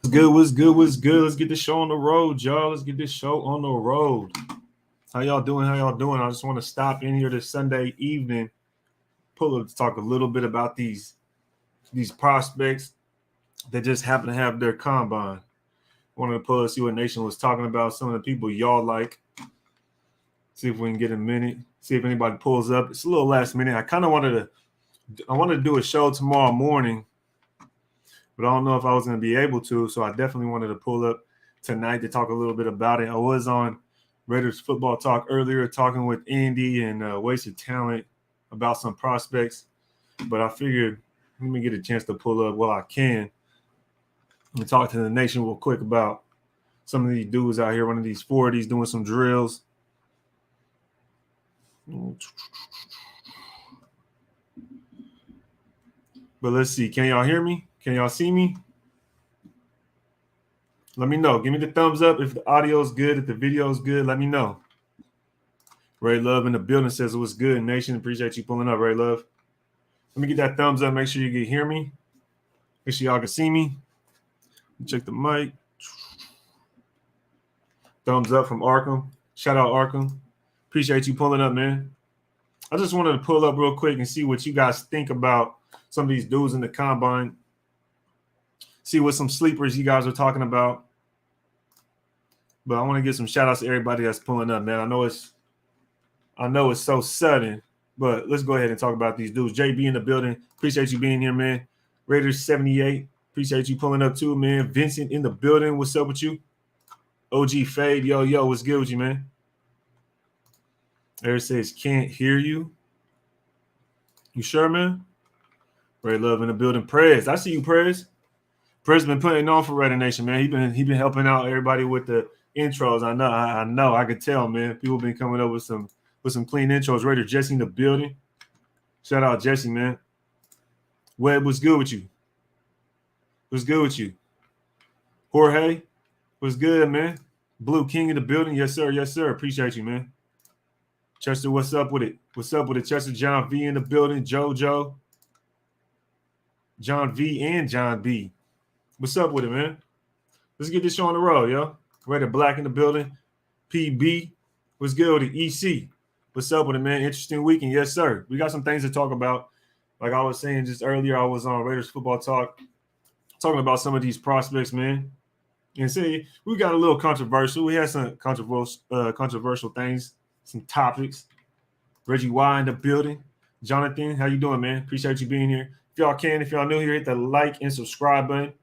What's good? What's good? Let's get this show on the road, y'all. Let's get this show on the road. How y'all doing? How y'all doing? I just want to stop in here this Sunday evening, pull up to talk a little bit about these prospects that just happen to have their combine. Wanted to pull up, see what Nation was talking about, some of the people y'all like. See if we can get a minute. See if anybody pulls up. It's a little last minute. I wanted to do a show tomorrow morning, but I don't know if I was going to be able to. So I definitely wanted to pull up tonight to talk a little bit about it. I was on Raiders Football Talk earlier talking with Andy and Wasted Talent about some prospects, but I figured let me get a chance to pull up while I can and talk to the nation real quick about some of these dudes out here, one of these 40s doing some drills. But let's see. Can y'all hear me? Can y'all see me? Let me know. Give me the thumbs up if the audio is good. If the video is good, let me know. Ray Love in the building says it was good. Nation, appreciate you pulling up, Ray Love. Let me get that thumbs up. Make sure you can hear me. Make sure y'all can see me. Check the mic. Thumbs up from Arkham. Shout out Arkham. Appreciate you pulling up, man. I just wanted to pull up real quick and see what you guys think about some of these dudes in the combine. See what some sleepers you guys are talking about. But I want to give some shout outs to everybody that's pulling up, man. I know it's so sudden, but let's go ahead and talk about these dudes. JB in the building. Appreciate you being here, man. Raiders 78. Appreciate you pulling up too, man. Vincent in the building. What's up with you? OG Fade. Yo, what's good with you, man? Eric says, can't hear you. You sure, man? Ray Love in the building. Prez. I see you, Prez. Prez been putting on for Raider Nation, man. He been helping out everybody with the intros. I know. I could tell, man. People been coming up with some clean intros. Raider Jesse in the building. Shout out Jesse, man. Webb, what's good with you? What's good with you? Jorge, what's good, man? Blue King in the building. Yes, sir. Yes, sir. Appreciate you, man. Chester, what's up with it? What's up with it? Chester, John V in the building. JoJo. John V and John B. What's up with it, man? Let's get this show on the road, yo. Raider Black in the building. PB. What's good with it? EC. What's up with it, man? Interesting weekend. Yes, sir. We got some things to talk about. Like I was saying just earlier, I was on Raiders Football Talk talking about some of these prospects, man. And see, we got a little controversial. We had some controversial things, some topics. Reggie Y in the building. Jonathan, how you doing, man? Appreciate you being here. If y'all new here, hit the like and subscribe button.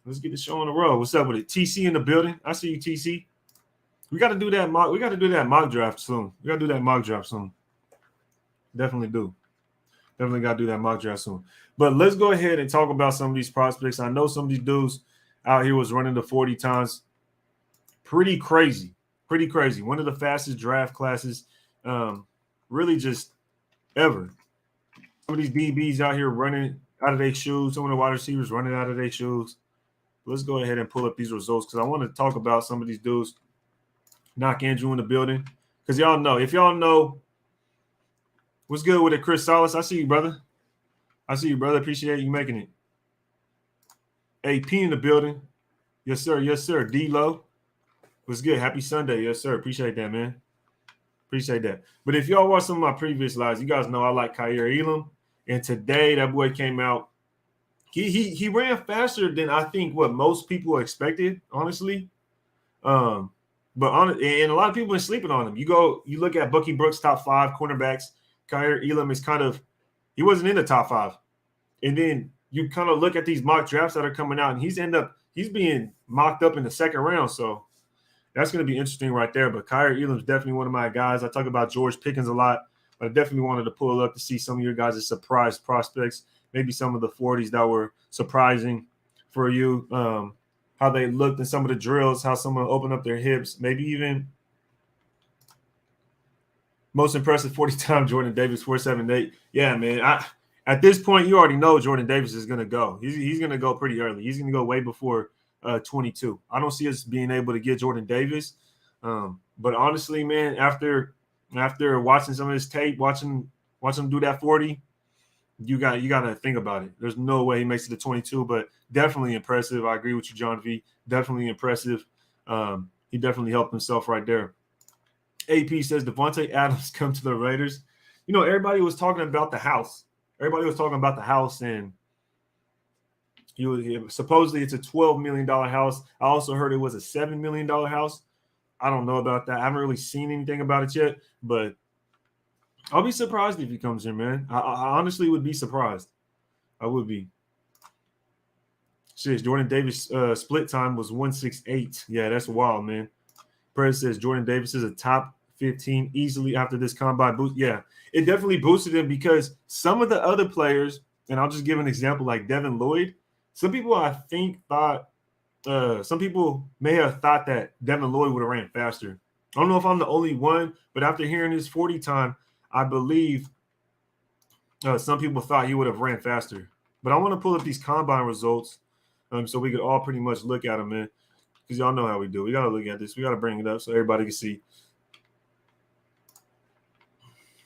Let's get the show on the road. What's up with it? TC in the building. I see you, TC. We got to do that mock. We got to do that mock draft soon. Definitely do. Definitely got to do that mock draft soon. But let's go ahead and talk about some of these prospects. I know some of these dudes out here was running the 40 times. Pretty crazy. One of the fastest draft classes, really just ever. Some of these DBs out here running out of their shoes. Some of the wide receivers running out of their shoes. Let's go ahead and pull up these results because I want to talk about some of these dudes. Knock Andrew in the building. Because y'all know, if y'all know what's good with it, Chris Salas. I see you, brother. Appreciate you making it. AP in the building. Yes, sir. D-Lo. What's good? Happy Sunday. Yes, sir. Appreciate that, man. But if y'all watch some of my previous lives, you guys know I like Carr Elam. And today that boy came out. He ran faster than I think what most people expected, honestly. And a lot of people are sleeping on him. You look at Bucky Brooks' top 5 cornerbacks. Carr Elam is he wasn't in the top 5. And then you kind of look at these mock drafts that are coming out, and he's being mocked up in the second round. So that's going to be interesting right there. But Carr Elam's definitely one of my guys. I talk about George Pickens a lot, but I definitely wanted to pull up to see some of your guys' surprise prospects, maybe some of the 40s that were surprising for you, how they looked in some of the drills, how someone opened up their hips, maybe even most impressive 40-time Jordan Davis, 4.78. Yeah, man. At this point, you already know Jordan Davis is going to go. He's going to go pretty early. He's going to go way before 22. I don't see us being able to get Jordan Davis. But honestly, man, after watching some of his tape, watching him do that 40, you got to think about it. There's no way he makes it to 22, but definitely impressive. I agree with you, John V. Definitely impressive. He definitely helped himself right there. AP says Devontae Adams come to the Raiders. You know, everybody was talking about the house. Everybody was talking about the house, and supposedly it's a $12 million house. I also heard it was a $7 million house. I don't know about that. I haven't really seen anything about it yet, but I'll be surprised if he comes here, man. I honestly would be surprised. I would be. Shit, Jordan Davis split time was 168. Yeah, that's wild, man. Perez says Jordan Davis is a top 15 easily after this combine boost. Yeah, it definitely boosted him because some of the other players, and I'll just give an example like Devin Lloyd. Some people I think thought, some people may have thought that Devin Lloyd would have ran faster. I don't know if I'm the only one, but after hearing his 40 time, I believe some people thought he would have ran faster. But I want to pull up these combine results so we could all pretty much look at them, man. Because y'all know how we do. We got to look at this. We got to bring it up so everybody can see.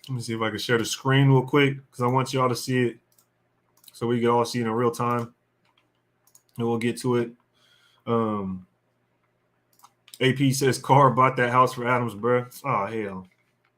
Let me see if I can share the screen real quick because I want y'all to see it so we can all see it in real time. And we'll get to it. AP says Carr bought that house for Adams, bro. Oh, hell.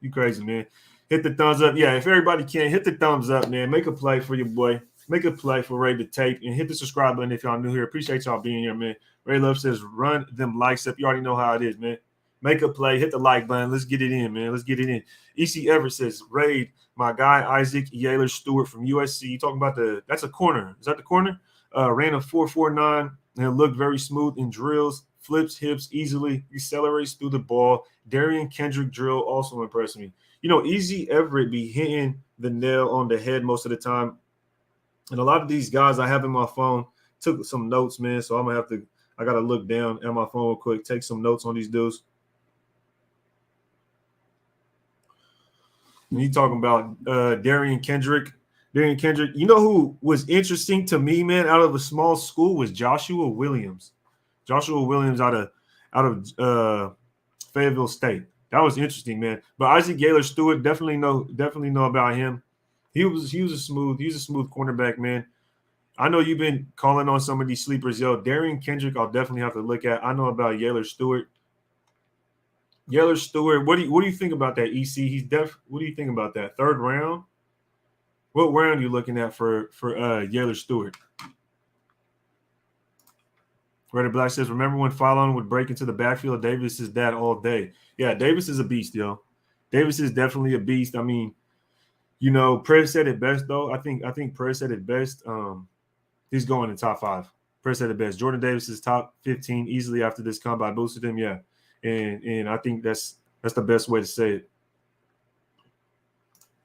You crazy, man. Hit the thumbs up. Yeah, if everybody can, hit the thumbs up, man. Make a play for your boy. Make a play for Ray the Tape. And hit the subscribe button if y'all new here. Appreciate y'all being here, man. Ray Love says run them likes up. You already know how it is, man. Make a play. Hit the like button. Let's get it in, man. Let's get it in. EC Everett says, raid my guy Isaac Yaler Stewart from USC. You talking about that's a corner. Is that the corner? Ran a 4.49 and looked very smooth in drills. Flips hips easily, accelerates through the ball. Darian Kendrick drill also impressed me. You know, Easy Everett be hitting the nail on the head most of the time. And a lot of these guys I have in my phone took some notes, man. So I'm going to I got to look down at my phone real quick, take some notes on these dudes. And you talking about Darian Kendrick. Darian Kendrick, you know who was interesting to me, man, out of a small school was Joshua Williams. Joshua Williams out of Fayetteville State. That was interesting, man. But Isaac Gaylor Stewart, definitely know about him. He was a smooth cornerback, man. I know you've been calling on some of these sleepers, yo. Darian Kendrick, I'll definitely have to look at. I know about Yaler Stewart. Yaler Stewart, what do you think about that, EC? What do you think about that? Third round? What round are you looking at for Yaler Stewart? Redder Black says, remember when Fallon would break into the backfield? Davis is that all day. Yeah, Davis is a beast, yo. Davis is definitely a beast. I mean, you know, Prez said it best, though. I think Prez said it best. He's going in top 5. Prez said it best. Jordan Davis is top 15 easily after this combine boosted him, yeah. And I think that's the best way to say it.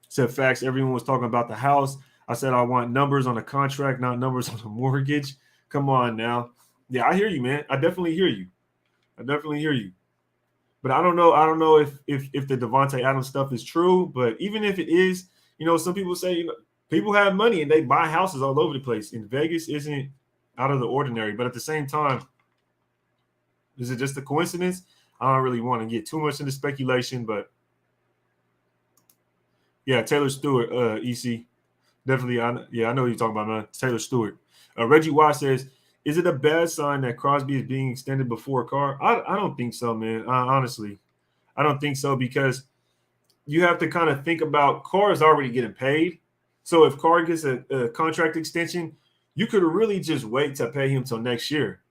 Said facts. Everyone was talking about the house. I said I want numbers on the contract, not numbers on the mortgage. Come on now. Yeah, I hear you, man. I definitely hear you. But I don't know if the Devontae Adams stuff is true. But even if it is, you know, some people say, you know, people have money and they buy houses all over the place. And Vegas isn't out of the ordinary. But at the same time, is it just a coincidence? I don't really want to get too much into speculation, but yeah, Taylor Stewart, EC, definitely. I know what you're talking about, man. Taylor Stewart. Reggie Watt says, is it a bad sign that Crosby is being extended before Carr? I don't think so, man. Honestly, I don't think so because you have to kind of think about Carr is already getting paid. So if Carr gets a contract extension, you could really just wait to pay him till next year.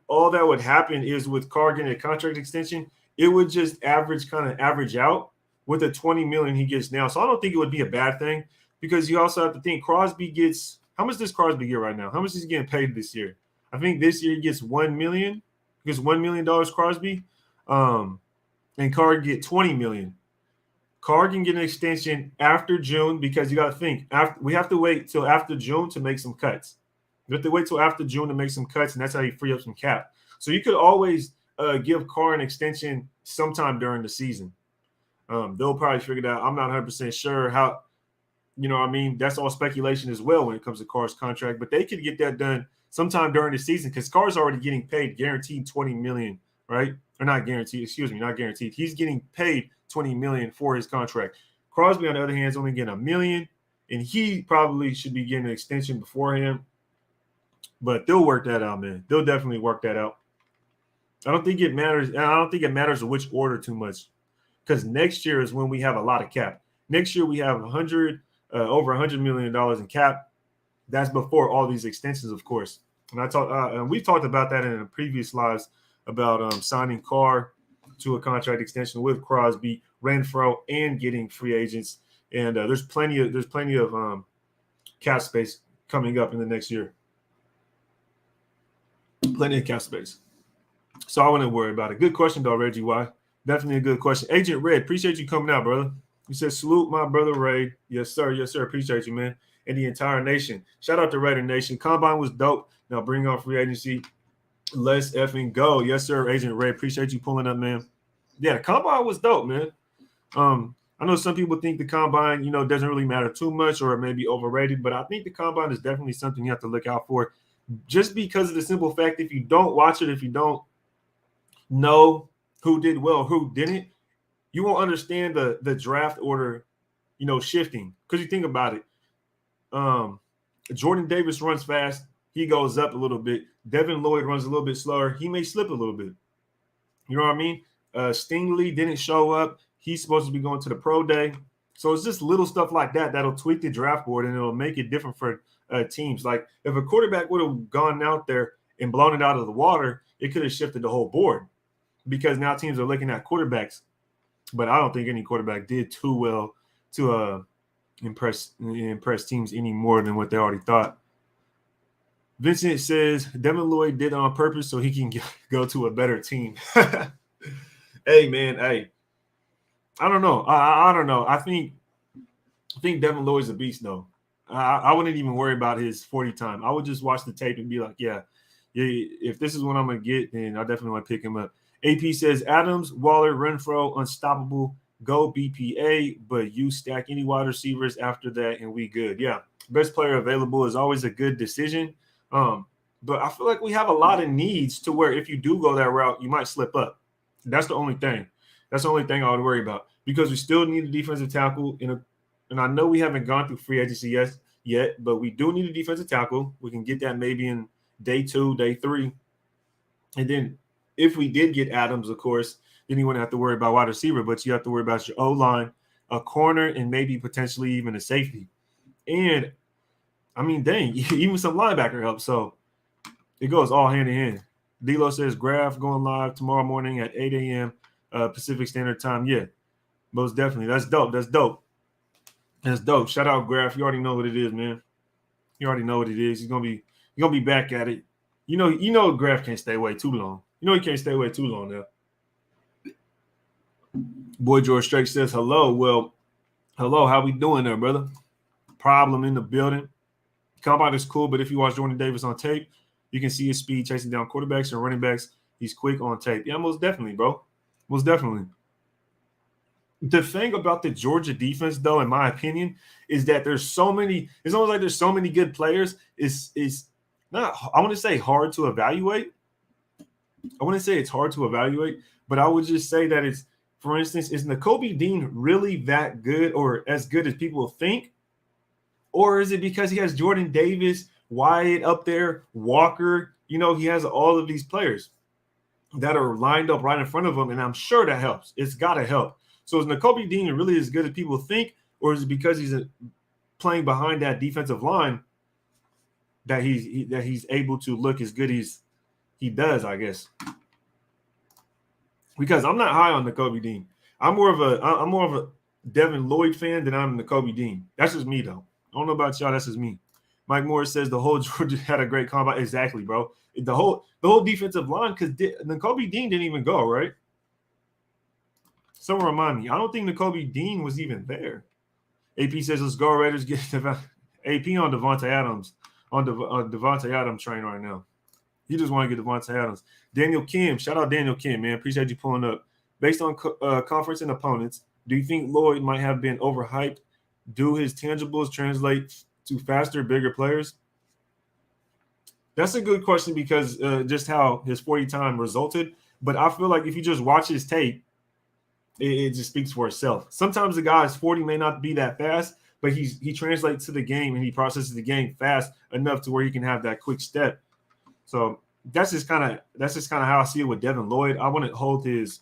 All that would happen is with Carr getting a contract extension, it would just average out with the $20 million he gets now. So I don't think it would be a bad thing because you also have to think Crosby gets – how much does Crosby get right now? How much is he getting paid this year? I think this year he gets $1 million. He gets $1 million Crosby. And Carr get $20 million. Carr can get an extension after June because you got to think we have to wait till after June to make some cuts. We have to wait till after June to make some cuts, and that's how you free up some cap. So you could always give Carr an extension sometime during the season. They'll probably figure it out. I'm not 100% sure how. You know what I mean? That's all speculation as well when it comes to Carr's contract. But they could get that done sometime during the season because Carr's already getting paid guaranteed $20 million, right? Or not guaranteed, not guaranteed. He's getting paid $20 million for his contract. Crosby, on the other hand, is only getting $1 million. and he probably should be getting an extension beforehand. But they'll work that out, man. They'll definitely work that out. I don't think it matters. I don't think it matters which order too much, because next year is when we have a lot of cap. Next year we have over $100 million in cap. That's before all these extensions, of course. And we talked about that in the previous lives about signing Carr to a contract extension with Crosby, Renfro, and getting free agents. And there's plenty of cap space coming up in the next year. Plenty of cap space. So I wouldn't worry about it. Good question, though, Reggie Y. Definitely a good question. Agent Red, appreciate you coming out, brother. He said, salute my brother Ray. Yes, sir. Yes, sir. Appreciate you, man. And the entire nation. Shout out to Raider Nation. Combine was dope. Now bring on free agency. Let's effing go. Yes, sir. Agent Ray, appreciate you pulling up, man. Yeah, the combine was dope, man. I know some people think the combine, doesn't really matter too much or it may be overrated, but I think the combine is definitely something you have to look out for just because of the simple fact if you don't watch it, if you don't know who did well, who didn't, you won't understand the draft order, shifting. Because you think about it, Jordan Davis runs fast. He goes up a little bit. Devin Lloyd runs a little bit slower. He may slip a little bit. You know what I mean? Stingley didn't show up. He's supposed to be going to the pro day. So it's just little stuff like that that'll tweak the draft board and it'll make it different for teams. Like if a quarterback would have gone out there and blown it out of the water, it could have shifted the whole board because now teams are looking at quarterbacks. But I don't think any quarterback did too well to impress teams any more than what they already thought. Vincent says Devin Lloyd did it on purpose so he can go to a better team. Hey, man, hey. I don't know. I don't know. I think Devin Lloyd's a beast, though. I wouldn't even worry about his 40 time. I would just watch the tape and be like, yeah, if this is what I'm going to get, then I definitely want to pick him up. AP says Adams, Waller, Renfro, unstoppable, go BPA, but you stack any wide receivers after that and we good. Yeah, best player available is always a good decision. But I feel like we have a lot of needs to where if you do go that route, you might slip up. That's the only thing. That's the only thing I would worry about because we still need a defensive tackle. And I know we haven't gone through free agency yet, but we do need a defensive tackle. We can get that maybe in day 2, day 3. And then if we did get Adams, of course, then you wouldn't have to worry about wide receiver, but you have to worry about your O-line, a corner, and maybe potentially even a safety. And, I mean, dang, even some linebacker help. So it goes all hand in hand. D'Lo says, Graph going live tomorrow morning at 8 a.m. Pacific Standard Time. Yeah, most definitely. That's dope. That's dope. That's dope. Shout out Graph. You already know what it is, man. You already know what it is. You're gonna be back at it. You know Graph can't stay away too long. You know he can't stay away too long now. Boy George Strake says hello. Well, hello. How we doing there, brother? Problem in the building. Combine is cool, but if you watch Jordan Davis on tape, you can see his speed chasing down quarterbacks and running backs. He's quick on tape. Yeah, most definitely, bro. Most definitely. The thing about the Georgia defense, though, in my opinion, is that there's so many. It's almost like there's so many good players. It's not. I want to say hard to evaluate. I wouldn't say it's hard to evaluate, but I would just say that it's, for instance, is Nakobe Dean really that good or as good as people think? Or is it because he has Jordan Davis, Wyatt up there, Walker? He has all of these players that are lined up right in front of him, and I'm sure that helps. It's got to help. So is Nakobe Dean really as good as people think, or is it because he's playing behind that defensive line that he's able to look as good as he does, I guess? Because I'm not high on Nakobe Dean. I'm more of a Devin Lloyd fan than I'm Nakobe Dean. That's just me, though. I don't know about y'all. That's just me. Mike Morris says the whole Georgia had a great combine. Exactly, bro. The whole defensive line, because Nakobe Dean didn't even go, right? Someone remind me. I don't think Nakobe Dean was even there. AP says, let's go, Raiders. Get AP on Devontae Adams. On Devontae Adams train right now. You just want to get Devontae Adams. Daniel Kim. Shout out Daniel Kim, man. Appreciate you pulling up. Based on conference and opponents, do you think Lloyd might have been overhyped? Do his tangibles translate to faster, bigger players? That's a good question because just how his 40 time resulted. But I feel like if you just watch his tape, it just speaks for itself. Sometimes the guy's 40 may not be that fast, but he translates to the game and he processes the game fast enough to where he can have that quick step. So that's just kind of how I see it with Devin Lloyd. I wouldn't hold his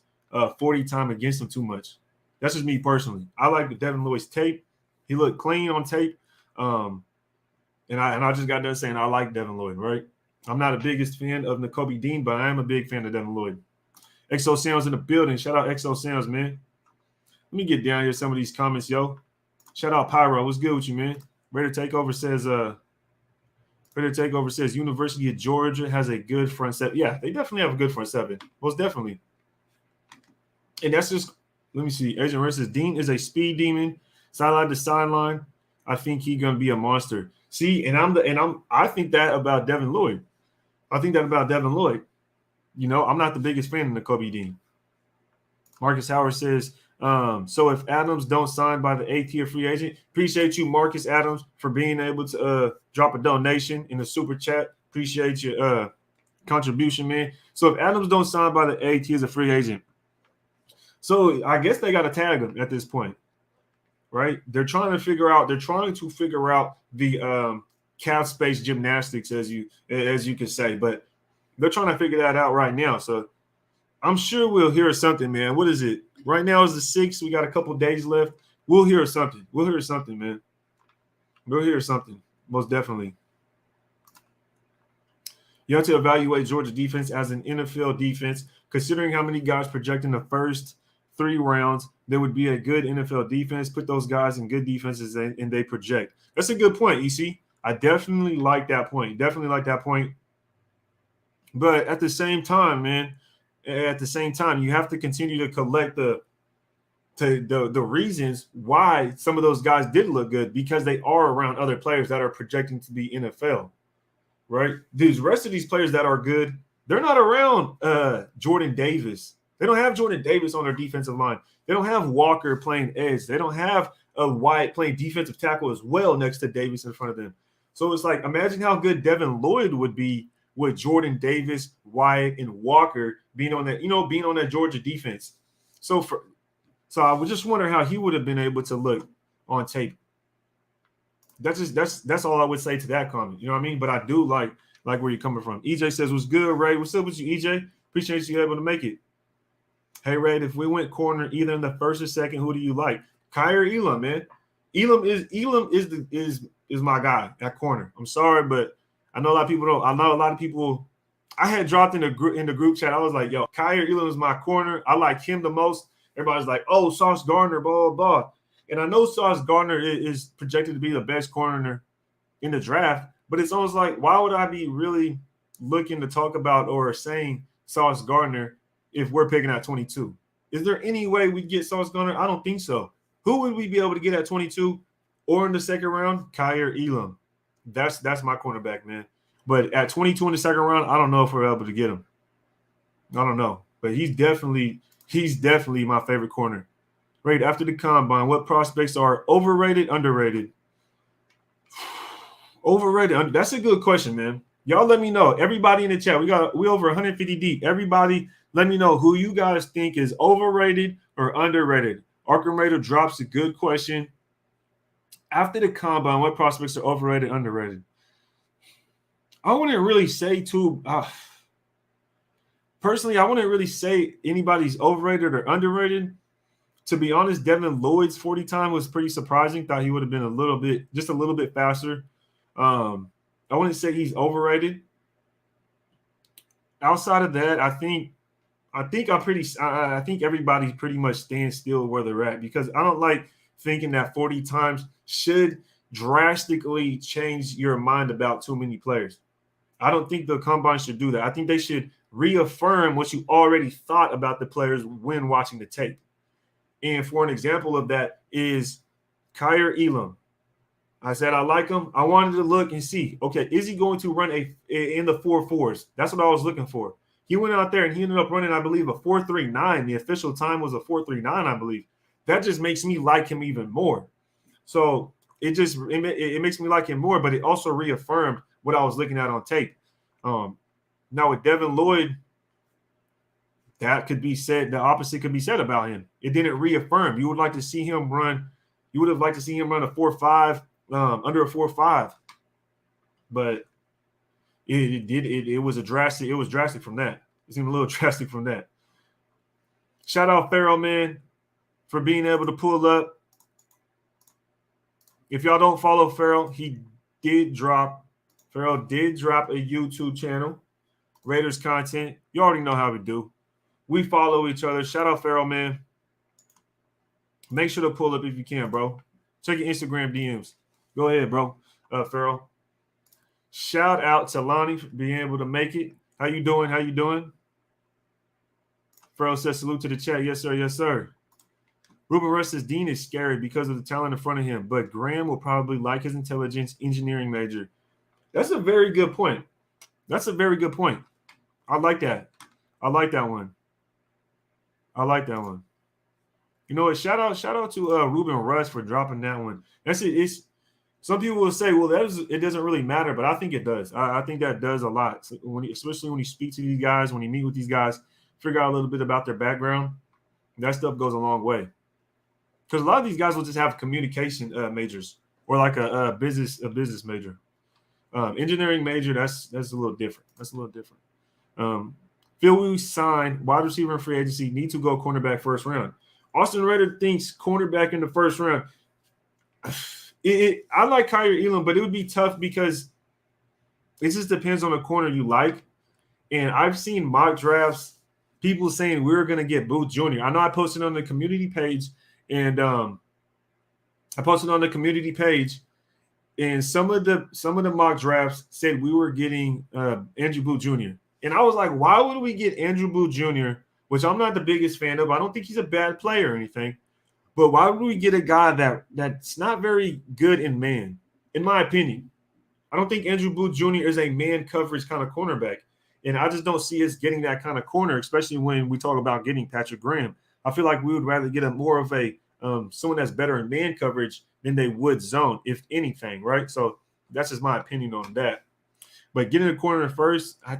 40 time against him too much. That's just me personally. I like Devin Lloyd's tape. He looked clean on tape. And I just got done saying I like Devin Lloyd, right? I'm not the biggest fan of Nakobe Dean, but I am a big fan of Devin Lloyd. Exo Sounds in the building. Shout out Exo Sounds, man. Let me get down here some of these comments, yo. Shout out Pyro. What's good with you, man? Raider Takeover says University of Georgia has a good front seven. Yeah, they definitely have a good front seven. Most definitely. And that's just, let me see. Agent Red says Dean is a speed demon, sideline to sideline. I think he's gonna be a monster. See, I think that about Devin Lloyd. You know, I'm not the biggest fan of Nakobe Dean. Marcus Howard says, so if Adams don't sign by the 8th-tier free agent, appreciate you, Marcus Adams, for being able to drop a donation in the super chat. Appreciate your contribution, man. So if Adams don't sign by the 8th, he is a free agent. So I guess they got to tag him at this point, right? They're trying to figure out the cap space gymnastics, as you can say, but they're trying to figure that out right now. So I'm sure we'll hear something, man. What is it? Right now is the 6th. We got a couple days left. We'll hear something. Man. We'll hear something, most definitely. You have to evaluate Georgia defense as an NFL defense. Considering how many guys project in the first 3 rounds, there would be a good NFL defense. Put those guys in good defenses and they project. That's a good point, EC. I definitely like that point. But at the same time, man, you have to continue to collect the reasons why some of those guys did look good, because they are around other players that are projecting to be NFL, right? These rest of these players that are good, they're not around Jordan Davis. They don't have Jordan Davis on their defensive line. They don't have Walker playing edge. They don't have a Wyatt playing defensive tackle as well next to Davis in front of them. So it's like, imagine how good Devin Lloyd would be with Jordan Davis, Wyatt, and Walker being on that Georgia defense. So I would just wonder how he would have been able to look on tape. That's all I would say to that comment. You know what I mean? But I do like where you're coming from. EJ says, "What's good, Ray? What's up with you, EJ? Appreciate you able to make it." Hey, Ray, if we went corner either in the first or second, who do you like? Kai or Elam, man? Elam is my guy at corner. I'm sorry, but I know a lot of people don't. I know a lot of people. I had dropped in the group chat. I was like, "Yo, Kai or Elam is my corner. I like him the most." Everybody's like, "Oh, Sauce Gardner, blah blah blah." And I know Sauce Gardner is projected to be the best corner in the draft, but it's almost like, why would I be really looking to talk about or saying Sauce Gardner if we're picking at 22? Is there any way we get Sauce Gardner? I don't think so. Who would we be able to get at 22 or in the second round? Kai or Elam. That's my cornerback, man. But at 22 in the second round, I don't know if we're able to get him. I don't know. But he's definitely my favorite corner. Right after the combine, what prospects are overrated, underrated? Overrated. That's a good question, man. Y'all let me know. Everybody in the chat, we over 150 deep. Everybody, let me know who you guys think is overrated or underrated. Arkham Raider drops a good question. After the combine, what prospects are overrated, underrated? I wouldn't really say personally, I wouldn't really say anybody's overrated or underrated. To be honest, Devin Lloyd's 40 time was pretty surprising. Thought he would have been a little bit faster. I wouldn't say he's overrated. Outside of that, I think everybody pretty much stands still where they're at, because I don't like thinking that 40 times should drastically change your mind about too many players. I don't think the combine should do that. I think they should reaffirm what you already thought about the players when watching the tape. And for an example of that is Kyer Elam. I said I like him. I wanted to look and see, okay, is he going to run in the 4.4s? That's what I was looking for. He went out there and he ended up running, I believe, a 4.39. The official time was a 4.39, I believe. That just makes me like him even more. So it makes me like him more, but it also reaffirmed what I was looking at on tape. Now with Devin Lloyd, that could be said. The opposite could be said about him. It didn't reaffirm. You would like to see him run You would have liked to see him run a 4.5, under a 4.5, but it was drastic from that. It seemed a little drastic from that. Shout out Farrell, man, for being able to pull up. If y'all don't follow Farrell, Farrell did drop a YouTube channel, Raiders content. You already know how we do. We follow each other. Shout out Farrell, man. Make sure to pull up if you can, bro. Check your Instagram DMs. Go ahead, bro. Farrell. Shout out to Lonnie for being able to make it. How you doing? Farrell says salute to the chat. Yes, sir. Yes, sir. Ruben Russ says Dean is scary because of the talent in front of him, but Graham will probably like his intelligence engineering major. That's a very good point. I like that. I like that one. You know what? Shout out to Ruben Russ for dropping that one. That's it. It's some people will say, well, it doesn't really matter, but I think it does. I think that does a lot. So especially when you speak to these guys, when you meet with these guys, figure out a little bit about their background. That stuff goes a long way. Because a lot of these guys will just have communication majors or like a business major. Engineering major, that's a little different. Phil Willis signed wide receiver in free agency, need to go cornerback first round. Austin Rader thinks cornerback in the first round. I like Kyrie Elam, but it would be tough because it just depends on the corner you like. And I've seen mock drafts, people saying we're going to get Booth Jr. I know I posted on the community page, and and some of the mock drafts said we were getting Andrew Booth Jr. And I was like, why would we get Andrew Booth Jr., which I'm not the biggest fan of. I don't think he's a bad player or anything. But why would we get a guy that's not very good in man, in my opinion? I don't think Andrew Booth Jr. is a man coverage kind of cornerback. And I just don't see us getting that kind of corner, especially when we talk about getting Patrick Graham. I feel like we would rather get more of a someone that's better in man coverage than they would zone, if anything, right? So that's just my opinion on that. But getting a corner first, I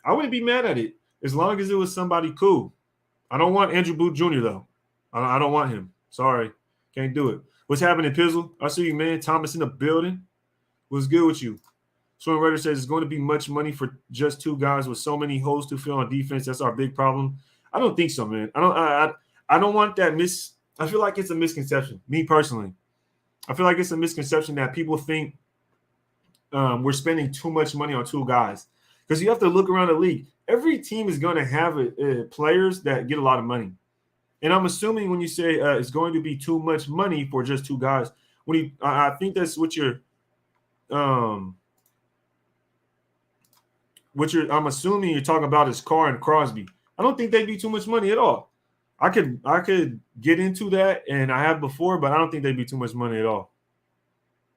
wouldn't be mad at it as long as it was somebody cool. I don't want Andrew Booth Jr., though. I don't want him. Sorry. Can't do it. What's happening, Pizzle? I see you, man. Thomas in the building. What's good with you? Swim Raider says it's going to be much money for just two guys with so many holes to fill on defense. That's our big problem. I don't think so, man. I don't want that I feel like it's a misconception, me personally. I feel like it's a misconception that people think we're spending too much money on two guys. Because you have to look around the league. Every team is going to have players that get a lot of money. And I'm assuming when you say it's going to be too much money for just two guys, I think that's what I'm assuming you're talking about is Carr and Crosby. I don't think they'd be too much money at all. I could get into that, and I have before, but I don't think they'd be too much money at all.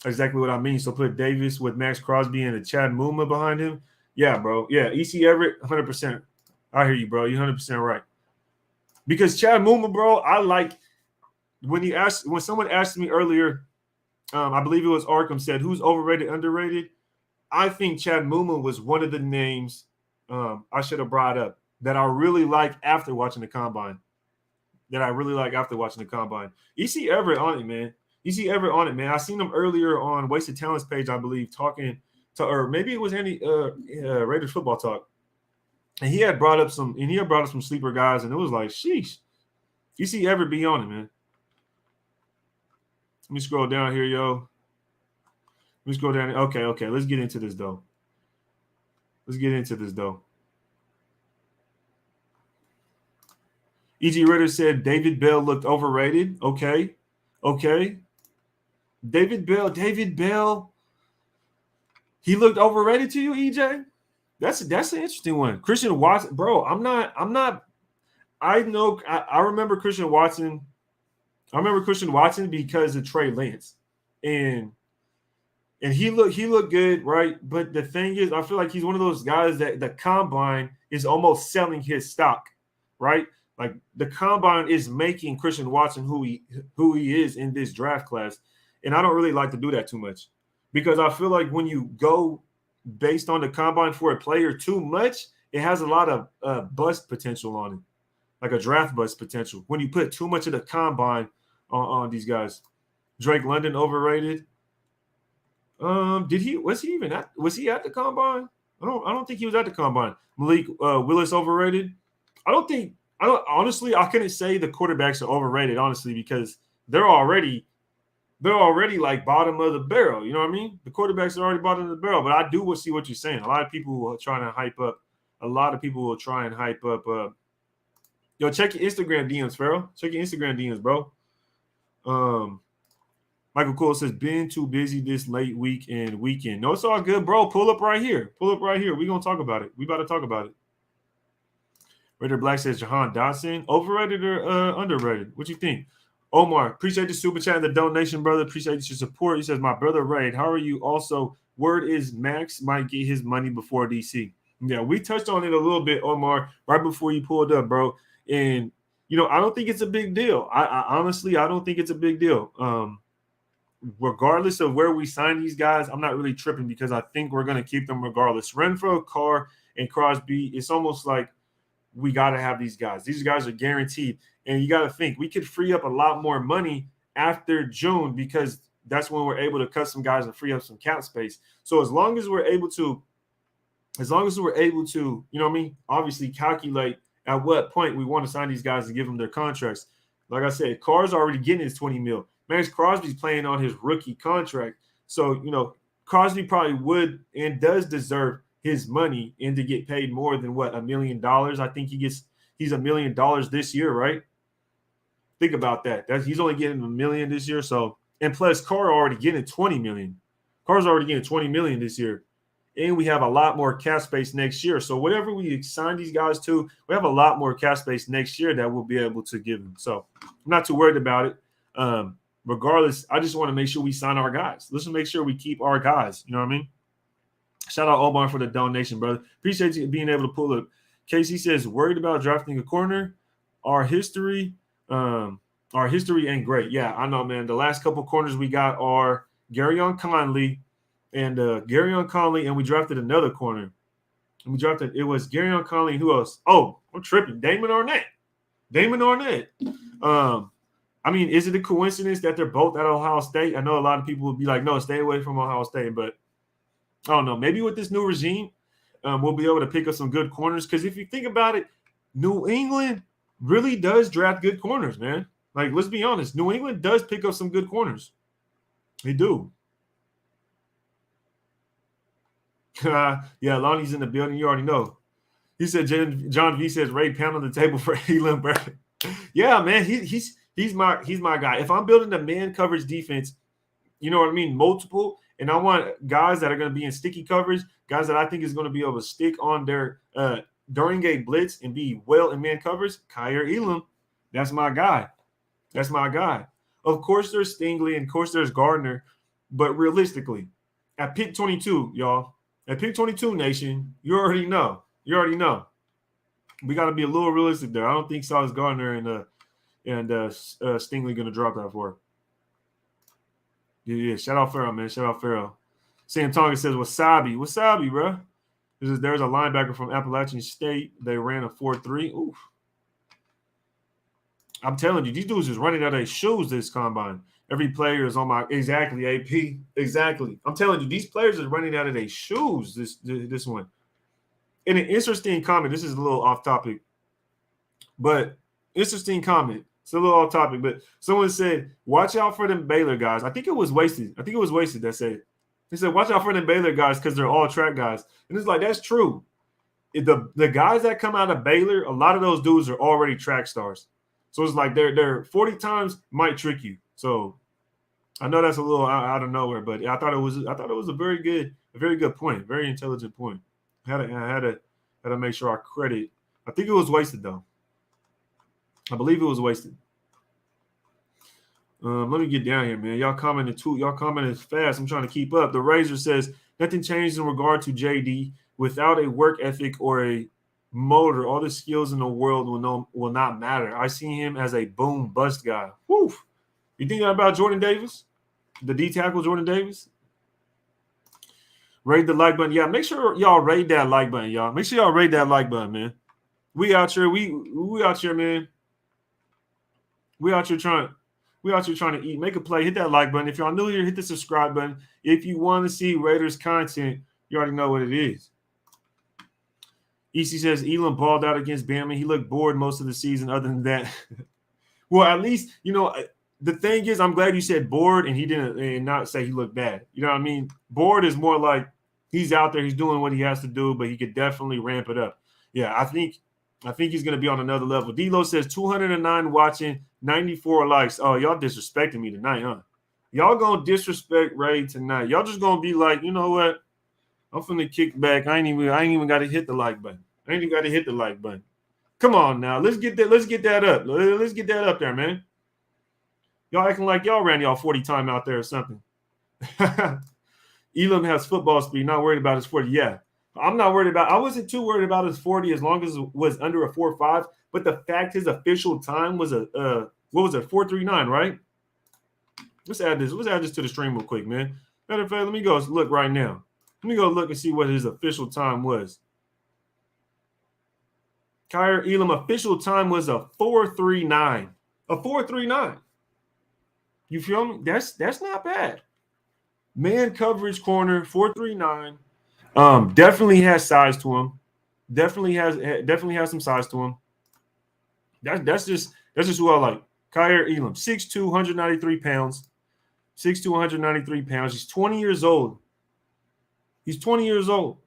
Exactly what I mean. So put Davis with Max Crosby and a Chad Muma behind him. Yeah, bro. Yeah, E.C. Everett, 100%. I hear you, bro. You're 100% right. Because Chad Muma, bro, I like when someone asked me earlier, I believe it was Arkham said, who's overrated, underrated? I think Chad Muma was one of the names I should have brought up that I really like after watching the combine. E.C. Everett on it, man. I seen him earlier on Wasted Talents page, I believe, talking to, or maybe it was Andy Raiders Football Talk. And he had brought up some sleeper guys, and it was like, sheesh. E.C. Everett be on it, man. Let me scroll down here, yo. Let me scroll down. Okay. Let's get into this, though. E.G. Ritter said David Bell looked overrated. Okay. David Bell. He looked overrated to you, EJ? That's an interesting one. Christian Watson, bro. I remember Christian Watson. Because of Trey Lance, and he looked good, right? But the thing is, I feel like he's one of those guys that the combine is almost selling his stock, right? Like the combine is making Christian Watson who he is in this draft class, and I don't really like to do that too much because I feel like when you go based on the combine for a player too much, it has a lot of bust potential on it, like a draft bust potential when you put too much of the combine on these guys. Drake London overrated. Was he at the combine? I don't think he was at the combine. Malik Willis overrated. I don't honestly I couldn't say the quarterbacks are overrated, honestly, because they're already like bottom of the barrel. You know what I mean? The quarterbacks are already bottom of the barrel. But I do see what you're saying. A lot of people are trying to hype up. A lot of people will try and hype up. Yo, check your Instagram DMs, Farrell. Check your Instagram DMs, bro. Michael Cole says, been too busy this late week and weekend. No, it's all good, bro. Pull up right here. We're going to talk about it. We about to talk about it. Raider Black says, Jahan Dotson, overrated or underrated? What you think? Omar, appreciate the super chat and the donation, brother. Appreciate your support. He says, my brother Ray, how are you? Also, word is Max might get his money before DC. Yeah, we touched on it a little bit, Omar, right before you pulled up, bro. And, I don't think it's a big deal. I honestly, I don't think it's a big deal. Regardless of where we sign these guys, I'm not really tripping because I think we're going to keep them regardless. Renfro, Carr, and Crosby, it's almost like we got to have these guys. These guys are guaranteed. And you got to think, we could free up a lot more money after June because that's when we're able to cut some guys and free up some cap space. So as long as we're able to, obviously calculate at what point we want to sign these guys and give them their contracts. Like I said, Carr's already getting his $20 million. Max Crosby's playing on his rookie contract. So, Crosby probably would and does deserve his money and to get paid more than $1 million. I think he's $1 million this year, right? Think about that. He's only getting $1 million this year. So, and plus Carr already getting $20 million. Carr's already getting $20 million this year. And we have a lot more cap space next year. So whatever we sign these guys to, we have a lot more cap space next year that we'll be able to give them. So I'm not too worried about it. Regardless, I just want to make sure we sign our guys. Let's make sure we keep our guys. You know what I mean? Shout out Omar for the donation, brother. Appreciate you being able to pull up. Casey says, worried about drafting a corner. Our history ain't great. Yeah, I know, man. The last couple corners we got are Garyon Conley and we drafted another corner. And it was Garyon Conley. Who else? Oh, I'm tripping. Damon Arnett. I mean, is it a coincidence that they're both at Ohio State? I know a lot of people would be like, no, stay away from Ohio State. But I don't know. Maybe with this new regime, we'll be able to pick up some good corners. Because if you think about it, New England really does draft good corners, man. Like, let's be honest. New England does pick up some good corners. They do. Yeah, Lonnie's in the building. You already know. He said, John V says, Ray pound on the table for Elam Burke. Yeah, man. He's my guy. If I'm building a man coverage defense, you know what I mean, multiple, and I want guys that are going to be in sticky coverage, guys that I think is going to be able to stick on their during a blitz and be well in man coverage, Kyer Elam, that's my guy. Of course, there's Stingley, and of course, there's Gardner, but realistically, at pick 22, y'all, at pick 22, nation, you already know. We got to be a little realistic there. I don't think Sauce Gardner and Stingley going to drop that for. Yeah. Shout out Farrell, man. Sam Tonga says, Wasabi, bro. There's a linebacker from Appalachian State. They ran a 4.3. Oof. I'm telling you, these dudes is running out of their shoes this combine. Every player is on my – exactly, AP. Exactly. I'm telling you, these players are running out of their shoes this one. And an interesting comment. This is a little off topic. But interesting comment. It's a little off topic. But someone said, watch out for them Baylor guys. I think it was Wasted that said. He said, watch out for them Baylor guys because they're all track guys. And it's like, that's true. The guys that come out of Baylor, a lot of those dudes are already track stars. So it's like they're 40 times might trick you. So I know that's a little out of nowhere, but I thought it was a very good point, very intelligent point. I had to make sure I credit. I think it was Wasted though. I believe it was Wasted. Let me get down here, man. Y'all commenting fast. I'm trying to keep up. The Razor says nothing changed in regard to JD. Without a work ethic or a motor, all the skills in the world will not matter. I see him as a boom bust guy. Woo! You think that about Jordan Davis? The D tackle Jordan Davis? Raid the like button. Yeah, make sure y'all raid that like button, y'all. Make sure y'all raid that like button, man. We out here, we out here, man. We out here trying. We out here trying to eat. Make a play. Hit that like button. If y'all new here, hit the subscribe button. If you want to see Raiders content, you already know what it is. EC says Elam balled out against Bama. He looked bored most of the season. Other than that, well, at least the thing is, I'm glad you said bored and he didn't and not say he looked bad. You know what I mean? Bored is more like he's out there, he's doing what he has to do, but he could definitely ramp it up. Yeah, I think he's going to be on another level. D-Lo says 209 watching, 94 likes. Oh, y'all disrespecting me tonight, huh? Y'all going to disrespect Ray tonight. Y'all just going to be like, you know what? I'm finna kick back. I ain't even got to hit the like button. I ain't even got to hit the like button. Come on now. Let's get that up. Let's get that up there, man. Y'all acting like y'all ran y'all 40 time out there or something. Elam has football speed, not worried about his 40. Yeah. I wasn't too worried about his 40 as long as it was under a 4.5. But the fact his official time was what was it, 4.39, right? Let's add this to the stream real quick, man. Matter of fact, let me go look right now. Let me go look and see what his official time was. Carr Elam official time was a 4.39. A 4.39. You feel me? That's not bad. Man coverage corner 4.39. Definitely has size to him. Definitely has some size to him. That's just who I like. Carr Elam, 6'2", 193 pounds. 6'2", 193 pounds. He's 20 years old. He's 20 years old.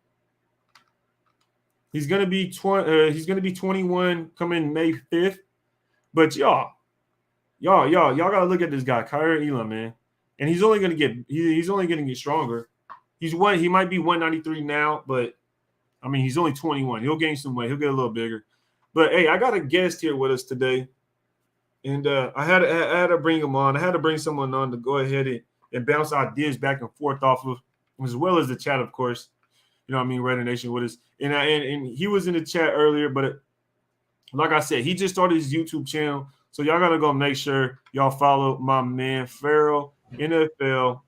He's gonna be 21 coming May 5th. But y'all gotta look at this guy, Carr Elam, man. And he's only gonna get stronger. He might be 193 now, but I mean he's only 21. He'll gain some weight, he'll get a little bigger. But hey, I got a guest here with us today. And I had to bring him on. I had to bring someone on to go ahead and bounce ideas back and forth off of, as well as the chat, of course. You know what I mean? Raider Nation with us. And he was in the chat earlier, but like I said, he just started his YouTube channel. So y'all got to go make sure y'all follow my man, Farrell, NFL.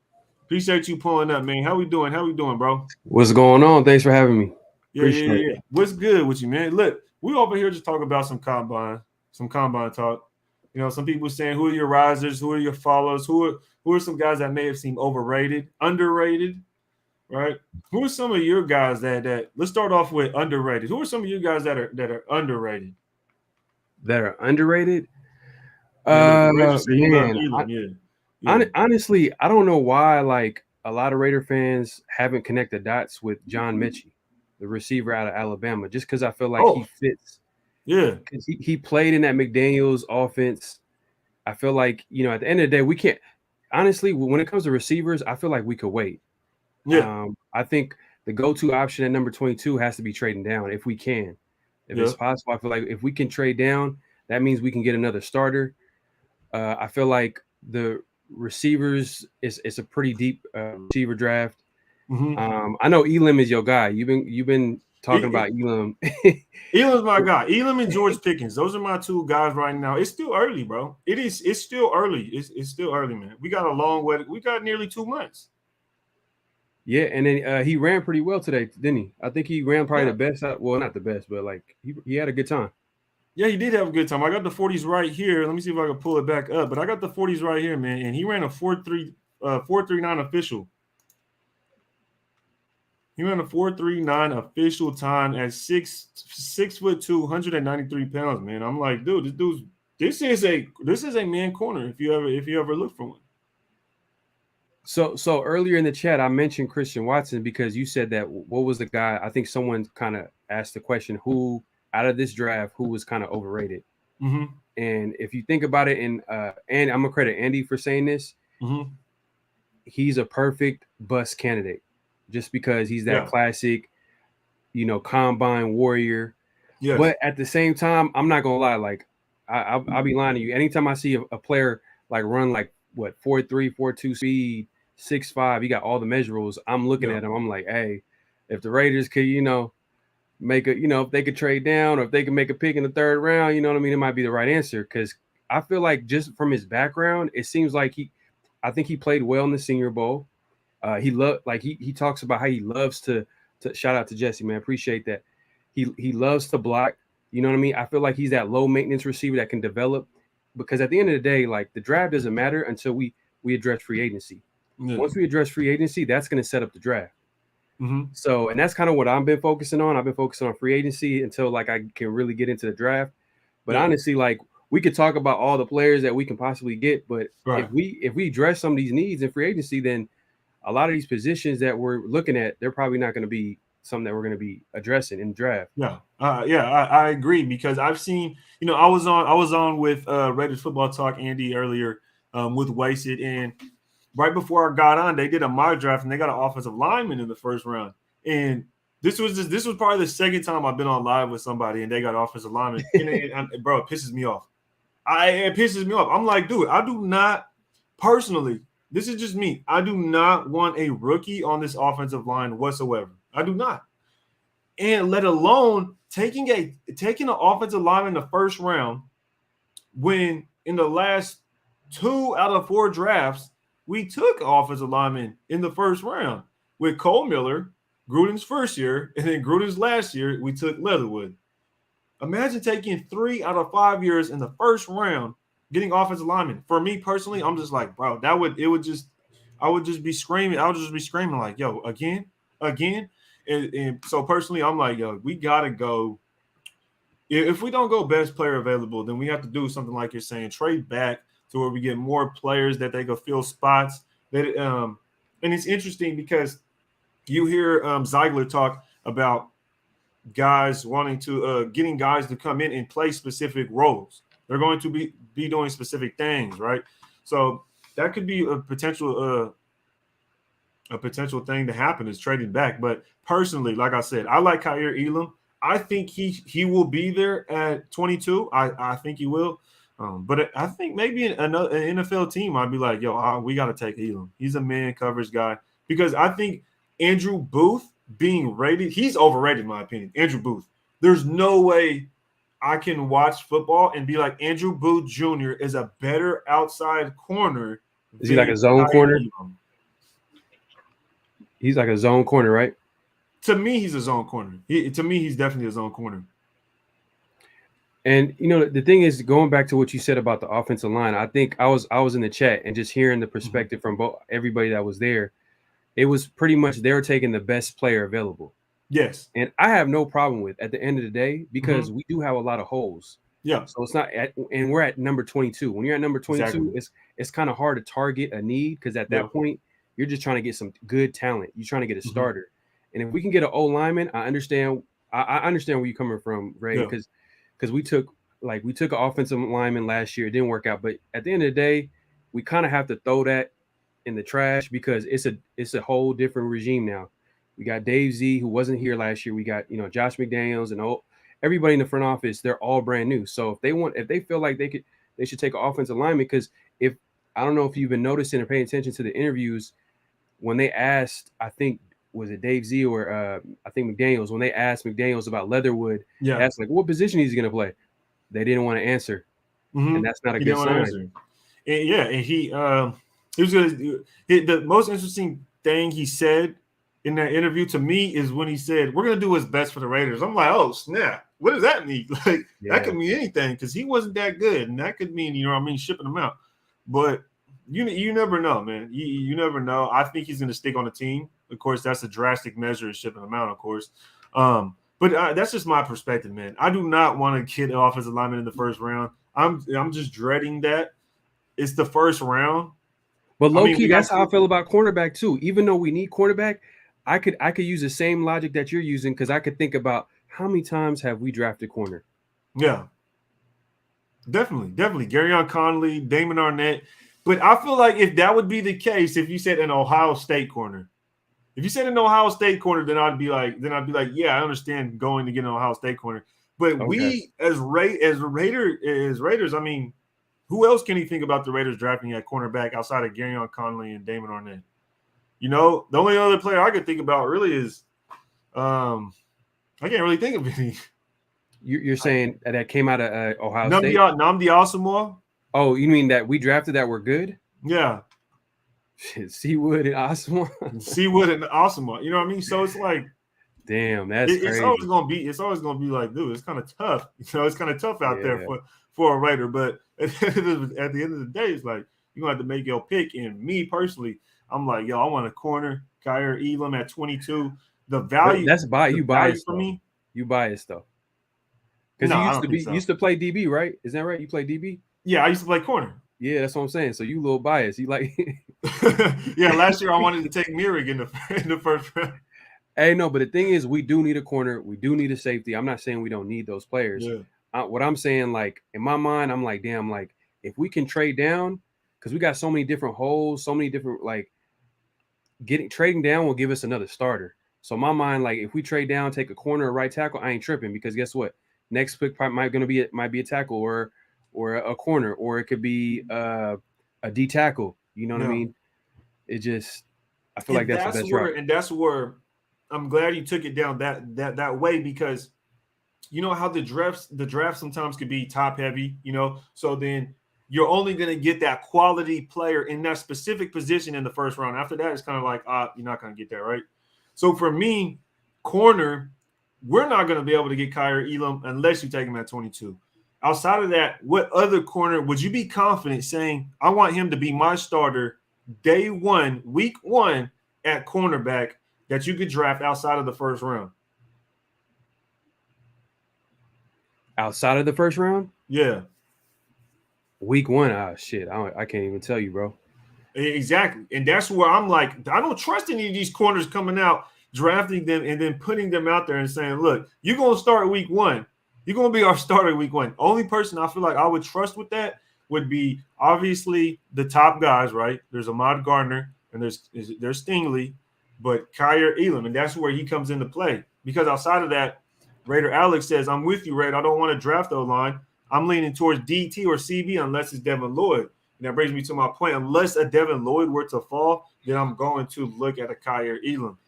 Appreciate you pulling up, man. How we doing, bro? What's going on? Thanks for having me. Yeah. What's good with you, man? Look, we over here just talking about some combine talk. You know, some people saying, who are your risers? Who are your followers? Who are some guys that may have seemed overrated, underrated, right? Who are some of your guys that let's start off with underrated. Who are some of you guys that are underrated? That are underrated? Man, honestly, I don't know why like a lot of Raider fans haven't connected dots with John Mechie, the receiver out of Alabama, just because I feel like he fits. Yeah. Because he played in that McDaniels offense. I feel like, at the end of the day, we can't – honestly, when it comes to receivers, I feel like we could wait. Yeah. I think the go-to option at number 22 has to be trading down if we can. If it's possible, I feel like if we can trade down, that means we can get another starter. I feel like the receivers is a pretty deep receiver draft. Mm-hmm. I know Elam is your guy. You've been talking about Elam. Elam's my guy. Elam and George Pickens. Those are my two guys right now. It's still early, bro. It's still early. It's still early, man. We got a long way. We got nearly 2 months. Yeah, and then he ran pretty well today, didn't he? I think he ran probably the best. Well, not the best, but like he had a good time. Yeah, he did have a good time. I got the 40s right here. Let me see if I can pull it back up. But I got the 40s right here, man. And he ran a 4.39 official. He ran a 4.39 official time at 6'2", 193 pounds, man. I'm like, dude, this is a man corner if you ever look for one. So earlier in the chat, I mentioned Christian Watson because you said that what was the guy? I think someone kind of asked the question, who out of this draft, who was kind of overrated? Mm-hmm. And if you think about it, and I'm gonna credit Andy for saying this, he's a perfect bust candidate, just because he's that classic, combine warrior. Yes. But at the same time, I'm not gonna lie, like I'll be lying to you. Anytime I see a player like run like 4.3, 4.2 speed, 6'5", he got all the measurables. I'm looking at him. I'm like, hey, if the Raiders could, make if they could trade down, or if they could make a pick in the third round, you know what I mean? It might be the right answer. Because I feel like just from his background, it seems like I think he played well in the Senior Bowl. He talks about how he loves to shout out to Jesse, man. Appreciate that. He loves to block. You know what I mean? I feel like he's that low maintenance receiver that can develop. because at the end of the day, like the draft doesn't matter until we address free agency. Yeah. Once we address free agency, that's going to set up the draft. Mm-hmm. So, and that's kind of what I've been focusing on. I've been focusing on free agency until like I can really get into the draft. But honestly, like we could talk about all the players that we can possibly get, but if we address some of these needs in free agency, then a lot of these positions that we're looking at, they're probably not going to be something that we're going to be addressing in the draft. Yeah, I agree because I've seen, I was on with Raiders Football Talk Andy earlier with Wasted, and right before I got on, they did a mock draft and they got an offensive lineman in the first round. And this was probably the second time I've been on live with somebody and they got offensive lineman. And bro, it pisses me off. It pisses me off. I'm like, dude, I do not personally. This is just me. I do not want a rookie on this offensive line whatsoever. I do not. And let alone taking an offensive lineman in the first round when in the last 2 out of 4 drafts, we took offensive linemen in the first round with Cole Miller, Gruden's first year, and then Gruden's last year, we took Leatherwood. Imagine taking 3 out of 5 years in the first round, getting offensive linemen. For me personally, I'm just like, bro, I would just be screaming. I would just be screaming like, yo, again. And so personally, I'm like, yo, we got to go. If we don't go best player available, then we have to do something like you're saying, trade back to where we get more players that they go fill spots. And it's interesting because you hear Ziegler talk about guys wanting to getting guys to come in and play specific roles. They're going to be doing specific things, right? So that could be a potential thing to happen is trading back. But personally, like I said, I like Kaiir Elam. I think he will be there at 22. I think he will. But I think maybe an NFL team I'd be like, yo, we got to take Elam. He's a man coverage guy because I think Andrew Booth being rated, he's overrated in my opinion. Andrew Booth. There's no way I can watch football and be like Andrew Booth Jr. is a better outside corner. Is he like a zone corner? He's like a zone corner, right? To me, he's a zone corner. To me, he's definitely a zone corner. And the thing is, going back to what you said about the offensive line, I think I was in the chat and just hearing the perspective from everybody that was there. It was pretty much they were taking the best player available. Yes. And I have no problem with at the end of the day because we do have a lot of holes. Yeah. So it's not and we're at number 22. When you're at number 22, exactly. it's kind of hard to target a need because at that point you're just trying to get some good talent. You're trying to get a starter. And if we can get an O lineman, I understand where you're coming from, Ray, because we took an offensive lineman last year. It didn't work out. But at the end of the day, we kind of have to throw that in the trash because it's a whole different regime now. We got Dave Z, who wasn't here last year. We got, Josh McDaniels and everybody in the front office. They're all brand new. So if they feel like they should take an offensive lineman, because if I don't know if you've been noticing or paying attention to the interviews when they asked, I think was it Dave Z or I think McDaniels, when they asked McDaniels about Leatherwood, asked like what position he's going to play. They didn't want to answer, and that's not a good sign. And he was going to. The most interesting thing he said in that interview to me is when he said, "We're going to do what's best for the Raiders." I'm like, "Oh snap! What does that mean?" Like that could mean anything because he wasn't that good, and that could mean shipping him out. But you never know, man. You never know. I think he's going to stick on the team. Of course, that's a drastic measure of shipping him out. Of course, but that's just my perspective, man. I do not want to get an offensive lineman in the first round. I'm just dreading that. It's the first round. But low-key, that's how I feel about cornerback too. Even though we need cornerback, I could use the same logic that you're using because I could think about how many times have we drafted corner. Yeah, definitely. Garyon Conley, Damon Arnett. But I feel like if that would be the case, if you said an Ohio State corner, then I'd be like, yeah, I understand going to get an Ohio State corner. But we as Raiders, I mean, who else can you think about the Raiders drafting at cornerback outside of Garyon Conley and Damon Arnett? The only other player I could think about really is I can't really think of any. You're saying that came out of Ohio State? Nnamdi Asomugha. Oh, you mean that we drafted that were good? Yeah. Seawood and Asomugha. You know what I mean? So it's like, damn, that's crazy. It's always gonna be like, dude, it's kind of tough. It's kind of tough out there for a Raider. But at the end of the day, it's like you're gonna have to make your pick. And me personally, I'm like, yo, I want a corner, Kyer Elam at 22. The value, That's the you value biased for though. me. You biased though. Because No, you I used don't to think be so. play DB, right? Is that right? You play DB? Yeah, I used to play corner. Yeah, that's what I'm saying. So you a little biased. You like Yeah, last year I wanted to take Mirig in the first round. Hey, no, but the thing is, we do need a corner. We do need a safety. I'm not saying we don't need those players. Yeah. What I'm saying, like in my mind, I'm like, damn, like if we can trade down, because we got so many different holes, so many different like trading down will give us another starter. So my mind, like if we trade down, take a corner or right tackle, I ain't tripping because guess what? Next pick might be a tackle or a corner, or it could be a D tackle. You know what I Yeah. mean? It just I feel like that's the best route. And that's where I'm glad you took it down that way, because you know how the draft sometimes could be top heavy, so then you're only going to get that quality player in that specific position in the first round. After that, it's kind of like, you're not going to get that, right? So for me, corner, we're not going to be able to get Kyer Elam unless you take him at 22. Outside of that, what other corner would you be confident saying, I want him to be my starter day one, week one at cornerback that you could draft outside of the first round? Outside of the first round? Yeah. Week one, shit. I can't even tell you, bro. Exactly. And that's where I'm like, I don't trust any of these corners coming out, drafting them, and then putting them out there and saying, look, you're going to start week one. You're going to be our starter week one. Only person I feel like I would trust with that would be obviously the top guys, right? There's Ahmad Gardner and there's Stingley, but Kyer Elam, and that's where he comes into play. Because outside of that, Raider Alex says, I'm with you, Raid. I don't want to draft O-line. I'm leaning towards DT or CB unless it's Devin Lloyd. And that brings me to my point. Unless a Devin Lloyd were to fall, then I'm going to look at a Kyer Elam.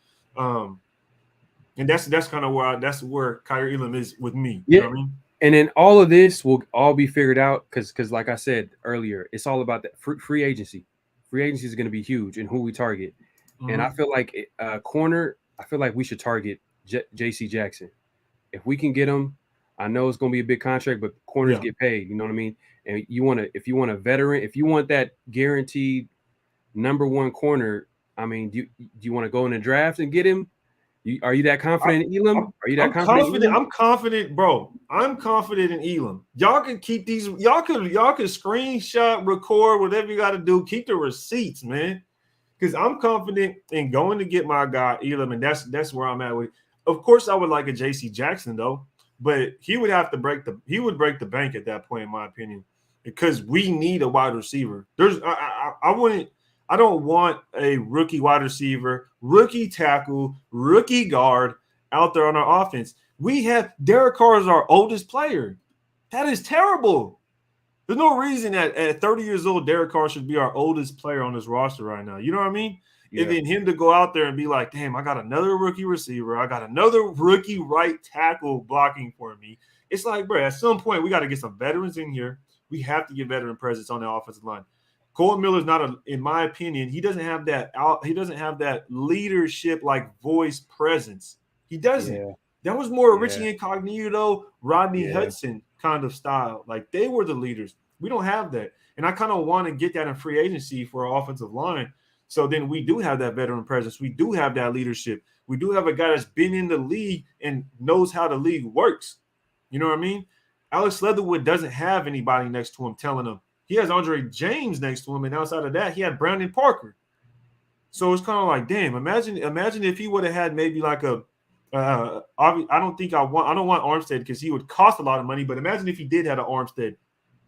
And that's kind of where Kyer Elam is with me. Yeah. You know what I mean? And then all of this will all be figured out because like I said earlier, it's all about that free agency. Free agency is going to be huge in who we target. Mm-hmm. And I feel like corner, I feel like we should target J.C. Jackson. If we can get him, I know it's going to be a big contract, but corners get paid. You know what I mean? And if you want a veteran, if you want that guaranteed number one corner, I mean, do you want to go in the draft and get him? Are you that confident in Elam? Are you that confident? I'm confident, bro. I'm confident in Elam. Y'all can keep these. Y'all can screenshot, record, whatever you got to do. Keep the receipts, man. Because I'm confident in going to get my guy Elam, and that's where I'm at with. Of course, I would like a J.C. Jackson though, but he would have to break the bank at that point, in my opinion, because we need a wide receiver. I don't want a rookie wide receiver, rookie tackle, rookie guard out there on our offense. We have Derek Carr as our oldest player. That is terrible. There's no reason that at 30 years old, Derek Carr should be our oldest player on this roster right now. You know what I mean? Yeah. And then him to go out there and be like, damn, I got another rookie receiver. I got another rookie right tackle blocking for me. It's like, bro, at some point, we got to get some veterans in here. We have to get veteran presence on the offensive line. Cole Miller's not in my opinion, he doesn't have that leadership like voice presence. He doesn't. Yeah. That was more Richie Incognito, Rodney Hudson kind of style. Like they were the leaders. We don't have that. And I kind of want to get that in free agency for our offensive line. So then we do have that veteran presence. We do have that leadership. We do have a guy that's been in the league and knows how the league works. You know what I mean? Alex Leatherwood doesn't have anybody next to him telling him. He has Andre James next to him, and outside of that, he had Brandon Parker. So it's kind of like, damn. Imagine if he would have had maybe like a. I don't want Armstead because he would cost a lot of money. But imagine if he did have an Armstead,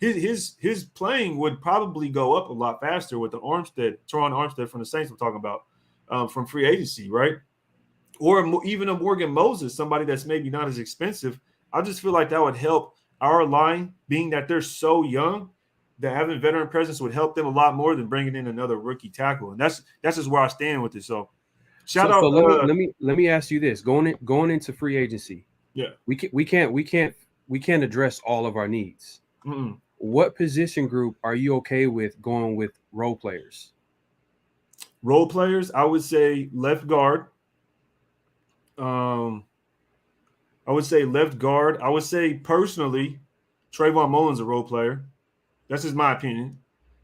his playing would probably go up a lot faster with the Teron Armstead from the Saints. I'm talking about from free agency, right? Or even a Morgan Moses, somebody that's maybe not as expensive. I just feel like that would help our line, being that they're so young. That having veteran presence would help them a lot more than bringing in another rookie tackle, and that's just where I stand with it. So, shout out. So let me ask you this: going into free agency, we can't address all of our needs. Mm-mm. What position group are you okay with going with role players? Role players, I would say left guard. I would say left guard. I would say personally, Trayvon Mullen's a role player. That's just my opinion.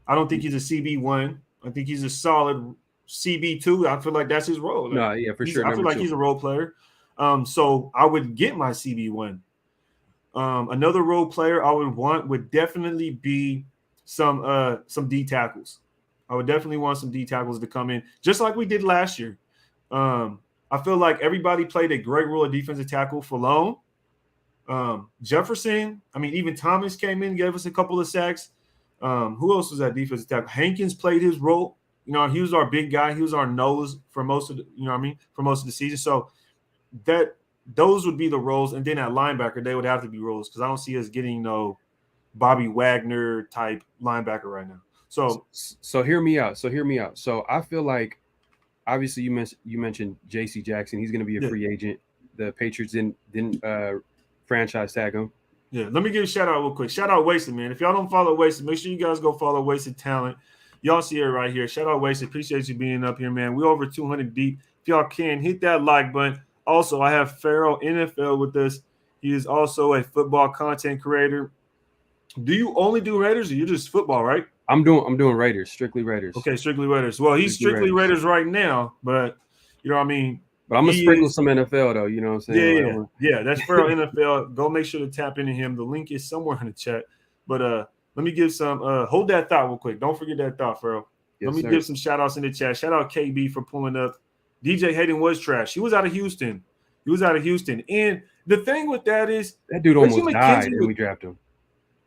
I don't think he's a CB1. I think he's a solid CB2. I feel like that's his role. No, yeah, for sure. I feel Number like two. he's a role player. So I would get my CB1. Another role player I would want would definitely be some D tackles. I would definitely want some D tackles to come in, just like we did last year. I feel like everybody played a great role of defensive tackle. Falone, Jefferson. I mean, even Thomas came in, gave us a couple of sacks. Who else was that defensive tackle? Hankins played his role. You know, he was our big guy. He was our nose for most of the, you know what I mean, for most of the season. So those would be the roles. And then at linebacker, they would have to be roles because I don't see us getting no Bobby Wagner type linebacker right now. So hear me out. So I feel like obviously you mentioned J.C. Jackson. He's going to be a free agent. The Patriots didn't franchise tag him. Yeah, let me give a shout out real quick. Shout out Wasted, man. If y'all don't follow Wasted, make sure you guys go follow Wasted Talent. Y'all see it right here. Shout out Wasted. Appreciate you being up here, man. We're over 200 deep. If y'all can, hit that like button. Also, I have Farrell NFL with us. He is also a football content creator. Do you only do Raiders or you just football, right? I'm doing Raiders, strictly Raiders. Okay, strictly Raiders. Well, he's strictly Raiders right now, but you know what I mean? But I'm going to sprinkle some NFL, though. You know what I'm saying? Yeah. That's Farrell NFL. Go make sure to tap into him. The link is somewhere in the chat. But let me give some hold that thought real quick. Don't forget that thought, Farrell. Let me give some shout outs in the chat. Shout out KB for pulling up. DJ Hayden was trash. He was out of Houston. And the thing with that is that dude almost died and we drafted him.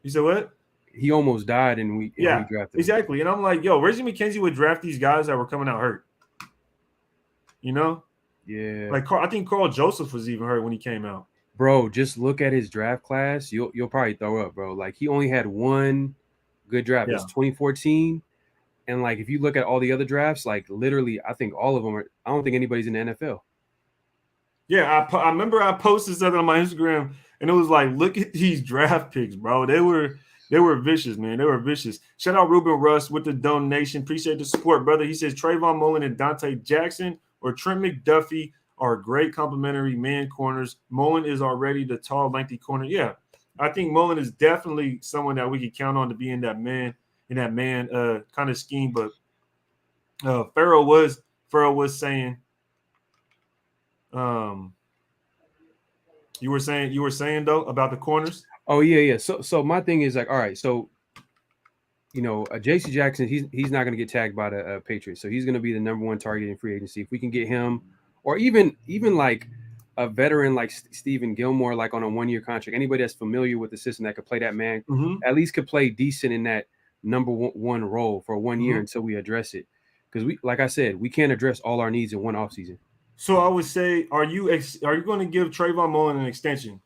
You said what? He almost died and we drafted him. Exactly. And I'm like, yo, Reggie McKenzie would draft these guys that were coming out hurt. You know? Yeah. Like I think Carl Joseph was even hurt when he came out. Bro, just look at his draft class. You'll probably throw up, bro. Like he only had one good draft. It's 2014. And like if you look at all the other drafts, like literally, I think all of them are. I don't think anybody's in the NFL. Yeah, I remember I posted something on my Instagram, and it was like, look at these draft picks, bro. They were vicious, man. They were vicious. Shout out Ruben Russ with the donation. Appreciate the support, brother. He says Trayvon Mullen and Dante Jackson or Trent McDuffie are great complementary man corners. Mullen is already the tall, lengthy corner. Yeah, I think Mullen is definitely someone that we could count on to be in that man kind of scheme. But Farrell was saying, you were saying though about the corners. Oh yeah. So my thing is like, all right, so you know, J.C. Jackson, he's not going to get tagged by the Patriots, so he's going to be the number one target in free agency. If we can get him, or even like a veteran like Stephen Gilmore, like on a 1-year contract, anybody that's familiar with the system that could play that man, at least could play decent in that number one role for 1 year until we address it. Because we, like I said, we can't address all our needs in one offseason. So I would say, are you going to give Trayvon Mullen an extension?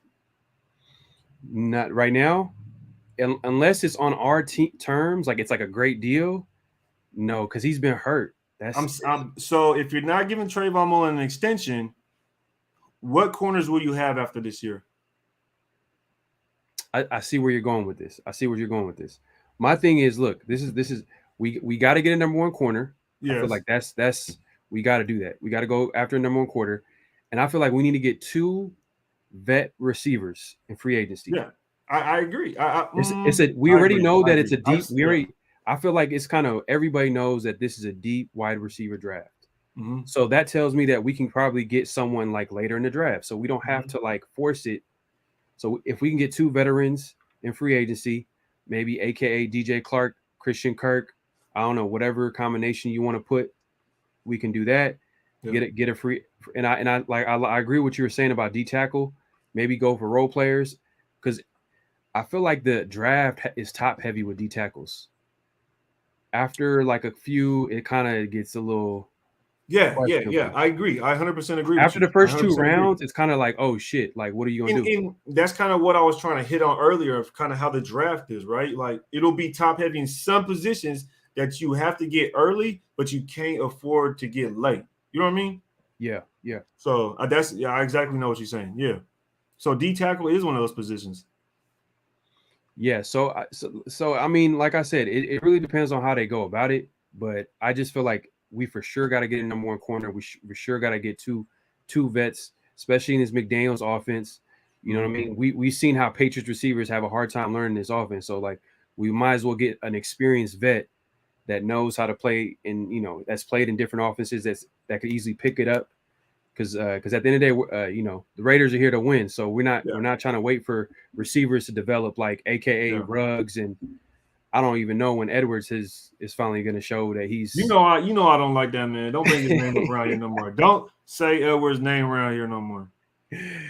Not right now. Unless it's on our terms, like it's like a great deal. No, because he's been hurt. So if you're not giving Trayvon Mullen an extension, what corners will you have after this year? I see where you're going with this. My thing is, look, this is we got to get a number one corner. Yes. I feel like that's we got to do that. We got to go after a number one quarter, and I feel like we need to get 2 vet receivers in free agency. Yeah. I agree. We already know that it's a deep. I feel like it's kind of everybody knows that this is a deep wide receiver draft. So that tells me that we can probably get someone like later in the draft. So we don't have to like force it. So if we can get 2 veterans in free agency, maybe AKA DJ Clark, Christian Kirk, I don't know, whatever combination you want to put, we can do that. Yeah. Get a free. And I agree with what you were saying about D tackle. Maybe go for role players because I feel like the draft is top heavy with D tackles. After like a few, it kind of gets a little. Yeah. I agree. I 100% agree. After the first 2 rounds, it's kind of like, oh shit, like what are you gonna do? And that's kind of what I was trying to hit on earlier of kind of how the draft is, right? Like it'll be top heavy in some positions that you have to get early, but you can't afford to get late. You know what I mean? Yeah. So I exactly know what you're saying. Yeah. So D tackle is one of those positions. Yeah, so I mean, like I said, it really depends on how they go about it. But I just feel like we for sure got to get a number one corner. We for sure got to get two vets, especially in this McDaniels offense. You know what I mean? We've seen how Patriots receivers have a hard time learning this offense. So like we might as well get an experienced vet that knows how to play that's played in different offenses that could easily pick it up. Because at the end of the day, the Raiders are here to win, so we're not trying to wait for receivers to develop like AKA Ruggs, and I don't even know when Edwards is finally going to show that he's. I don't like that man. Don't bring his name up around here no more. Don't say Edwards' name around here no more.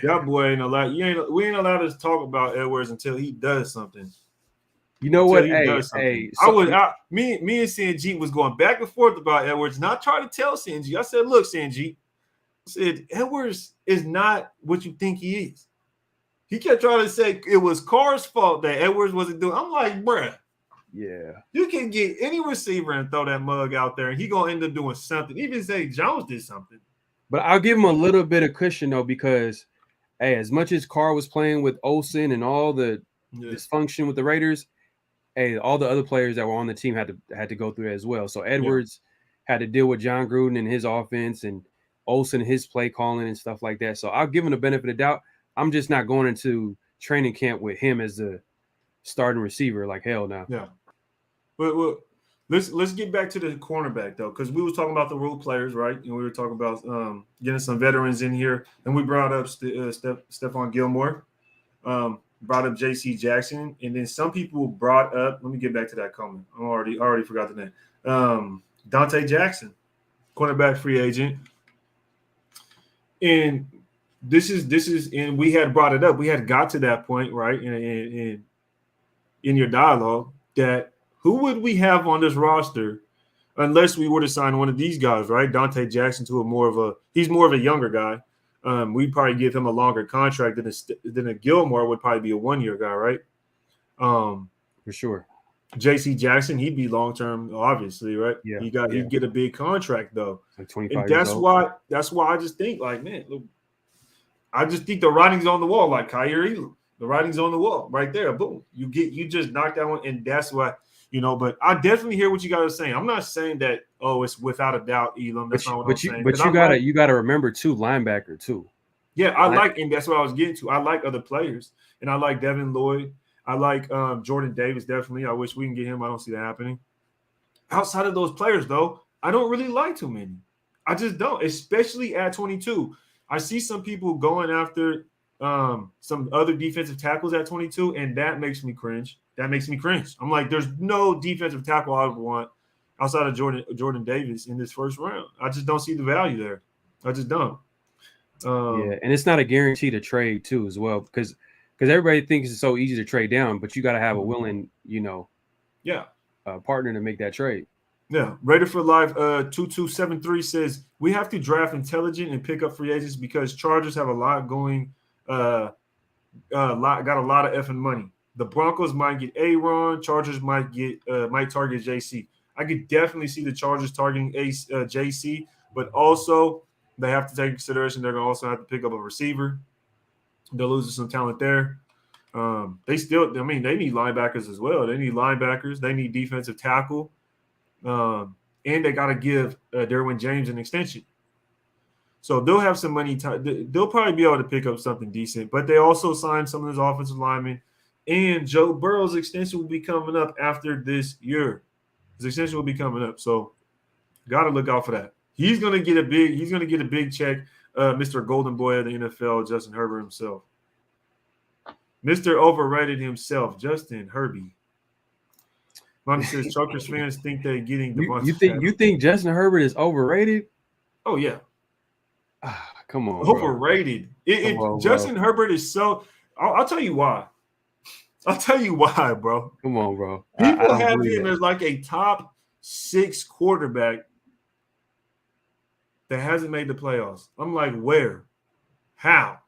That boy ain't allowed. We ain't allowed to talk about Edwards until he does something. You know what? Me and CNG was going back and forth about Edwards, and I tried to tell CNG. I said, look, CNG. Said Edwards is not what you think he is. He kept trying to say it was Carr's fault that Edwards wasn't doing. I'm like, bruh, you can get any receiver and throw that mug out there, and he gonna end up doing something. Even Zay Jones did something. But I'll give him a little bit of cushion though, because as much as Carr was playing with Olsen and all the dysfunction with the Raiders, all the other players that were on the team had to go through it as well. So Edwards had to deal with John Gruden and his offense, and Olsen, his play calling and stuff like that. So I'll give him the benefit of doubt. I'm just not going into training camp with him as the starting receiver. Like hell no. Yeah. But let's get back to the cornerback though, because we were talking about the role players, right? And we were talking about getting some veterans in here, and we brought up Stephon Gilmore, brought up J.C. Jackson, and then some people brought up. Let me get back to that comment. I already forgot the name. Dante Jackson, cornerback free agent. And this is, and we had brought it up. We had got to that point, right? In your dialogue, that who would we have on this roster unless we were to sign one of these guys, right? Dante Jackson he's more of a younger guy. We'd probably give him a longer contract than a Gilmore would probably be a 1-year guy, right? For sure. J.C. Jackson, he'd be long term, obviously, right? Yeah. He'd get a big contract though. Like 25 and years old. That's why I just think, like, man, look, I just think the writing's on the wall, like Kyer Elam. The writing's on the wall right there. Boom. You just knocked that one, and that's why, but I definitely hear what you guys are saying. I'm not saying that, it's without a doubt, Elam. That's not what I'm saying. But you gotta remember too, linebacker too. Yeah, and that's what I was getting to. I like other players, and I like Devin Lloyd. I like Jordan Davis, definitely. I wish we can get him. I don't see that happening. Outside of those players, though, I don't really like too many. I just don't, especially at 22. I see some people going after some other defensive tackles at 22, and that makes me cringe. I'm like, there's no defensive tackle I would want outside of Jordan Davis in this first round. I just don't see the value there. I just don't. And it's not a guarantee to trade too, as well, because everybody thinks it's so easy to trade down, but you got to have a willing, partner to make that trade. Yeah. Raider for Life 2273 says we have to draft intelligent and pick up free agents because Chargers have a lot going, got a lot of effing money. The Broncos might get Aaron. Chargers might target JC. I could definitely see the Chargers targeting JC, but also they have to take into consideration they're going to also have to pick up a receiver. They're losing some talent there. They need linebackers as well. They need linebackers. They need defensive tackle. And they got to give Derwin James an extension. So they'll have some money. They'll probably be able to pick up something decent. But they also signed some of his offensive linemen. And Joe Burrow's extension will be coming up after this year. His extension will be coming up. So got to look out for that. He's going to get a big check. Mr. Golden Boy of the NFL, Justin Herbert himself. Mr. Overrated himself, Justin Herbie. Monty says Chuckers fans think they're getting the you think Justin Herbert is overrated? Oh yeah. Come on. Overrated. Justin Herbert is so I'll tell you why. Bro. Come on, bro. People have him as like a top 6 quarterback that hasn't made the playoffs. I'm like, where? How?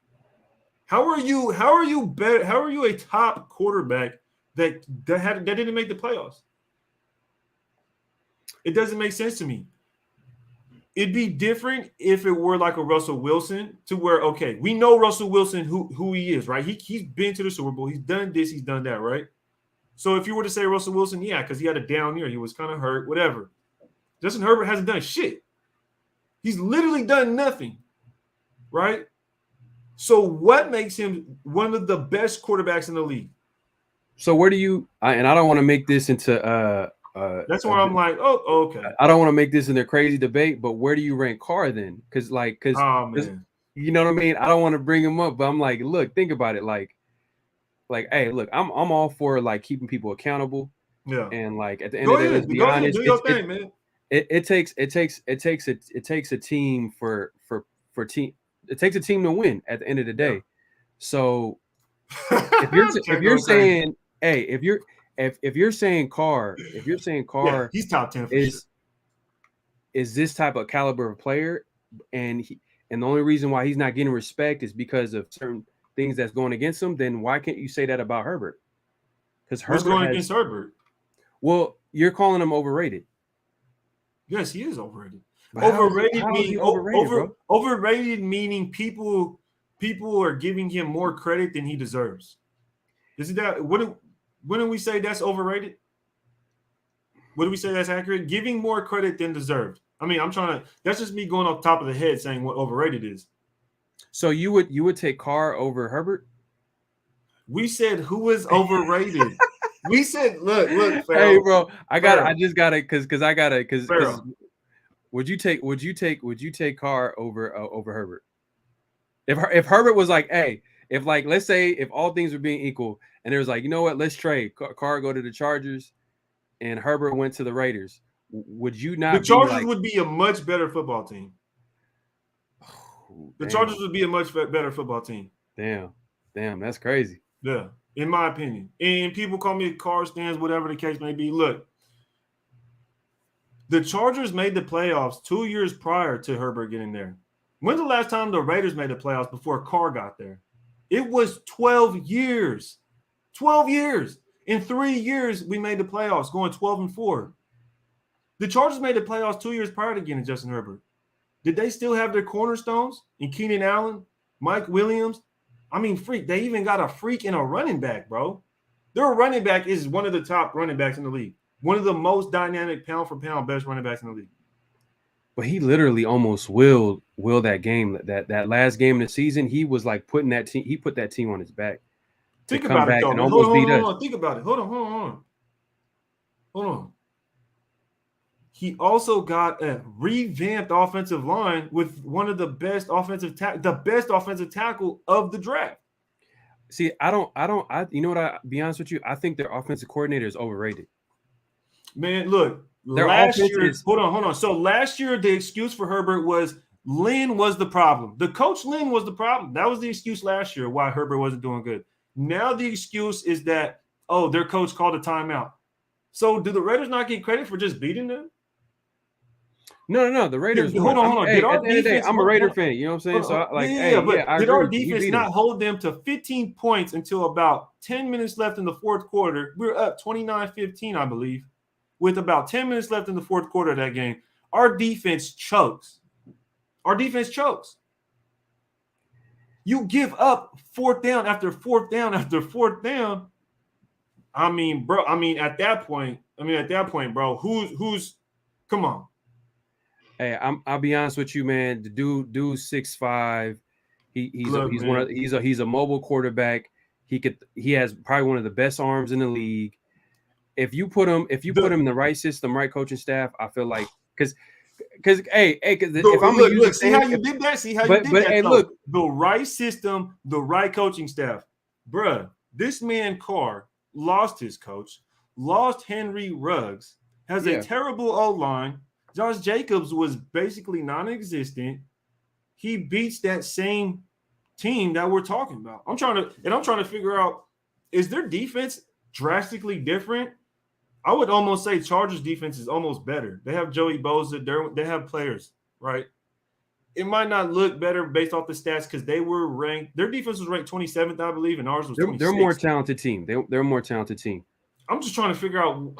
How are you a top quarterback that didn't make the playoffs? It doesn't make sense to me. It'd be different if it were like a Russell Wilson, to where, okay, we know Russell Wilson who he is, right? He's been to the Super Bowl. He's done this. He's done that, right? So if you were to say Russell Wilson, yeah, because he had a down year. He was kind of hurt, whatever. Justin Herbert hasn't done shit. He's literally done nothing, right? So what makes him one of the best quarterbacks in the league? So where do you? And I don't want to make this into That's where I'm like, oh, okay. I don't want to make this into a crazy debate, but where do you rank Carr then? Because Oh man, you know what I mean. I don't want to bring him up, but I'm like, look, think about it, like, hey, look, I'm all for like keeping people accountable, yeah. and like at the end Go of the day, let's ahead, be go ahead, honest, do your thing, man. it takes a team for team. It takes a team to win at the end of the day. Yeah. So if Check you're going crazy. saying, hey, if you're saying Carr, Yeah, he's top 10 for sure. is this type of caliber of player, and the only reason why he's not getting respect is because of certain things that's going against him, then why can't you say that about Herbert? Because What's Herbert going has, against Herbert? well, you're calling him overrated. Yes, he is overrated. But Overrated how is he meaning overrated, bro? overrated meaning people are giving him more credit than he deserves. Isn't that wouldn't we say that's overrated? Would we say that's accurate? Giving more credit than deserved. I mean, I'm trying to. That's just me going off top of the head saying what overrated is. So you would take Carr over Herbert? We said who is overrated. We said, look, Hey, Pharaoh. bro, I just got it because Pharaoh. would you take Carr over Herbert? If Herbert was like, hey, if like let's say if all things were being equal and there was like, you know what, let's trade Carr go to the Chargers and Herbert went to the Raiders, would you The not be Chargers like, would be a much better football team. oh, The damn, Chargers would be a much better football team. damn, that's crazy. Yeah, in my opinion. And people call me car stands, whatever the case may be. Look, the Chargers made the playoffs 2 years prior to Herbert getting there. When's the last time the Raiders made the playoffs before Carr got there? It was 12 years. 12 years. In 3 years, we made the playoffs, going 12-4. The Chargers made the playoffs 2 years prior to getting Justin Herbert. Did they still have their cornerstones in Keenan Allen, Mike Williams? I mean, freak. They even got a freak and a running back, bro. Their running back is one of the top running backs in the league. One of the most dynamic pound for pound best running backs in the league. But he literally almost willed that game. That last game of the season, he was like putting that team. He put that team on his back to Think come about it, back though. and Man. almost beat us. Hold on. Think about it. Hold on. He also got a revamped offensive line with one of the best offensive tackle of the draft. See, you know what? I be honest with you. I think their offensive coordinator is overrated. Man, look, Their last offense year, is hold on. So last year, the excuse for Herbert was Lynn was the problem. The coach Lynn was the problem. That was the excuse last year why Herbert wasn't doing good. Now the excuse is that, oh, their coach called a timeout. So do the Raiders not get credit for just beating them? no. The Raiders won. Hold on. Hey, Did at our the end of the day, defense I'm a Raider fan. You know what I'm saying? So, but I did agree our with you. We defense beat not them. hold them to 15 points until about 10 minutes left in the fourth quarter? We were up 29-15, I believe, with about 10 minutes left in the fourth quarter of that game. Our defense chokes. You give up fourth down after fourth down after fourth down. I mean, bro. At that point, bro. Who's? Come on. Hey, I'll be honest with you, man. The dude's 6'5". He's a mobile quarterback. He has probably one of the best arms in the league. If you put him in the right system, right coaching staff, I feel like because if I'm gonna use look, see how you did that. Hey, though. Look, The right system, the right coaching staff, bruh. This man Carr lost his coach, lost Henry Ruggs, has a terrible O-line. Josh Jacobs was basically non-existent. He beats that same team that we're talking about. I'm trying to figure out, is their defense drastically different? I would almost say Chargers defense is almost better. They have Joey Bosa. They have players, right? It might not look better based off the stats because they were ranked. Their defense was ranked 27th, I believe, and ours was 26th. They're a more talented team. They're a more talented team. I'm just trying to figure out.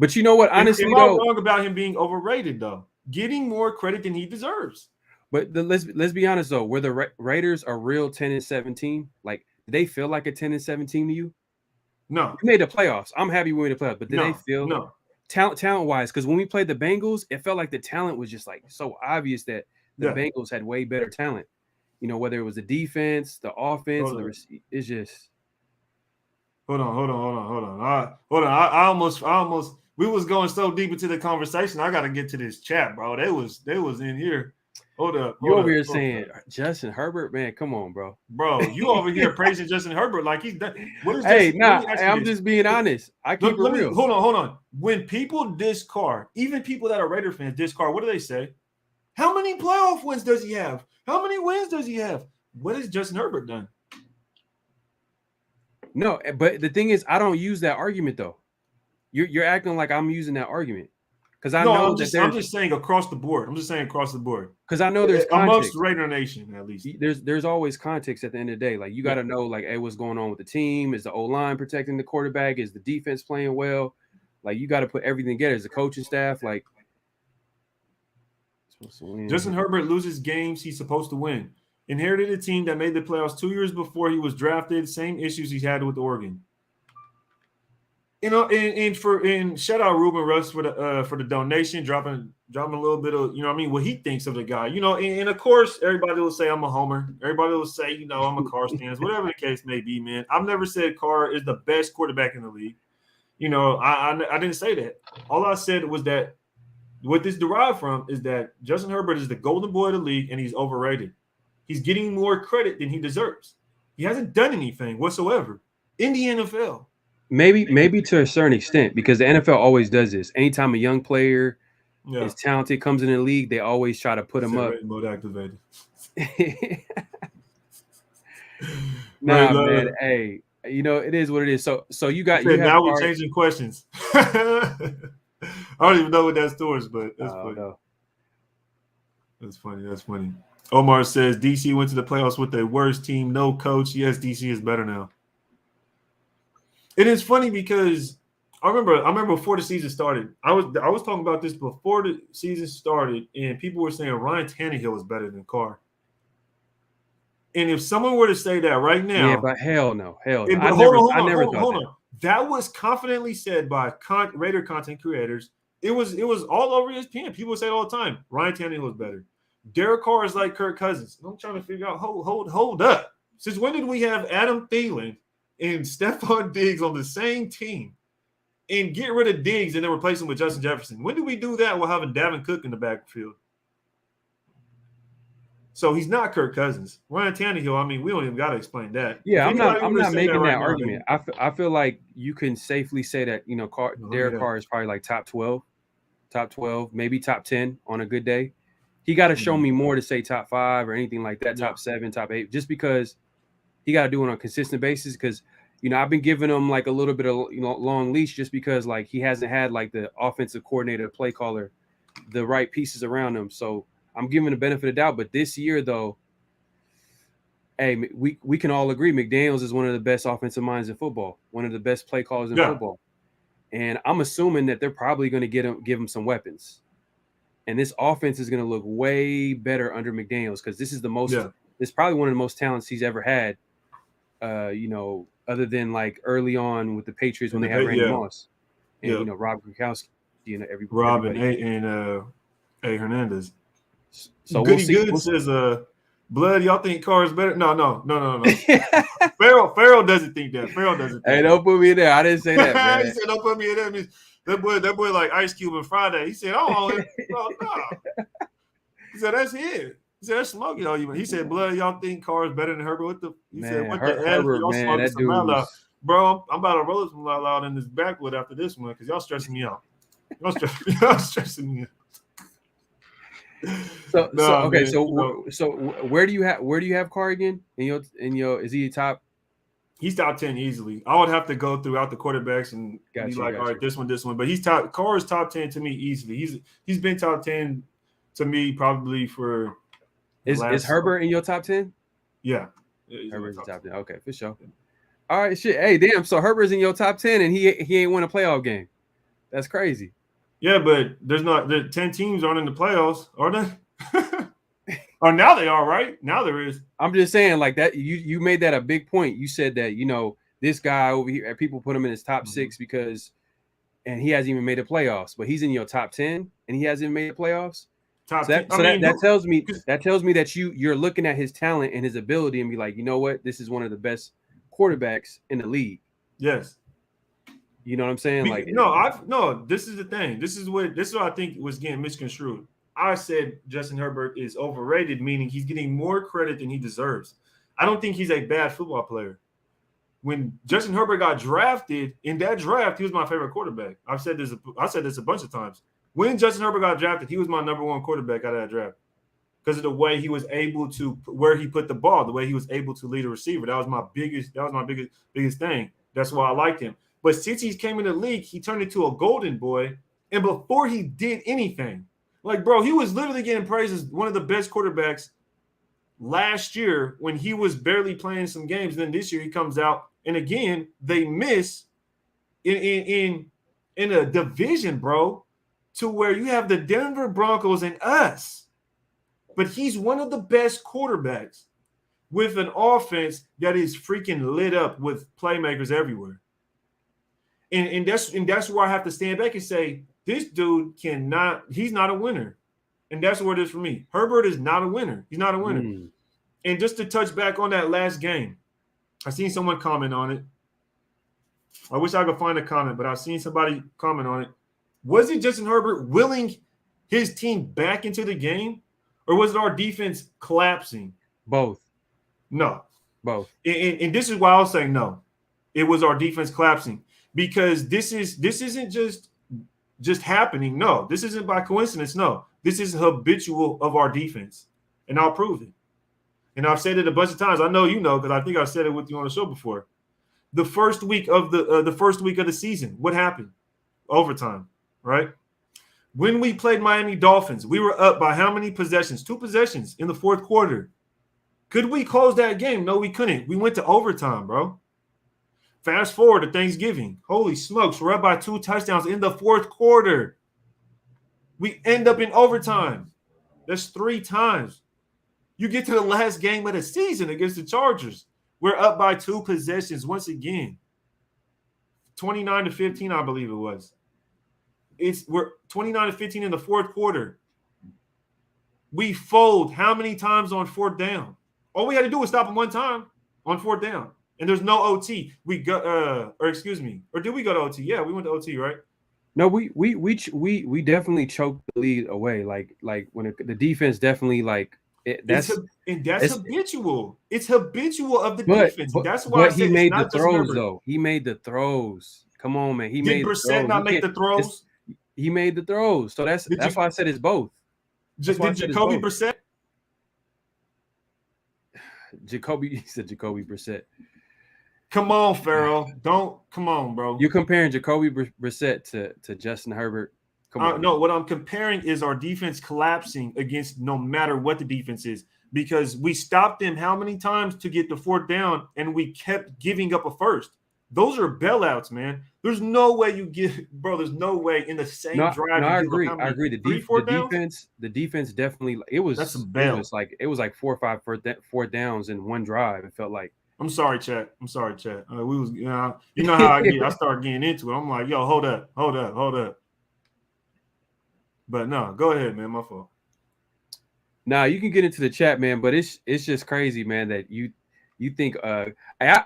But you know what? Honestly, am I wrong about him being overrated though? Getting more credit than he deserves. But let's be honest though. Were the Raiders a real 10-17? Like, did they feel like a 10-17 to you? No. We made the playoffs. I'm happy we made the playoffs. But did they feel no talent wise? Because when we played the Bengals, it felt like the talent was just like so obvious that the Bengals had way better talent. You know, whether it was the defense, the offense, it's just. Hold on. I almost. We was going so deep into the conversation. I got to get to this chat, bro. They was in here. Hold up. You over here saying Justin Herbert, man? Come on, bro. Bro, you over here praising Justin Herbert like he's done. What is hey, Justin, nah, I'm just being honest. I keep it real. Hold on. When people diss Carr, even people that are Raider fans diss Carr, what do they say? How many playoff wins does he have? How many wins does he have? What has Justin Herbert done? No, but the thing is, I don't use that argument though. You're acting like I'm using that argument because I know I'm just saying across the board. I'm just saying across the board because I know there's amongst Raider Nation at least. There's always context at the end of the day. Like you got to know, like, hey, what's going on with the team? Is the O-line protecting the quarterback? Is the defense playing well? Like you got to put everything together. Is the coaching staff like? Justin Herbert loses games he's supposed to win. Inherited a team that made the playoffs 2 years before he was drafted. Same issues he's had with Oregon. You know, and shout out Ruben Russ for the donation, dropping a little bit of, you know what I mean, what he thinks of the guy. You know, and of course everybody will say I'm a homer. Everybody will say, you know, I'm a Carr stans, whatever the case may be, man. I've never said Carr is the best quarterback in the league. You know, I didn't say that. All I said was that what this derived from is that Justin Herbert is the golden boy of the league and he's overrated. He's getting more credit than he deserves. He hasn't done anything whatsoever in the NFL. Maybe to a certain extent, because the NFL always does this. Anytime a young player is talented, comes in the league, they always try to put him up. Mode activated. Nah, man. Hey, you know, it is what it is. So you got now we're changing questions. I don't even know what that's towards, but that's funny. No. That's funny. Omar says DC went to the playoffs with their worst team, no coach. Yes, DC is better now. It is funny because I remember before the season started, I was talking about this before the season started, and people were saying Ryan Tannehill is better than Carr. And if someone were to say that right now, yeah, but hell no. I never thought that. That was confidently said by Raider content creators. It was all over ESPN. People say it all the time. Ryan Tannehill is better. Derek Carr is like Kirk Cousins. I'm trying to figure out. Hold up. Since when did we have Adam Thielen and Stephon Diggs on the same team and get rid of Diggs and then replace him with Justin Jefferson? When did we do that while having Dalvin Cook in the backfield? So he's not Kirk Cousins. Ryan Tannehill, I mean, we don't even got to explain that. Yeah, I'm not making that argument. I feel like you can safely say that, you know, Derek Carr is probably like top 12, maybe top 10 on a good day. He got to show me more to say top 5 or anything like that, top 7, top 8, just because he got to do it on a consistent basis. Because, you know, I've been giving him like a little bit of, you know, long leash just because like he hasn't had like the offensive coordinator, play caller, the right pieces around him. So I'm giving the benefit of the doubt. But this year, though, hey, we can all agree McDaniels is one of the best offensive minds in football, one of the best play callers in football. And I'm assuming that they're probably going to give him some weapons. And this offense is going to look way better under McDaniels because this is the most. This is probably one of the most talents he's ever had. You know, other than like early on with the Patriots when they had Randy Moss and you know Rob Gronkowski, you know everybody. and A Hernandez. So Good says Blood, y'all think Carr is better? No. Farrell doesn't think that. Hey, don't put me in there. I didn't say that, man. He said, don't put me in there. That boy like Ice Cube and Friday. He said, no. He said, that's it. He said, that's Smokey. He said, Blood, y'all think Carr is better than Herbert? He said, what the hell? Y'all smoking some loud. Bro, I'm about to roll some loud in this backwood after this one because y'all stressing me out. Y'all stressing me out. So where do you have Carr again? In your is he top? He's top 10 easily. I would have to go throughout the quarterbacks and be like, all right, this one. But he's top. Carr is top 10 to me easily. He's been top 10 to me probably for. Is Herbert in your top 10? Yeah, Herbert's in top 10. Okay, for sure. All right, shit. Hey, damn. So Herbert's in your top 10 and he ain't won a playoff game. That's crazy. Yeah, but the 10 teams aren't in the playoffs, are they? Or now they are, right? Now there is. I'm just saying, like that. You made that a big point. You said that, you know, this guy over here, people put him in his top 6 because, and he hasn't even made the playoffs. But he's in your top 10 and he hasn't made the playoffs. That tells me that you're looking at his talent and his ability and be like, you know what, this is one of the best quarterbacks in the league. Yes. You know what I'm saying? Like, No. This is the thing. This is what I think was getting misconstrued. I said Justin Herbert is overrated, meaning he's getting more credit than he deserves. I don't think he's a bad football player. When Justin Herbert got drafted in that draft, he was my favorite quarterback. I said this a bunch of times. When Justin Herbert got drafted, he was my number one quarterback out of that draft because of the way he was able to where he put the ball, the way he was able to lead a receiver. That was my biggest thing. That's why I liked him. But since he came in the league, he turned into a golden boy. And before he did anything, like, bro, he was literally getting praised as one of the best quarterbacks last year when he was barely playing some games. And then this year he comes out and again they miss in a division, bro, to where you have the Denver Broncos and us. But he's one of the best quarterbacks with an offense that is freaking lit up with playmakers everywhere. And that's where I have to stand back and say, this dude he's not a winner. And that's what it is for me. Herbert is not a winner. He's not a winner. And just to touch back on that last game, I seen someone comment on it. I wish I could find a comment, but I've seen somebody comment on it. Was it Justin Herbert willing his team back into the game? Or was it our defense collapsing? Both. No. Both. And this is why I was saying no. It was our defense collapsing. Because this isn't just happening. No. This isn't by coincidence. No. This is habitual of our defense. And I'll prove it. And I've said it a bunch of times. I know you know because I think I said it with you on the show before. The first week of the season, what happened? Overtime, right? When we played Miami Dolphins, we were up by how many possessions? 2 possessions in the fourth quarter. Could we close that game? No, we couldn't. We went to overtime, bro. Fast forward to Thanksgiving. Holy smokes, we're up by 2 touchdowns in the fourth quarter. We end up in overtime. That's 3 times. You get to the last game of the season against the Chargers. We're up by 2 possessions once again. 29-15, I believe it was. We're 29-15 in the fourth quarter. We fold how many times on 4th down? All we had to do was stop them 1 time on 4th down. And there's no OT. Or did we go to OT? Yeah, we went to OT, right? No, we definitely choked the lead away. Like when the defense definitely that's habitual. It's habitual of the defense. That's why I said he made the throws though. He made the throws. Come on, man. He made Brissett not make the throws. He made the throws. So that's why I said it's both. Did Jacoby Brissett? He said Jacoby Brissett. Come on, Farrell. Come on, bro. You're comparing Jacoby Brissett to Justin Herbert. Come on. No, what I'm comparing is our defense collapsing against no matter what the defense is, because we stopped them how many times to get the 4th down, and we kept giving up a first. Those are bailouts, man. There's no way there's no way in the same drive. No, I agree. The defense definitely it was 4 or 5 4th downs in one drive. It felt like. I'm sorry, chat. We was, you know how I get. I start getting into it. I'm like, yo, hold up. But no, go ahead, man. My fault. Nah, you can get into the chat, man. But it's just crazy, man, that you think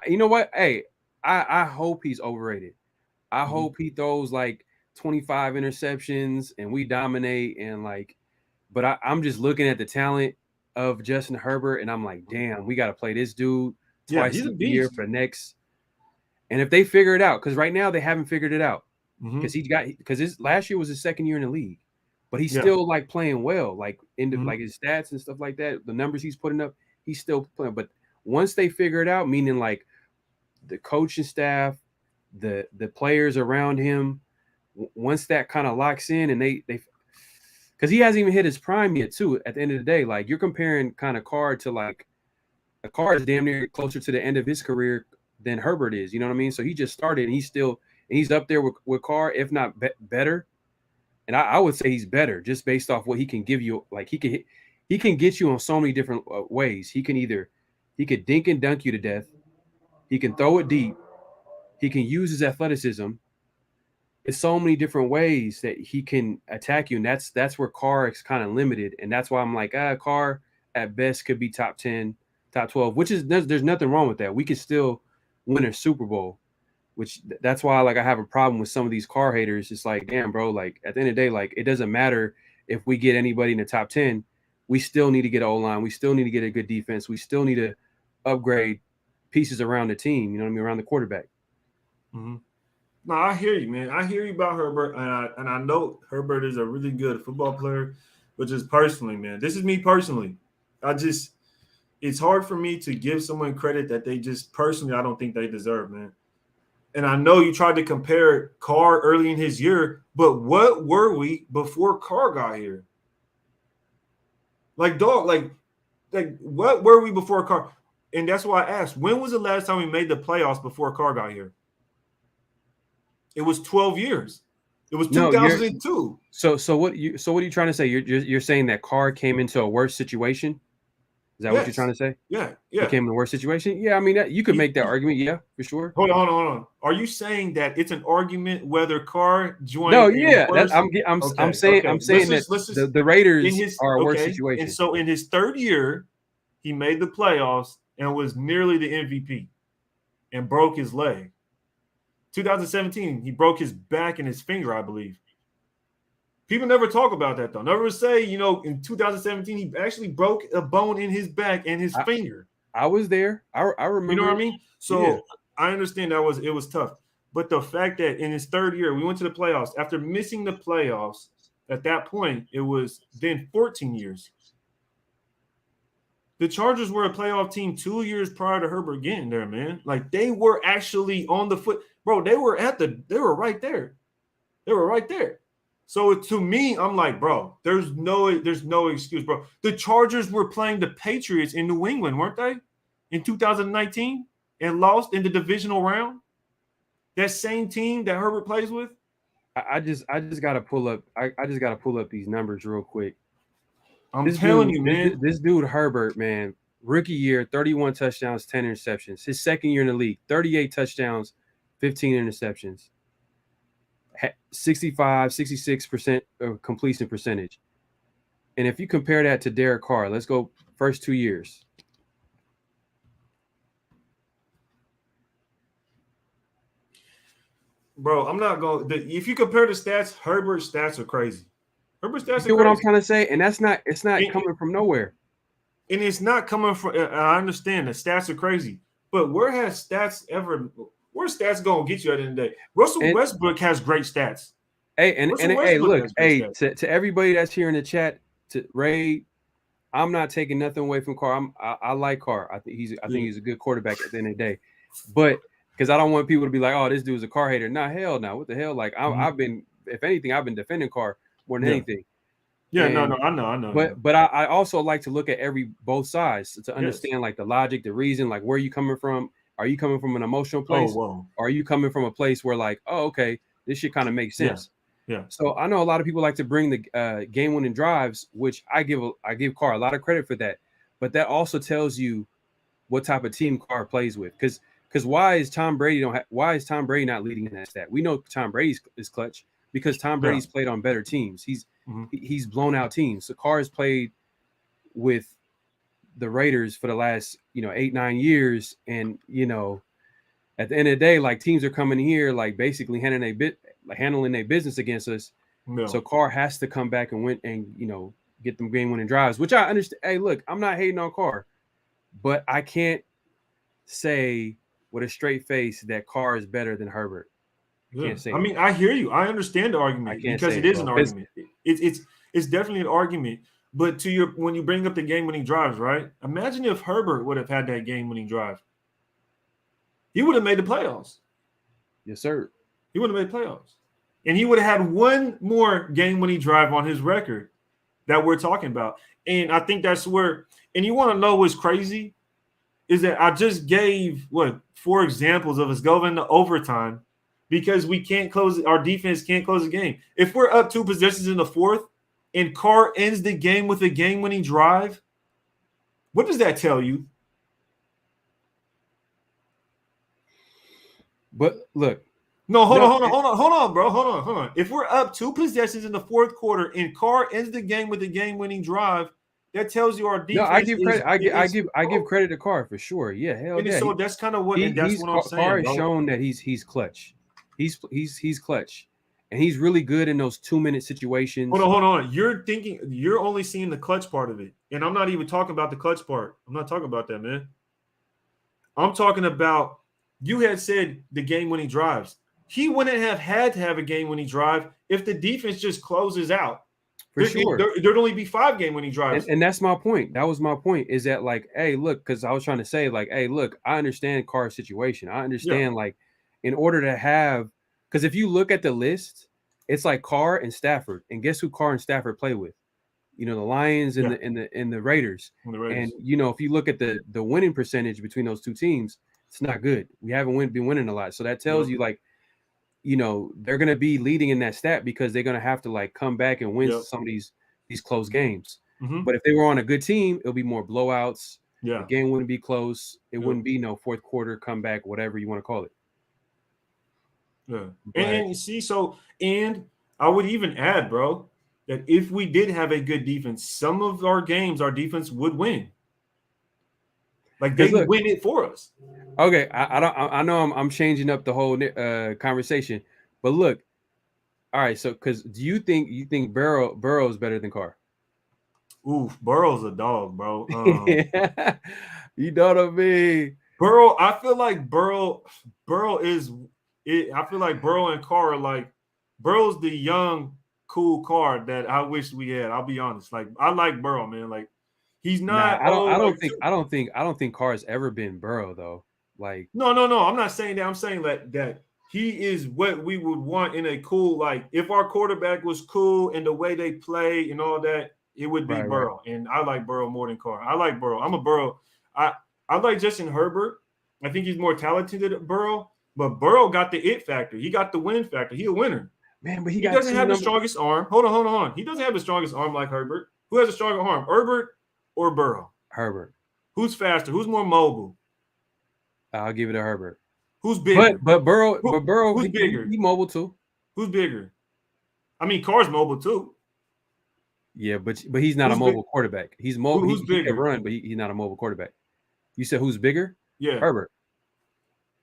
you know what? Hey, I hope he's overrated. I hope he throws like 25 interceptions and we dominate but I'm just looking at the talent of Justin Herbert and I'm like, damn, we got to play this dude twice a year for next. And if they figure it out, because right now they haven't figured it out, because his last year was his 2nd year in the league, but he's still like playing well, like like his stats and stuff like that, the numbers he's putting up, he's still playing. But once they figure it out, meaning like the coaching staff, the players around him, once that kind of locks in and they because he hasn't even hit his prime yet too. At the end of the day, like you're comparing kind of Carr to like a Carr is damn near closer to the end of his career than Herbert is. You know what I mean? So he just started and he's up there with Carr, if not better. And I would say he's better just based off what he can give you. Like he can get you on so many different ways. He could dink and dunk you to death. He can throw it deep. He can use his athleticism. It's so many different ways that he can attack you. And that's where Carr is kind of limited. And that's why I'm like, Carr at best could be top 10, top 12, which is there's nothing wrong with that. We could still win a Super Bowl. which that's why like I have a problem with some of these Carr haters. It's like, damn, bro, like at the end of the day, like it doesn't matter if we get anybody in the top 10, we still need to get an O-line. We still need to get a good defense. We still need to upgrade pieces around the team, you know what I mean, around the quarterback. Mm-hmm. No, I hear you, man. I hear you about Herbert, and I know Herbert is a really good football player, but just personally, man, this is me personally. It's hard for me to give someone credit that they just personally I don't think they deserve, man. And I know you tried to compare Carr early in his year, but what were we before Carr got here? Like, dog, like what were we before Carr? And that's why I asked, when was the last time we made the playoffs before Carr got here? It was 12 years. It was 2002. So what are you trying to say? You're saying that Carr came into a worse situation? Is that what you're trying to say? Yeah. He came in a worse situation? Yeah, I mean, you could make that argument. Yeah, for sure. Hold on. Are you saying that it's an argument whether Carr joined? No, yeah. I'm saying that the Raiders are a worse situation. And so in his third year, he made the playoffs and was nearly the MVP and broke his leg. 2017, he broke his back and his finger, I believe. People never talk about that, though. Never say, in 2017, he actually broke a bone in his back and his finger. I was there. I remember. You know what I mean? So I understand it was tough. But the fact that in his third year, we went to the playoffs. After missing the playoffs, at that point, it was then 14 years. The Chargers were a playoff team 2 years prior to Herbert getting there, man. Like, they were actually on the foot. Bro, they were right there. They were right there. So to me, I'm like, bro, there's no excuse, bro. The Chargers were playing the Patriots in New England, weren't they? In 2019 and lost in the divisional round. That same team that Herbert plays with. I just gotta pull up. I just gotta pull up these numbers real quick. I'm telling you, man. This dude Herbert, man, rookie year, 31 touchdowns, 10 interceptions. His second year in the league, 38 touchdowns, 15 interceptions. 66% completion percentage. And if you compare that to Derek Carr, let's go first 2 years. Bro, I'm not going – if you compare the stats, Herbert's stats are crazy. Herbert's stats are crazy. What I'm trying to say? And it's not coming from nowhere. And it's not coming from – I understand the stats are crazy. But where's stats going to get you at the end of the day? Russell Westbrook has great stats. Hey, to everybody that's here in the chat, to Ray, I'm not taking nothing away from Carr. I like Carr. I think he's a good quarterback at the end of the day. But – because I don't want people to be like, oh, this dude's a Carr hater. Nah, hell no. What the hell? Like, I've been, if anything, I've been defending Carr more than anything. Yeah, no, I know. But I also like to look at both sides to understand like the logic, the reason, like where are you coming from? Are you coming from an emotional place? Or are you coming from a place where like, oh, okay, this shit kind of makes sense? Yeah. So I know a lot of people like to bring the game-winning drives, which I give Carr a lot of credit for that. But that also tells you what type of team Carr plays with, because why is Tom Brady not leading in that stat? We know Tom Brady is clutch because Tom Brady's played on better teams. He's blown out teams. So Carr has played with the Raiders for the last 8-9 years, and at the end of the day, like teams are coming here like basically handling their business against us. No. So Carr has to come back and win and get them game-winning drives, which I understand. Hey, look, I'm not hating on Carr, but I can't say with a straight face that Carr is better than Herbert. Can't say that. I hear you. I understand the argument because it is an argument. It's definitely an argument. But when you bring up the game-winning drives, right? Imagine if Herbert would have had that game-winning drive. He would have made the playoffs. Yes, sir. He would have made playoffs. And he would have had one more game-winning drive on his record that we're talking about. And I think that's where – and you want to know what's crazy? Is that I just gave 4 examples of us going into overtime because we can't close – our defense can't close the game. If we're up 2 possessions in the fourth and Carr ends the game with a game-winning drive, what does that tell you? But look. No, hold on, bro. Hold on. If we're up 2 possessions in the fourth quarter and Carr ends the game with a game-winning drive, that tells you our defense. No, I give credit. I give credit to Carr for sure. Yeah, hell and yeah. so that's kind of what, and that's what I'm saying. Carr has shown that he's clutch. He's clutch, and he's really good in those 2-minute situations. Hold on. You're only seeing the clutch part of it, and I'm not even talking about the clutch part. I'm not talking about that, man. I'm talking about, you had said the game-winning drives. He wouldn't have had to have a game-winning drive if the defense just closes out. For sure. There'd only be 5 game-winning drives. And that's my point. That was my point, is that, like, hey, look, because I was trying to say, like, hey, look, I understand Carr's situation. I understand, like, in order to have – because if you look at the list, it's like Carr and Stafford. And guess who Carr and Stafford play with? You know, the Lions and the Raiders. And, you know, if you look at the winning percentage between those two teams, it's not good. We haven't been winning a lot. So that tells you, like, you know, they're going to be leading in that stat because they're going to have to, like, come back and win some of these close games. But if they were on a good team, it'll be more blowouts. The game wouldn't be close. It wouldn't be no fourth quarter comeback, whatever you want to call it. Yeah. And you see, and I would even add, bro, that if we did have a good defense, some of our games, our defense would win. Like, they win it for us. Okay, I know I'm changing up the whole conversation, but look, all right. So, because do you think Burrow is better than Carr? Oof, Burrow's a dog, bro. You know what I mean? Burrow, I feel like Burrow is it. I feel like Burrow and Carr are like, Burrow's the young, cool Carr that I wish we had. I'll be honest. Like, I like Burrow, man. Like, he's not. Nah, I don't think Carr's ever been Burrow though. Like, no. I'm not saying that. I'm saying that he is what we would want in a cool, like, if our quarterback was cool and the way they play and all that, it would be Burrow. Right. And I like Burrow more than Carr. I like Burrow. I'm a Burrow. I like Justin Herbert. I think he's more talented than Burrow, but Burrow got the it factor. He got the win factor. He's a winner. Man, but he doesn't have the strongest arm. Hold on. He doesn't have the strongest arm like Herbert. Who has a stronger arm, Herbert or Burrow? Herbert. Who's faster? Who's more mobile? I'll give it to Herbert. Who's bigger? But Burrow, who's bigger? He mobile too. Who's bigger? I mean, Carr's mobile too. Yeah, but he's not a mobile quarterback. He's mobile. Who's bigger? He can run, but he's not a mobile quarterback. You said who's bigger? Yeah, Herbert.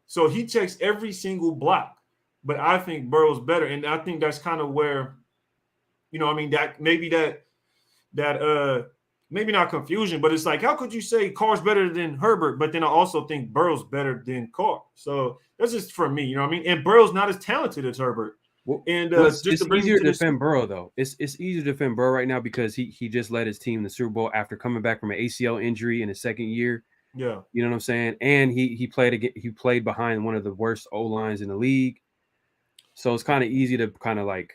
So he checks every single block, but I think Burrow's better, and I think that's kind of where, you know, I mean, that maybe not confusion, but it's like, how could you say Carr's better than Herbert, but then I also think Burrow's better than Carr? So that's just for me, you know what I mean? And Burrow's not as talented as Herbert. And it's easier to defend Burrow though. It's easier to defend Burrow right now because he just led his team in the Super Bowl after coming back from an ACL injury in his second year. Yeah, you know what I'm saying. And he played behind one of the worst O lines in the league, so it's kind of easy to kind of like.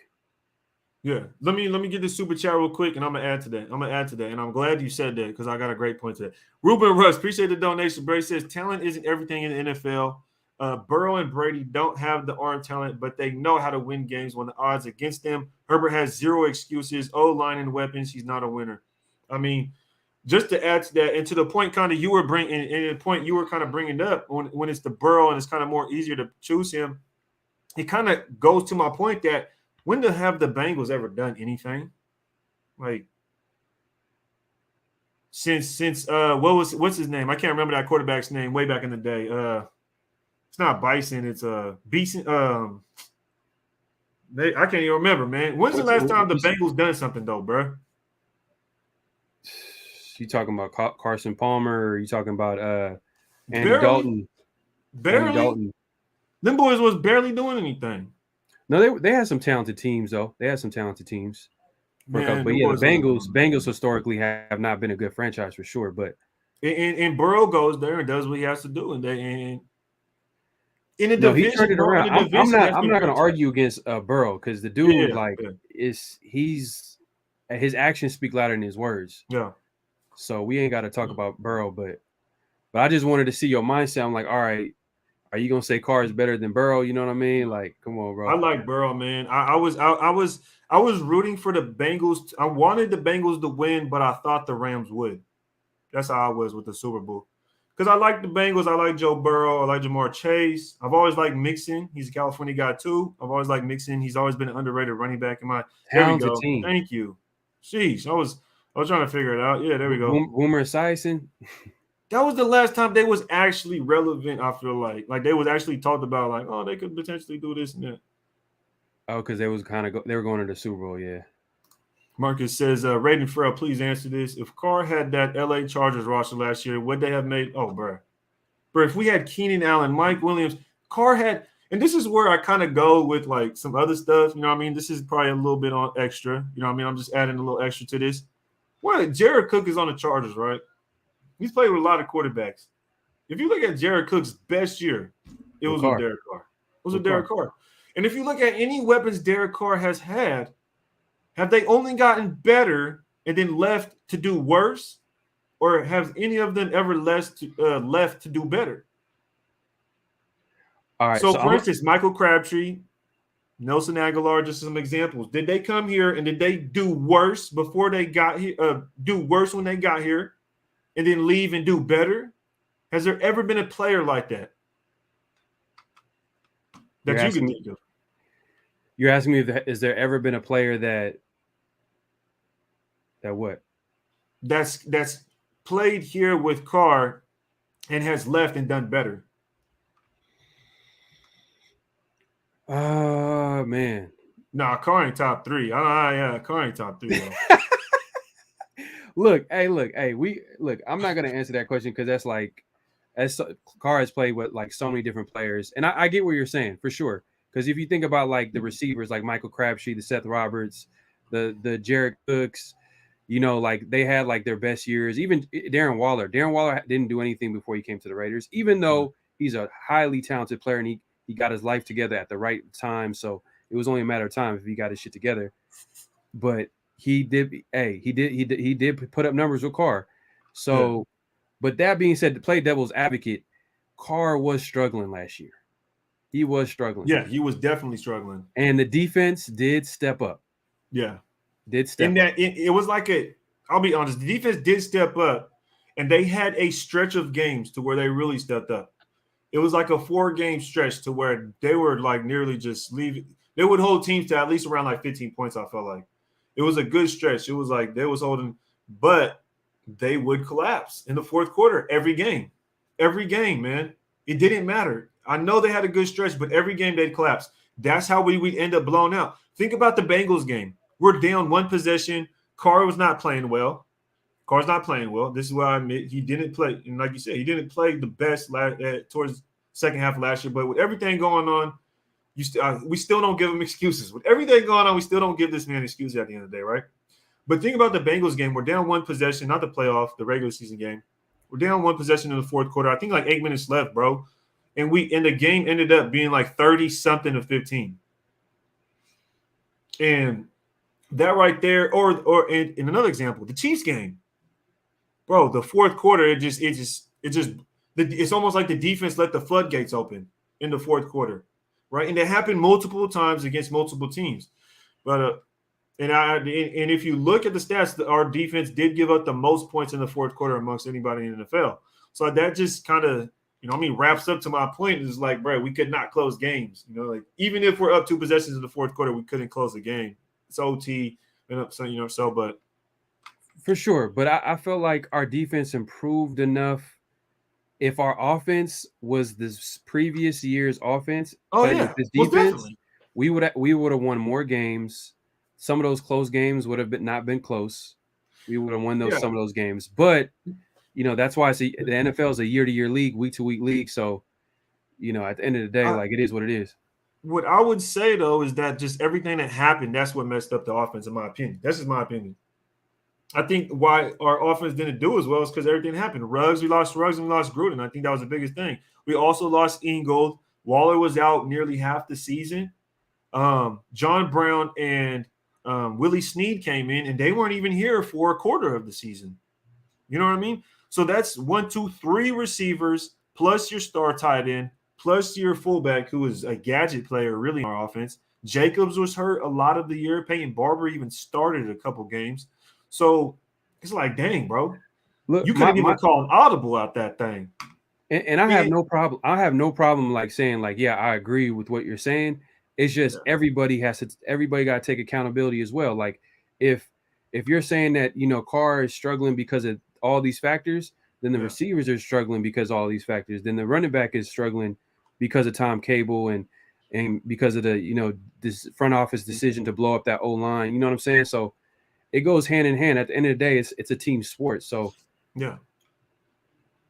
Yeah, let me get this super chat real quick, and I'm gonna add to that. And I'm glad you said that because I got a great point to that. Ruben Russ, appreciate the donation. Brady says talent isn't everything in the NFL. Burrow and Brady don't have the arm talent, but they know how to win games when the odds against them. Herbert has zero excuses. O-line and weapons. He's not a winner. I mean, just to add to that, and to the point kind of you were bringing, and the point you were kind of bringing up when it's the Burrow and it's kind of more easier to choose him, it kind of goes to my point that when have the Bengals ever done anything? Like since what's his name? I can't remember that quarterback's name way back in the day. It's not Bison, it's Beeson. I can't even remember, man. When's the last time the Bengals done something though, bro? You talking about Carson Palmer? Or you talking about Andy Dalton? Barely. Andy Dalton. Them boys was barely doing anything. No, they had some talented teams though. They had some talented teams. Man, but yeah, the Bengals historically have not been a good franchise for sure. But and Burrow goes there and does what he has to do, and in the division, he turned it around. I'm not going to argue against Burrow because the dude his actions speak louder than his words. Yeah. So we ain't got to talk about Burrow, but I just wanted to see your mindset. I'm like, all right, are you gonna say Carr is better than Burrow? You know what I mean? Like, come on, bro. I like Burrow, man. I was rooting for the Bengals. I wanted the Bengals to win, but I thought the Rams would. That's how I was with the Super Bowl. Because I like the Bengals. I like Joe Burrow. I like Jamar Chase. I've always liked Mixon. He's a California guy too. I've always liked Mixon. He's always been an underrated running back in my. There we go. Team. Thank you. Sheesh, I was trying to figure it out. Yeah, there we go. Boomer Esiason. That was the last time they was actually relevant. I feel like they was actually talked about. Like, oh, they could potentially do this and that. Oh, because they was they were going to the Super Bowl. Yeah. Marcus says, Raiden Farrell, please answer this. If Carr had that LA Chargers roster last year, would they have made? Oh, bro, if we had Keenan Allen, Mike Williams, Carr had, and this is where I kind of go with like some other stuff. You know what I mean? This is probably a little bit on extra. You know what I mean? I'm just adding a little extra to this. Well, Jared Cook is on the Chargers, right? He's played with a lot of quarterbacks. If you look at Jared Cook's best year, it was with Derek Carr. It was with Derek Carr. And if you look at any weapons Derek Carr has had, have they only gotten better and then left to do worse? Or have any of them ever left to do better? All right. So for instance, Michael Crabtree, Nelson Aguilar, just some examples. Did they come here and did they do worse before they got here? Do worse when they got here, and then leave and do better? Has there ever been a player like that you can think of? You're asking me, is there ever been a player that what? That's played here with Carr and has left and done better? Man. Nah, Carr ain't top 3. Yeah, Carr ain't top 3. Look, I'm not gonna answer that question because that's like, as Carr has played with like so many different players, and I get what you're saying for sure. Because if you think about like the receivers, like Michael Crabtree, the Seth Roberts, the Jared Cooks, you know, like they had like their best years. Even Darren Waller didn't do anything before he came to the Raiders, even though he's a highly talented player and he got his life together at the right time. So it was only a matter of time if he got his shit together. But he did put up numbers with Carr. So, but that being said, to play devil's advocate, Carr was struggling last year. He was struggling. Yeah, he was definitely struggling. And the defense did step up. Yeah. Did step up. It was like I'll be honest, the defense did step up, and they had a stretch of games to where they really stepped up. It was like a 4-game stretch to where they were like nearly just leaving. They would hold teams to at least around like 15 points, I felt like. It was a good stretch. It was like they was holding, but they would collapse in the fourth quarter every game. Every game, man. It didn't matter. I know they had a good stretch, but every game they'd collapse. That's how we'd end up blown out. Think about the Bengals game. We're down 1 possession. Carr was not playing well. Carr's not playing well. This is where I admit he didn't play. And like you said, he didn't play the best towards second half of last year. But with everything going on, we still don't give him excuses. With everything going on, we still don't give this man excuses at the end of the day, right? But think about the Bengals game. We're down 1 possession, not the playoff, the regular season game. We're down 1 possession in the fourth quarter. I think like 8 minutes left, bro. And the game ended up being like 30-something to 15. And that right there, or in another example, the Chiefs game, bro. The fourth quarter, it's almost like the defense let the floodgates open in the fourth quarter, right? And it happened multiple times against multiple teams. But and if you look at the stats, our defense did give up the most points in the fourth quarter amongst anybody in the NFL. So that just kind of, wraps up to my point. Is like, bro, we could not close games. Like even if we're up 2 possessions in the fourth quarter, we couldn't close the game. It's OT, but for sure. But I felt like our defense improved enough. If our offense was this previous year's offense, with this defense, we would have won more games. Some of those close games would have not been close. We would have won some of those games. But that's why the NFL is a year-to-year league, week-to-week league. So, at the end of the day, like it is what it is. What I would say, though, is that just everything that happened, that's what messed up the offense, in my opinion. That's just my opinion. I think why our offense didn't do as well is because everything happened. We lost Ruggs and we lost Gruden. I think that was the biggest thing. We also lost Ingold. Waller was out nearly half the season. John Brown and Willie Snead came in, and they weren't even here for a quarter of the season. You know what I mean? So that's 1, 2, 3 receivers plus your star tight end plus your fullback, who is a gadget player really on our offense. Jacobs was hurt a lot of the year. Peyton Barber even started a couple games. So it's like, dang, bro. Look, you couldn't even call an audible out that thing. And I have no problem. I have no problem like saying like, yeah, I agree with what you're saying. It's just everybody got to take accountability as well. Like if if you're saying that, you know, Carr is struggling because of all these factors, then the receivers are struggling because of all these factors. Then the running back is struggling because of Tom Cable and because of the, you know, this front office decision to blow up that O-line. You know what I'm saying? So it goes hand in hand. At the end of the day, it's a team sport. So yeah,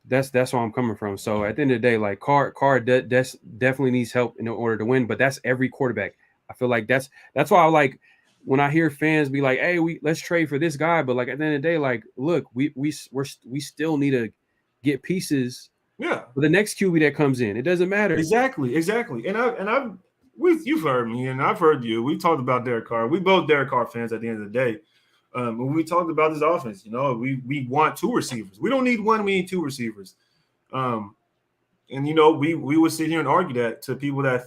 that's where I'm coming from. So at the end of the day, like Carr definitely needs help in order to win. But that's every quarterback. I feel like that's why I like when I hear fans be like, "Hey, let's trade for this guy," but like at the end of the day, like, look, we still need to get pieces. Yeah, for the next QB that comes in, it doesn't matter. Exactly. And you've heard me, and I've heard you. We talked about Derek Carr. We both Derek Carr fans at the end of the day. When we talked about this offense, you know, we want 2 receivers. We don't need 1. We need 2 receivers. And you know, we would sit here and argue that to people that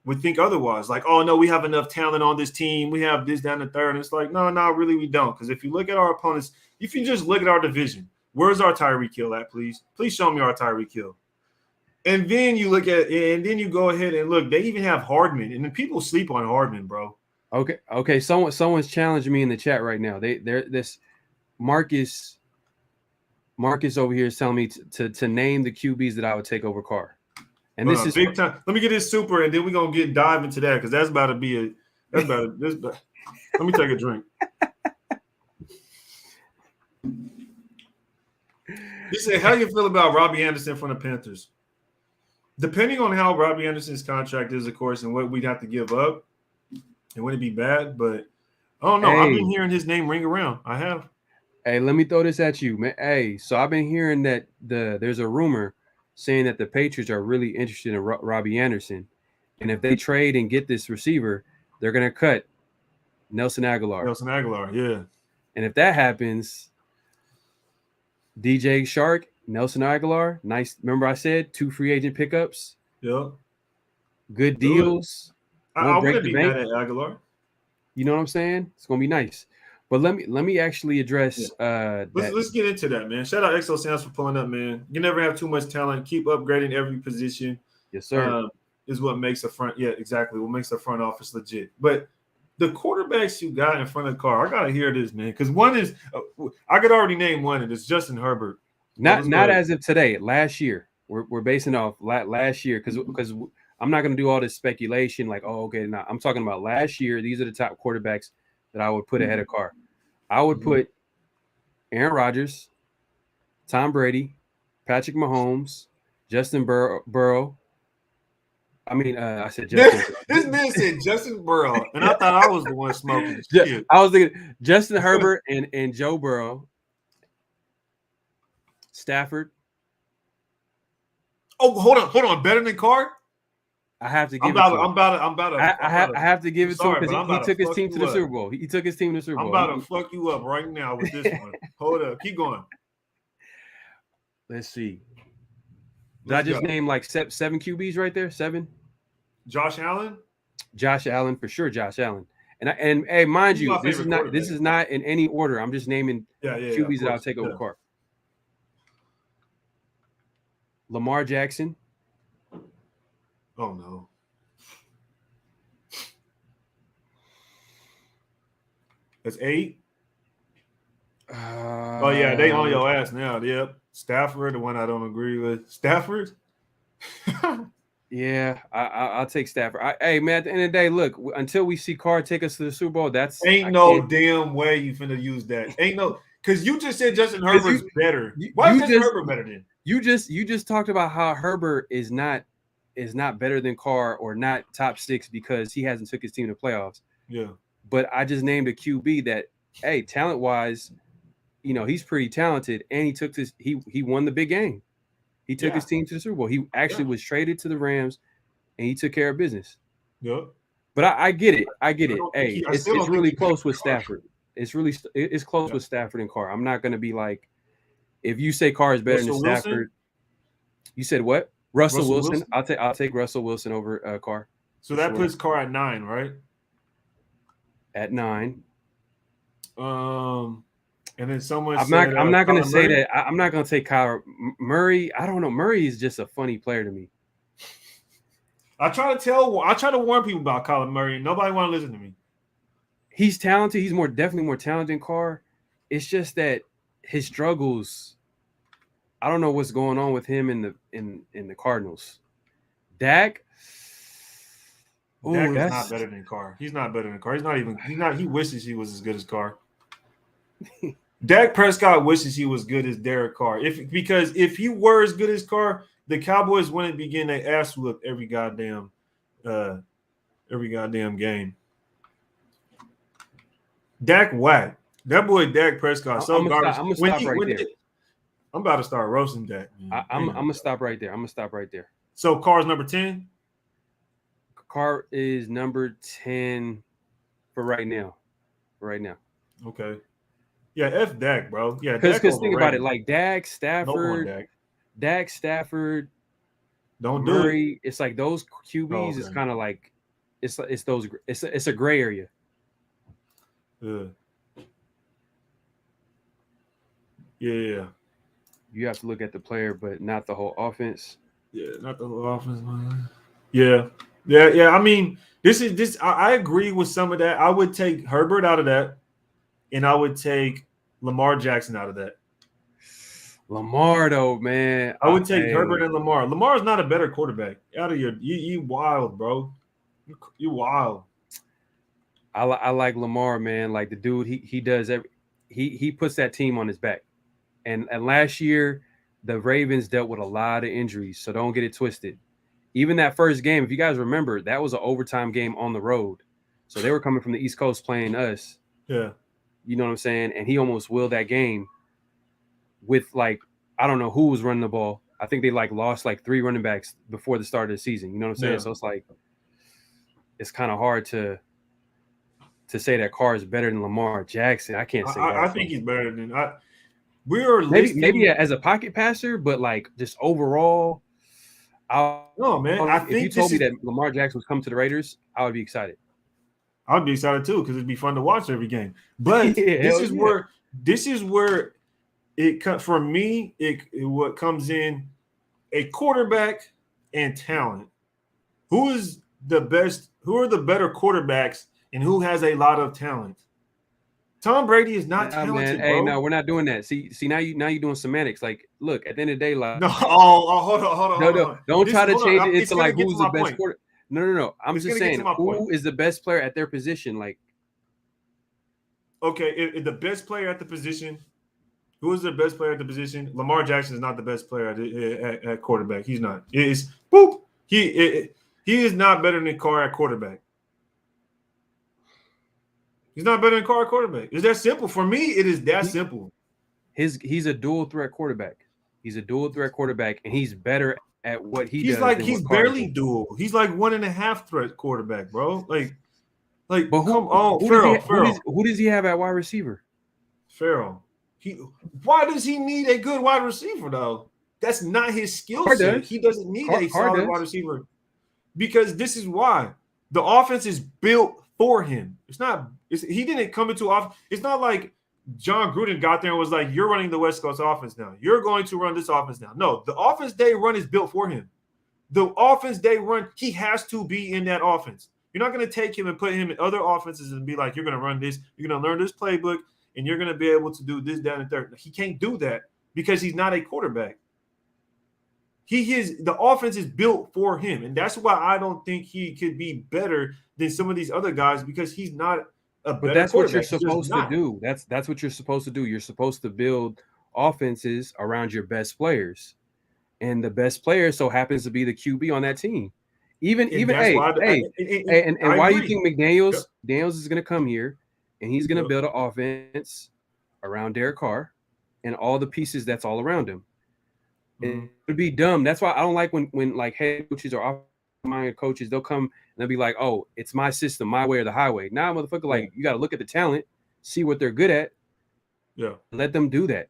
would think otherwise. Like, oh no, we have enough talent on this team. We have this, down the third. And it's like, no, really, we don't. Because if you look at our opponents, if you just look at our division, where's our Tyreek Hill at? Please show me our Tyreek Hill. And then you look at, and then you go ahead and look. They even have Hardman, and then people sleep on Hardman, bro. Okay. Someone's challenging me in the chat right now. They're this Marcus over here is telling me to name the QBs that I would take over Carr. And this is big time. Let me get this super, and then we're gonna dive into that because that's about to be let me take a drink. He said, "How do you feel about Robbie Anderson from the Panthers?" Depending on how Robbie Anderson's contract is, of course, and what we'd have to give up, it wouldn't be bad. But I don't know. Hey, I've been hearing his name ring around. I have. Hey, let me throw this at you, man. Hey, so I've been hearing that there's a rumor saying that the Patriots are really interested in Robbie Anderson, and if they trade and get this receiver, they're gonna cut Nelson Aguilar. Yeah. And if that happens, DJ Shark, Nelson Aguilar, nice. Remember I said 2 free agent pickups. Yeah. Good deals. I wouldn't be mad at Aguilar. You know what I'm saying? It's gonna be nice. But let me actually address. Let's get into that, man. Shout out Exo Sounds for pulling up, man. You never have too much talent. Keep upgrading every position. Yes, sir. Is what makes what makes the front office legit. But the quarterbacks you got in front of Carr, I gotta hear this, man. Because one is, I could already name one, and it's Justin Herbert. Not as of today. Last year, we're basing off last year because I'm not gonna do all this speculation. Like, oh, okay, no, I'm talking about last year. These are the top quarterbacks that I would put ahead of Carr. I would put Aaron Rodgers, Tom Brady, Patrick Mahomes, Justin Burrow. I mean, I said Justin. This man said Justin Burrow, and I thought I was the one smoking shit. I was thinking Justin Herbert and Joe Burrow, Stafford. Oh, hold on, better than Carr? I have to give it to him. I have to give it to him because he took his team to the Super Bowl. He took his team to the Super Bowl. I'm about to fuck you up right now with this one. Hold up. Keep going. Let's see. Did I just name like 7 QBs right there? 7? Josh Allen? Josh Allen, for sure, Josh Allen. And hey, mind you, this is not in any order. I'm just naming QBs that I'll take over Carr. Lamar Jackson. Oh no. That's 8. Oh yeah, they on your ass now. Yep. Stafford, the one I don't agree with. Stafford? Yeah, I'll take Stafford. Hey man, at the end of the day, look, until we see Carr take us to the Super Bowl, ain't no damn way you finna use that. Ain't no, because you just said Justin Herbert's better. Why is Justin Herbert better than? You just talked about how Herbert is not better than Carr or not top 6 because he hasn't took his team to playoffs. Yeah. But I just named a QB that, hey, talent-wise, you know, he's pretty talented, and he won the big game. He took his team to the Super Bowl. He actually was traded to the Rams, and he took care of business. Yeah. But I get it. Hey, it's really close with Stafford. It's close with Stafford and Carr. I'm not going to be like, if you say Carr is better than Stafford, you said what? Russell Wilson. I'll take Russell Wilson over Carr. So that puts Carr at 9, right? At 9. And then someone I'm not going to say that. I'm not going to take Kyler Murray. I don't know. Murray is just a funny player to me. I try to warn people about Kyler Murray. Nobody want to listen to me. He's talented. He's definitely more talented than Carr. It's just that his struggles. I don't know what's going on with him in the Cardinals. Dak. Dak is not better than Carr. He's not better than Carr. He wishes he was as good as Carr. Dak Prescott wishes he was good as Derek Carr. Because if he were as good as Carr, the Cowboys wouldn't be getting their ass whooped every goddamn game. Dak whack. That boy Dak Prescott so garbage. I'm gonna stop right there. I'm about to start roasting Dak. I'm gonna stop right there. So Carr's number 10. Carr is number 10 for right now. Okay. Yeah, F Dak, bro. Yeah, because think about it, like Dak, Stafford, don't Murray. Do it's like those QBs. It's kind of like it's those. It's a gray area. Yeah. You have to look at the player, but not the whole offense. Yeah, not the whole offense, man. Yeah. I mean, this. I agree with some of that. I would take Herbert out of that, and I would take Lamar Jackson out of that. Lamar, though, man. I would take Herbert and Lamar. Lamar is not a better quarterback. Out of you wild, bro. You wild. I like Lamar, man. Like the dude, he does he puts that team on his back. And last year, the Ravens dealt with a lot of injuries, so don't get it twisted. Even that first game, if you guys remember, that was an overtime game on the road. So they were coming from the East Coast playing us. Yeah. You know what I'm saying? And he almost willed that game with, like, I don't know who was running the ball. I think they, like, lost, like, 3 running backs before the start of the season. You know what I'm saying? Yeah. So it's, like, it's kind of hard to say that Carr is better than Lamar Jackson. I can't say that. I think he's better than maybe as a pocket passer, but like just overall, if you told me that Lamar Jackson was coming to the Raiders, I would be excited. I would be excited too because it'd be fun to watch every game. But this is where it for me. What comes in a quarterback and talent. Who are the better quarterbacks and who has a lot of talent? Tom Brady is not talented, man. Hey, no, we're not doing that. See, now you're doing semantics. Like, look, at the end of the day, like, hold on. Don't try to change it into like who's the best quarterback. No. I'm just saying who is the best player at their position. Like, okay, the best player at the position. Who is the best player at the position? Lamar Jackson is not the best player at quarterback. He's not. He is not better than Carr at quarterback. He's not better than Carr at quarterback. It's that simple. For me, it is that simple. He's a dual threat quarterback. He's a dual threat quarterback, and he's better at what he does. He's barely dual. He's like 1.5 threat quarterback, bro. Like, but come on, Farrell. Who does he have at wide receiver? Farrell. Why does he need a good wide receiver though? That's not his skill set. He doesn't need a solid wide receiver because this is why the offense is built for him. He didn't come into offense. It's not like John Gruden got there and was like, "You're running the West Coast offense now. You're going to run this offense now." No, the offense they run is built for him. The offense they run, he has to be in that offense. You're not going to take him and put him in other offenses and be like, "You're going to run this. You're going to learn this playbook, and you're going to be able to do this, that, and third." He can't do that because he's not a quarterback. The offense is built for him, and that's why I don't think he could be better than some of these other guys because he's not a better quarterback. But that's what you're supposed to do. That's what you're supposed to do. You're supposed to build offenses around your best players, and the best player so happens to be the QB on that team. And why do you think Daniels is going to come here and he's going to build an offense around Derek Carr and all the pieces that's all around him? It would be dumb. That's why I don't like when like head coaches or offensive-minded coaches, they'll come and they'll be like, "Oh, it's my system, my way or the highway." Nah, motherfucker, like you got to look at the talent, see what they're good at. Yeah. Let them do that.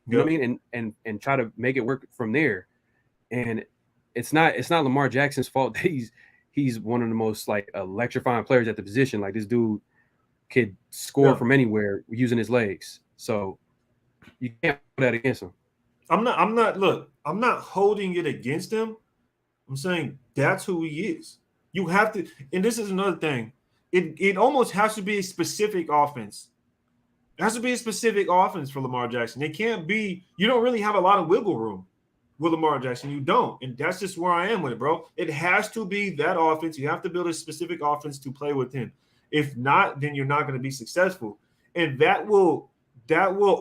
You know what I mean? And try to make it work from there. And it's not Lamar Jackson's fault that he's one of the most like electrifying players at the position. Like this dude could score from anywhere using his legs. So you can't put that against him. I'm not holding it against him. I'm saying that's who he is. You have to, and this is another thing. it almost has to be a specific offense. It has to be a specific offense for Lamar Jackson. It can't be, you don't really have a lot of wiggle room with Lamar Jackson. You don't. And that's just where I am with it, bro. It has to be that offense. You have to build a specific offense to play with him. If not, then you're not going to be successful. And that will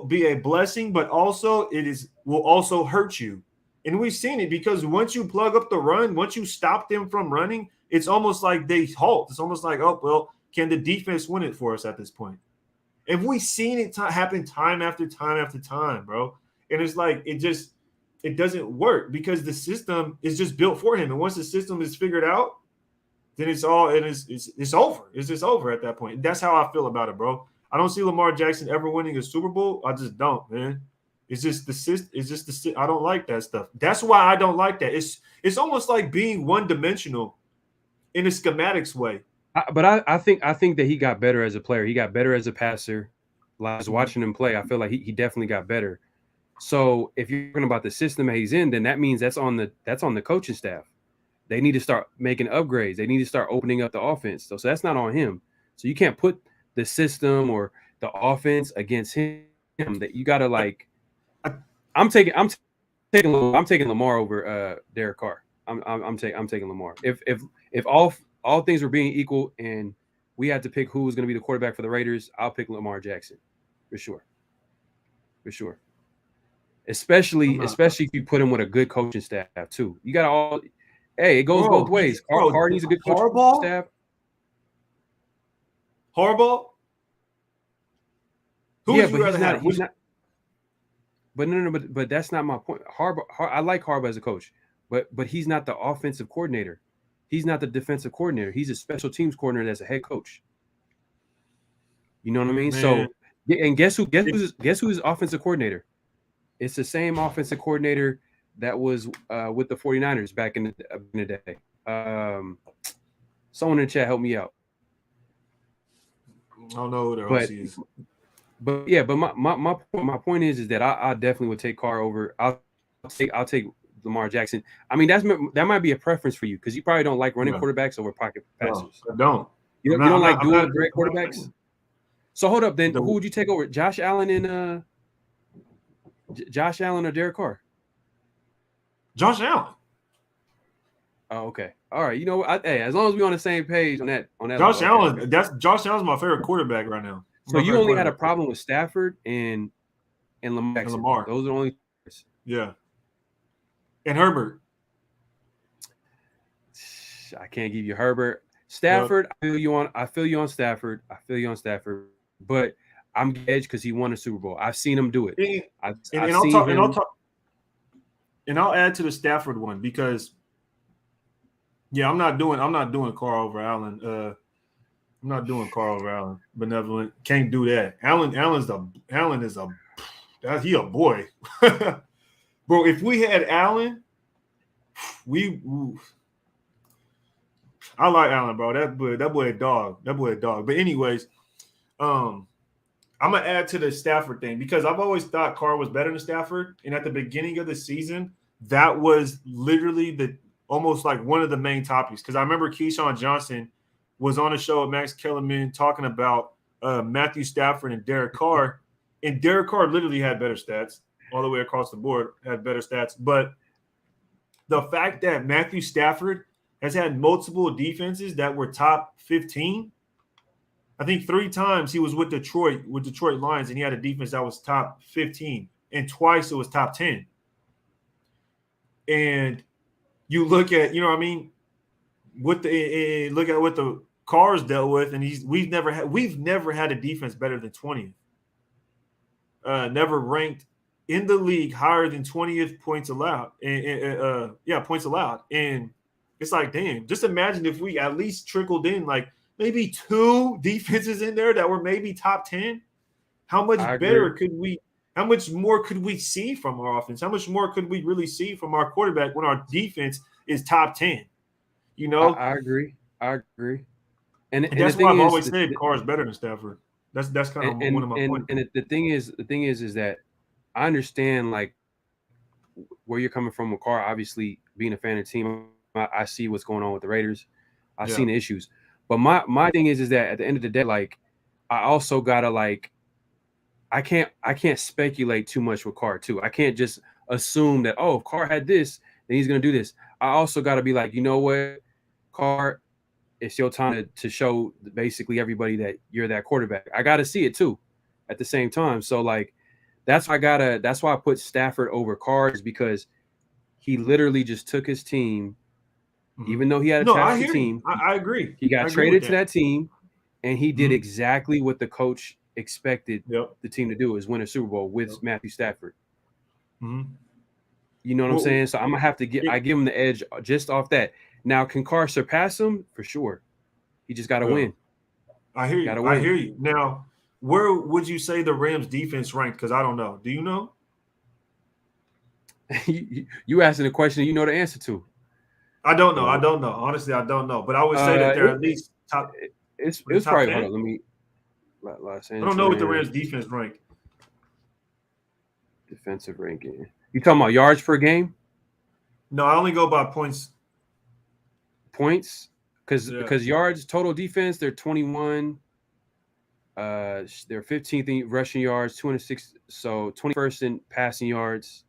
be a blessing, but also will also hurt you. And we've seen it because once you plug up the run, once you stop them from running, it's almost like they halt. It's almost like, oh, well, can the defense win it for us at this point? And we've seen it happen time after time after time, bro. And it's like it doesn't work because the system is just built for him. And once the system is figured out, then it's over. It's just over at that point. And that's how I feel about it, bro. I don't see Lamar Jackson ever winning a Super Bowl. I just don't, man. It's just the system. I don't like that stuff. That's why I don't like that. It's almost like being one-dimensional in a schematics way. But I think that he got better as a player. He got better as a passer. Like, I was watching him play. I feel like he definitely got better. So if you're talking about the system that he's in, then that means that's on the coaching staff. They need to start making upgrades. They need to start opening up the offense. So that's not on him. So you can't put the system or the offense against him. That you got to like. I'm taking Lamar over Derek Carr. I'm taking Lamar. If all things were being equal and we had to pick who was going to be the quarterback for the Raiders, I'll pick Lamar Jackson for sure. Especially if you put him with a good coaching staff too. You got it goes both ways. Carr needs a good coaching staff. Harbaugh? He's not. But no, but that's not my point. I like Harbaugh as a coach, but he's not the offensive coordinator. He's not the defensive coordinator. He's a special teams coordinator as a head coach. You know what I mean? Man. So, and guess who's his offensive coordinator? It's the same offensive coordinator that was with the 49ers back in the day. Someone in the chat help me out. I don't know who their OC is. But yeah, but my point is that I definitely would take Carr over. I'll take Lamar Jackson. I mean, that might be a preference for you because you probably don't like running quarterbacks over pocket passers. No, I don't. You don't like dual great quarterbacks. So hold up, then who would you take over? Josh Allen or Derek Carr? Josh Allen. Oh, okay. All right. You know what? As long as we're on the same page on that. Josh Allen. Josh Allen's my favorite quarterback right now. So you only had a problem with Stafford and Lamar. Those are the only. Yeah. And Herbert. I can't give you Herbert. Stafford, yep. I feel you on Stafford. But I'm edged because he won a Super Bowl. I've seen him do it. I'll add to the Stafford one because I'm not doing Carr over Allen. I'm not doing Carr over Allen. Benevolent. Can't do that. Allen is a boy. Bro, if we had Allen, I like Allen, bro. That boy a dog. But anyways, I'm gonna add to the Stafford thing because I've always thought Carr was better than Stafford. And at the beginning of the season, that was literally almost like one of the main topics. Because I remember Keyshawn Johnson was on a show with Max Kellerman talking about Matthew Stafford and Derek Carr. And Derek Carr literally had better stats all the way across the board, had better stats. But the fact that Matthew Stafford has had multiple defenses that were top 15, I think 3 times he was with Detroit Lions, and he had a defense that was top 15, and twice it was top 10. And you look at, look at what the Carr's dealt with, and we've never had a defense better than 20th. Never ranked in the league higher than 20th points allowed. Points allowed. And it's like, damn, just imagine if we at least trickled in like maybe 2 defenses in there that were maybe top 10. How much better how much more could we see from our offense? How much more could we really see from our quarterback when our defense is top 10? I agree. And that's why I've always said Carr is better than Stafford. That's kind of one of my points. And the thing is that I understand like where you're coming from with Carr. Obviously, being a fan of the team, I see what's going on with the Raiders. I've seen the issues, But my thing is that at the end of the day, like I also gotta like I can't speculate too much with Carr too. I can't just assume that if Carr had this, then he's gonna do this. I also gotta be like, you know what, Carr, it's your time to show basically everybody that you're that quarterback. I gotta see it too at the same time. So like that's why I put Stafford over Carr, is because he literally just took his team, even though he had a No, I talented hear you. team. I agree. He got I agree with traded to that team, and he did exactly what the coach expected the team to do, is win a Super Bowl with Matthew Stafford. You know what I'm saying? So I'm gonna have to I give him the edge just off that. Now, can Carr surpass him? For sure. He just got to win. I hear you. I hear you. Now, where would you say the Rams defense ranked? Because I don't know. Do you know? You asking a question you know the answer to. I don't know. I don't know. Honestly, I don't know. But I would say that they're at least top. It's probably 10? Hold on. Let me. I don't know what the Rams defense ranked. Defensive ranking. You talking about yards per game? No, I only go by points. Points? Because yards, total defense, they're 21. They're 15th in rushing yards, 206. So 21st in passing yards.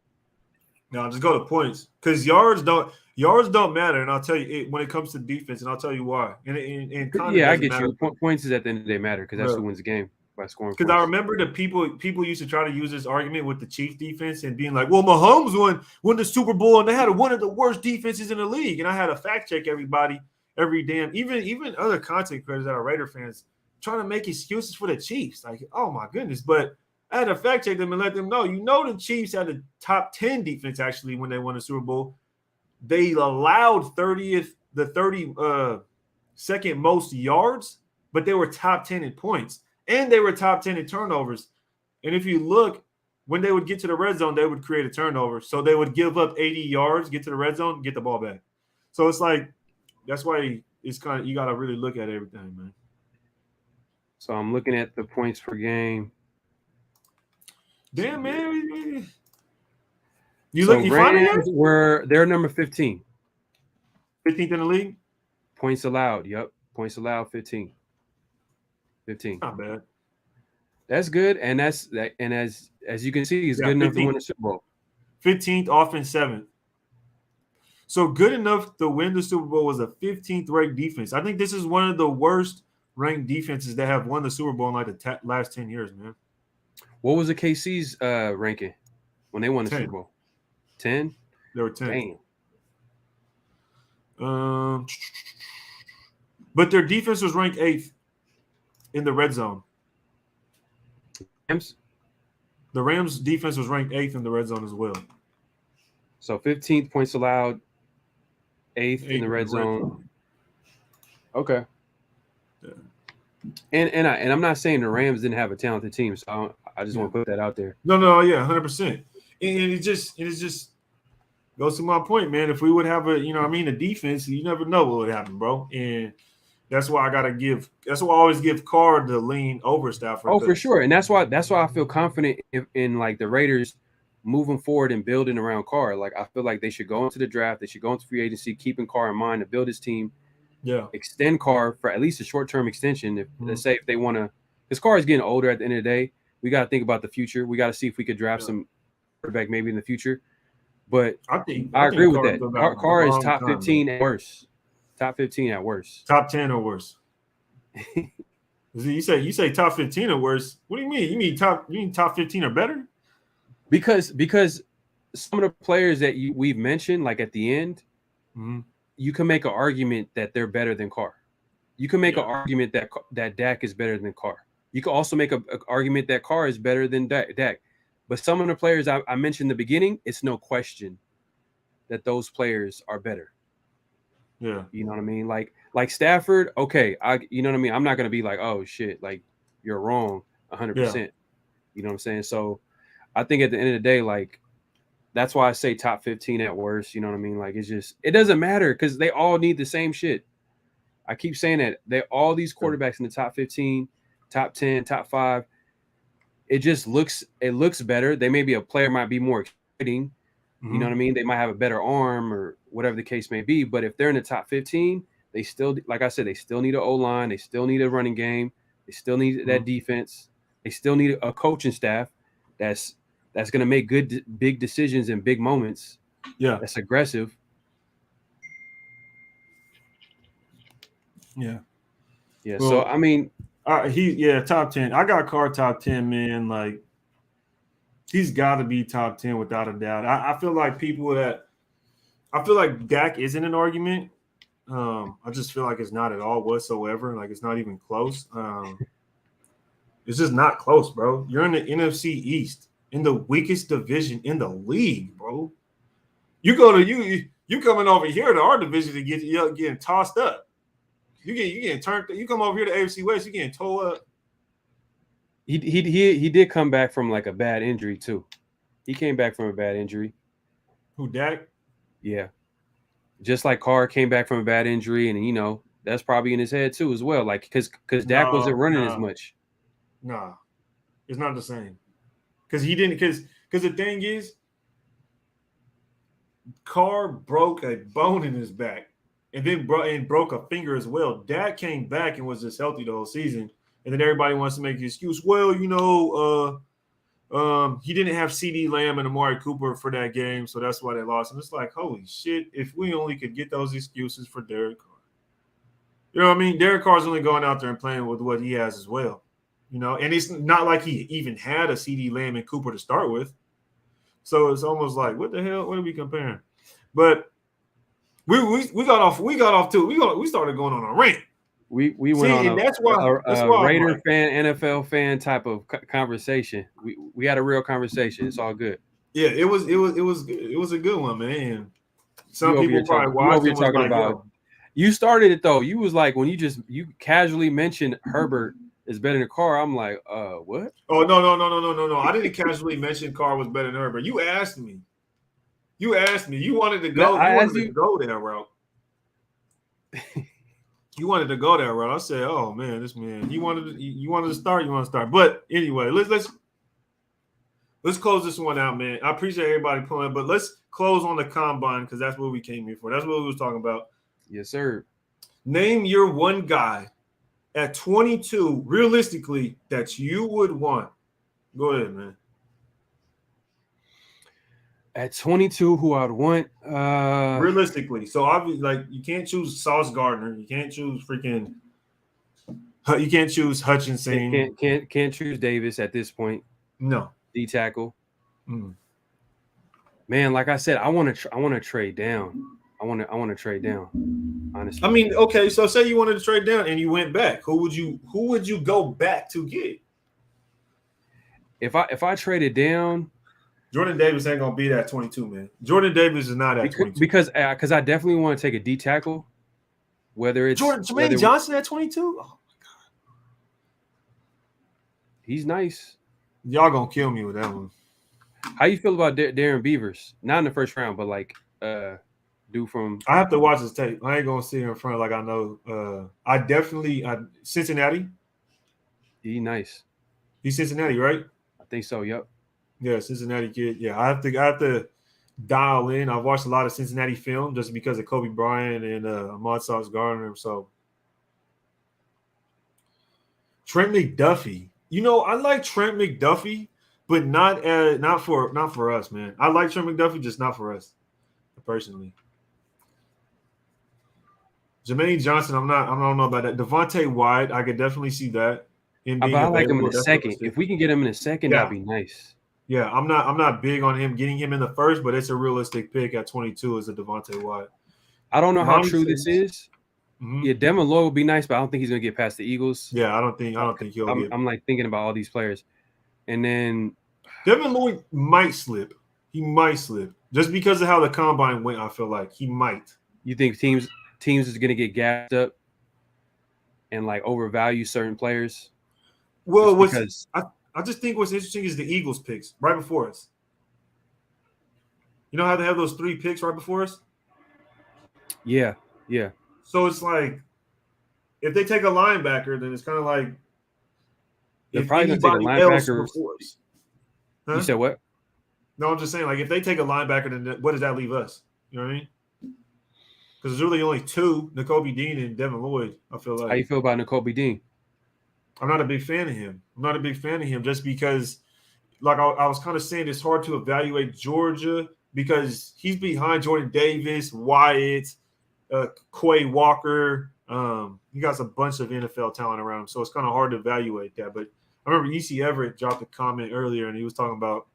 No, just go to points, because yards don't matter, and I'll tell you when it comes to defense, and I'll tell you why. And I get you. Points is at the end of the day matter, because that's who wins the game by scoring. Because I remember the people used to try to use this argument with the Chiefs defense and being like, "Well, Mahomes won the Super Bowl, and they had one of the worst defenses in the league." And I had to fact check everybody, even other content creators that are Raider fans, trying to make excuses for the Chiefs. Like, oh my goodness, but I had to fact check them and let them know. The Chiefs had the top 10 defense actually when they won the Super Bowl. They allowed the 32nd most yards, but they were top 10 in points, and they were top 10 in turnovers. And if you look, when they would get to the red zone, they would create a turnover. So they would give up 80 yards, get to the red zone, get the ball back. So it's like, that's why it's kind of, you got to really look at everything, man. So I'm looking at the points per game. Damn, man. You Rams they're number 15. 15th in the league? Points allowed. Yep. Points allowed 15. Not bad. That's good. And as you can see, he's good enough to win the Super Bowl. 15th, offense 7th. So good enough to win the Super Bowl was a 15th ranked defense. I think this is one of the worst ranked defenses that have won the Super Bowl in like the last 10 years, man. What was the KC's ranking when they won the 10. Super Bowl? 10? They were 10. Damn. But their defense was ranked 8th in the red zone. Rams? The Rams defense was ranked 8th in the red zone as well. So 15th points allowed, 8th in the red zone. Okay. Yeah. And I'm not saying the Rams didn't have a talented team, so I just want to put that out there. No, yeah, 100%. And it just goes to my point, man. If we would have a defense, you never know what would happen, bro. And that's why I always give Carr the lean over Stafford. Oh, for sure. And that's why I feel confident in like the Raiders moving forward and building around Carr. Like I feel like they should go into the draft, they should go into free agency, keeping Carr in mind to build his team. Yeah, extend Carr for at least a short-term extension. Let's say if they want to, because Carr is getting older. At the end of the day, we got to think about the future. We got to see if we could draft some quarterback maybe in the future. But I agree with that. Carr is top 15 at worst. Top 15 at worst. Top 10 or worse. You say top 15 or worse. What do you mean? You mean top 15 or better? Because some of the players that we've mentioned, like at the end. Mm-hmm. You can make an argument that they're better than Carr. You can make an argument that Dak is better than Carr. You can also make an argument that Carr is better than Dak. But some of the players I mentioned in the beginning, it's no question that those players are better. Yeah. You know what I mean? Like Stafford, okay, you know what I mean? I'm not going to be like, oh, shit, like you're wrong 100%. Yeah. You know what I'm saying? So I think at the end of the day, like, that's why I say top 15 at worst. You know what I mean? Like, it doesn't matter because they all need the same shit. I keep saying that all these quarterbacks in the top 15, top 10, top 5, it looks better. A player might be more exciting. Mm-hmm. You know what I mean? They might have a better arm or whatever the case may be. But if they're in the top 15, They still, like I said, they still need an O-line. They still need a running game. They still need that defense. They still need a coaching staff that's going to make good, big decisions in big moments. Yeah. That's aggressive. Yeah. Yeah. Well, so, I mean. Top 10. I got Carr top 10, man. Like, he's got to be top 10 without a doubt. I feel like Dak isn't an argument. I just feel like it's not at all whatsoever. Like, it's not even close. It's just not close, bro. You're in the NFC East, in the weakest division in the league, bro. You coming over here to our division to getting tossed up. You getting turned. You come over here to AFC West, you getting towed up. He did come back from like a bad injury too. He came back from a bad injury. Who, Dak? Yeah. Just like Carr came back from a bad injury, and that's probably in his head too as well. Like because Dak wasn't running as much. Nah, it's not the same. Because he didn't. Because the thing is, Carr broke a bone in his back, and then broke a finger as well. Dak came back and was just healthy the whole season, and then everybody wants to make the excuse. Well, he didn't have CD Lamb and Amari Cooper for that game, so that's why they lost. And it's like, holy shit! If we only could get those excuses for Derek Carr, you know what I mean? Derek Carr's only going out there and playing with what he has as well. And it's not like he even had a CD Lamb and Cooper to start with. So it's almost like, what the hell? What are we comparing? But we got off too. We started going on a rant. We went on that's why Raider fan, NFL fan type of conversation. We had a real conversation. It's all good. Yeah, it was good. It was a good one, man. Some people probably watched it. Talking about. You started it though. You was like when you casually mentioned Herbert is better than Carr. I'm like, what? Oh, no. I didn't casually mention Carr was better than Herbert. You asked me. You wanted to go. Go that route. You wanted to go that route. I said, oh man, this man. You wanted to start. You want to start. But anyway, let's close this one out, man. I appreciate everybody pulling, but let's close on the combine because that's what we came here for. That's what we was talking about. Yes, sir. Name your one guy at 22, realistically, that you would want. Go ahead, man. At 22, who I'd want? Realistically. So, obviously, like, you can't choose Sauce Gardner. You can't choose you can't choose Hutchinson. Can't choose Davis at this point. No. D tackle. Man, like I said, I want to trade down. I want to trade down. Honestly, I mean, okay. So say you wanted to trade down and you went back. Who would you go back to get? If I traded down, Jordan Davis ain't gonna be that 22, man. Jordan Davis is not at 22 because I definitely want to take a D tackle. Whether it's Jermaine Johnson at 22. Oh my god, he's nice. Y'all gonna kill me with that one. How you feel about Darren Beavers? Not in the first round, but like dude from. I have to watch his tape. I ain't gonna sit here in front like I know. I definitely Cincinnati. He's nice. He's Cincinnati, right? I think so. Yep. Yeah, Cincinnati kid. Yeah, I have to dial in. I've watched a lot of Cincinnati film just because of Kobe Bryant and Ahmad Sauce Gardner. So Trent McDuffie. I like Trent McDuffie, but not for us, man. I like Trent McDuffie, just not for us, personally. Jermaine Johnson, I don't know about that. Devontae White, I could definitely see that. But I like him in a second. If we can get him in a second, that'd be nice. Yeah, I'm not big on getting him in the first, but it's a realistic pick at 22 as a Devontae White. I don't know how true this is. Mm-hmm. Yeah, Devin Lloyd would be nice, but I don't think he's gonna get past the Eagles. Yeah, I don't think he'll get. I'm like thinking about all these players, and then Devin Lloyd might slip. He might slip just because of how the combine went. I feel like he might. You think teams is gonna get gassed up and like overvalue certain players? Well, I just think what's interesting is the Eagles picks right before us. You know how they have those 3 picks right before us? Yeah. So it's like if they take a linebacker, then it's kind of like they're probably going to take a linebacker. Huh? You said what? No, I'm just saying, like, if they take a linebacker, then what does that leave us? You know what I mean? because there's really only two, Nakobe Dean and Devin Lloyd. I feel like. How you feel about Nakobe Dean? I'm not a big fan of him. I'm not a big fan of him just because, like I was kind of saying, it's hard to evaluate Georgia because he's behind Jordan Davis, Wyatt, Quay Walker. He got a bunch of NFL talent around him, so it's kind of hard to evaluate that. But I remember E.C. Everett dropped a comment earlier, and he was talking about,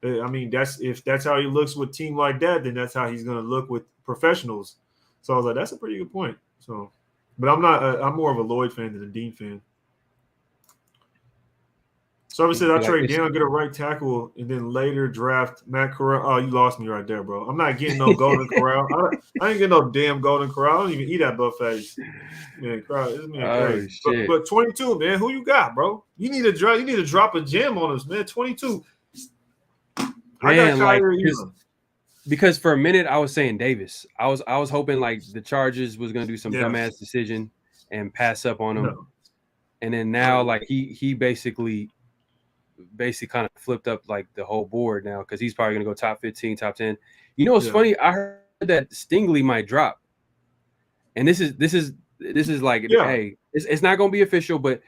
I mean, if that's how he looks with a team like that, then that's how he's going to look with professionals. So I was like, that's a pretty good point. So, but I'm not. I'm more of a Lloyd fan than a Dean fan. So obviously, I trade down, get a right tackle, and then later draft Matt Corral. Oh, you lost me right there, bro. I'm not getting no Golden Corral. I ain't getting no damn Golden Corral. I don't even eat that buffet. Man, this man crazy. But 22, man, who you got, bro? You need to drop a gem on us, man. 22. Man, I got because for a minute I was saying Davis. I was hoping like the Chargers was gonna do some dumbass decision and pass up on him, and then now like he basically kind of flipped up like the whole board now because he's probably gonna go top 15, top 10. You know what's funny? I heard that Stingley might drop, and this is like hey, it's not gonna be official, but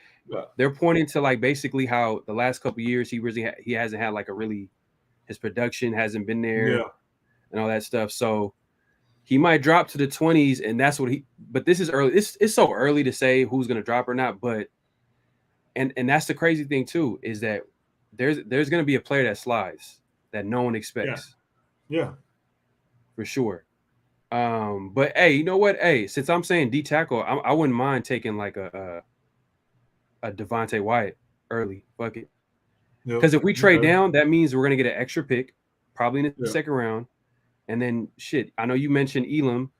they're pointing to like basically how the last couple of years he hasn't had like his production hasn't been there and all that stuff. So he might drop to the 20s, and that's what but this is early. It's so early to say who's gonna drop or not, but and that's the crazy thing too, is that there's gonna be a player that slides that no one expects. Yeah. For sure. But hey, you know what? Hey, since I'm saying D tackle, I wouldn't mind taking like a Devontae Wyatt early. Fuck it. Because if we trade down, that means we're gonna get an extra pick, probably in the second round. And then shit, I know you mentioned Elam.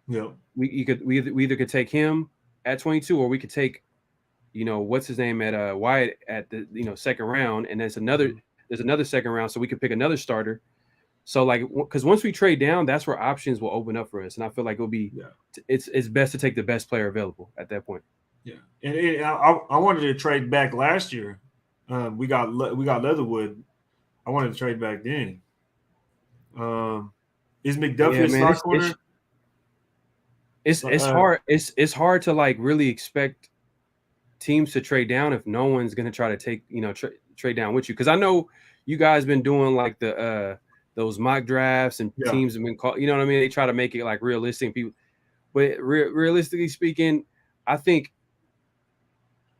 Yeah. We either could take him at 22, or we could take, what's his name at Wyatt at the second round, and there's another second round, so we could pick another starter. So like, because once we trade down, that's where options will open up for us, and I feel like it'll be it's best to take the best player available at that point. Yeah, and I wanted to trade back last year. We got Leatherwood. I wanted to trade back then. Is McDuffie a slot corner? It's hard. It's hard to like really expect teams to trade down if no one's gonna try to take trade down with you. Because I know you guys been doing like the those mock drafts, and teams have been called. You know what I mean? They try to make it like realistic. People, but realistically speaking, I think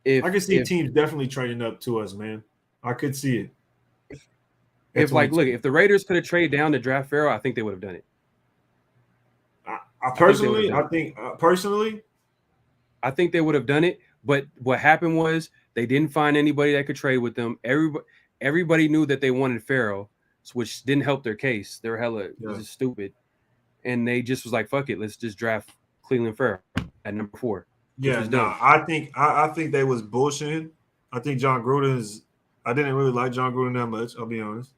I can see teams definitely trading up to us, man. I could see it. If the Raiders could have traded down to draft Farrell, I think they would have done it. I think they would have done it. But what happened was they didn't find anybody that could trade with them. Everybody knew that they wanted Farrell, which didn't help their case. They were hella stupid, and they just was like, "Fuck it, let's just draft Cleveland Farrell at number 4." Yeah, no, I think they was bullshitting. I think John Gruden I didn't really like John Gruden that much. I'll be honest,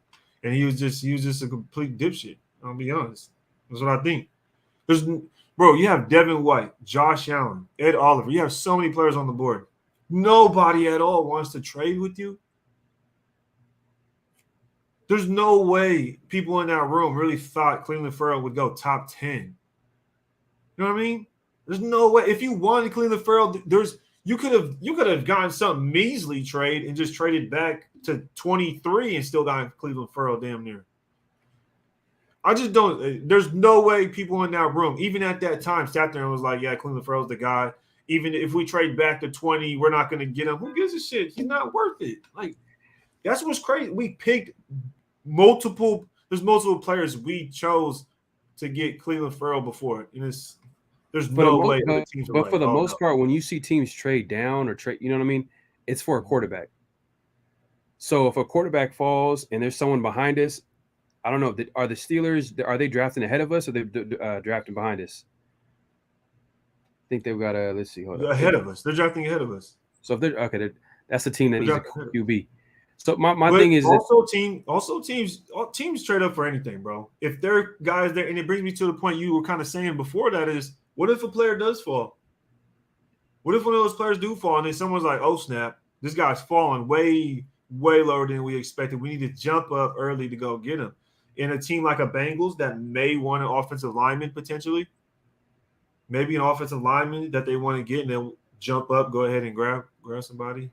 and he was just a complete dipshit. I'll be honest. That's what I think. Bro, you have Devin White, Josh Allen, Ed Oliver. You have so many players on the board. Nobody at all wants to trade with you. There's no way people in that room really thought Cleveland Farrell would go top 10. You know what I mean? There's no way. If you wanted Cleveland Farrell, you could have gotten some measly trade and just traded back to 23 and still got Cleveland Farrell damn near. I just don't. There's no way people in that room, even at that time, sat there and was like, "Yeah, Cleveland Farrell's the guy. Even if we trade back to 20, we're not going to get him. Who gives a shit? He's not worth it." Like, that's what's crazy. We picked multiple. There's multiple players we chose to get Cleveland Farrell before, and there's no way. But for the most part, when you see teams trade down or trade, you know what I mean? It's for a quarterback. So if a quarterback falls and there's someone behind us, I don't know. Are the Steelers, are they drafting ahead of us, or they're drafting behind us? I think they've got let's see. Hold on. Ahead of us. They're drafting ahead of us. So if they're that's the team that needs a QB. So my thing is teams trade up for anything, bro. If they're guys there, and it brings me to the point you were kind of saying before, that is, what if a player does fall? What if one of those players do fall, and then someone's like, "Oh snap, this guy's falling way lower than we expected. We need to jump up early to go get him." In a team like a Bengals that may want an offensive lineman potentially, maybe an offensive lineman that they want to get, and then jump up, go ahead and grab somebody.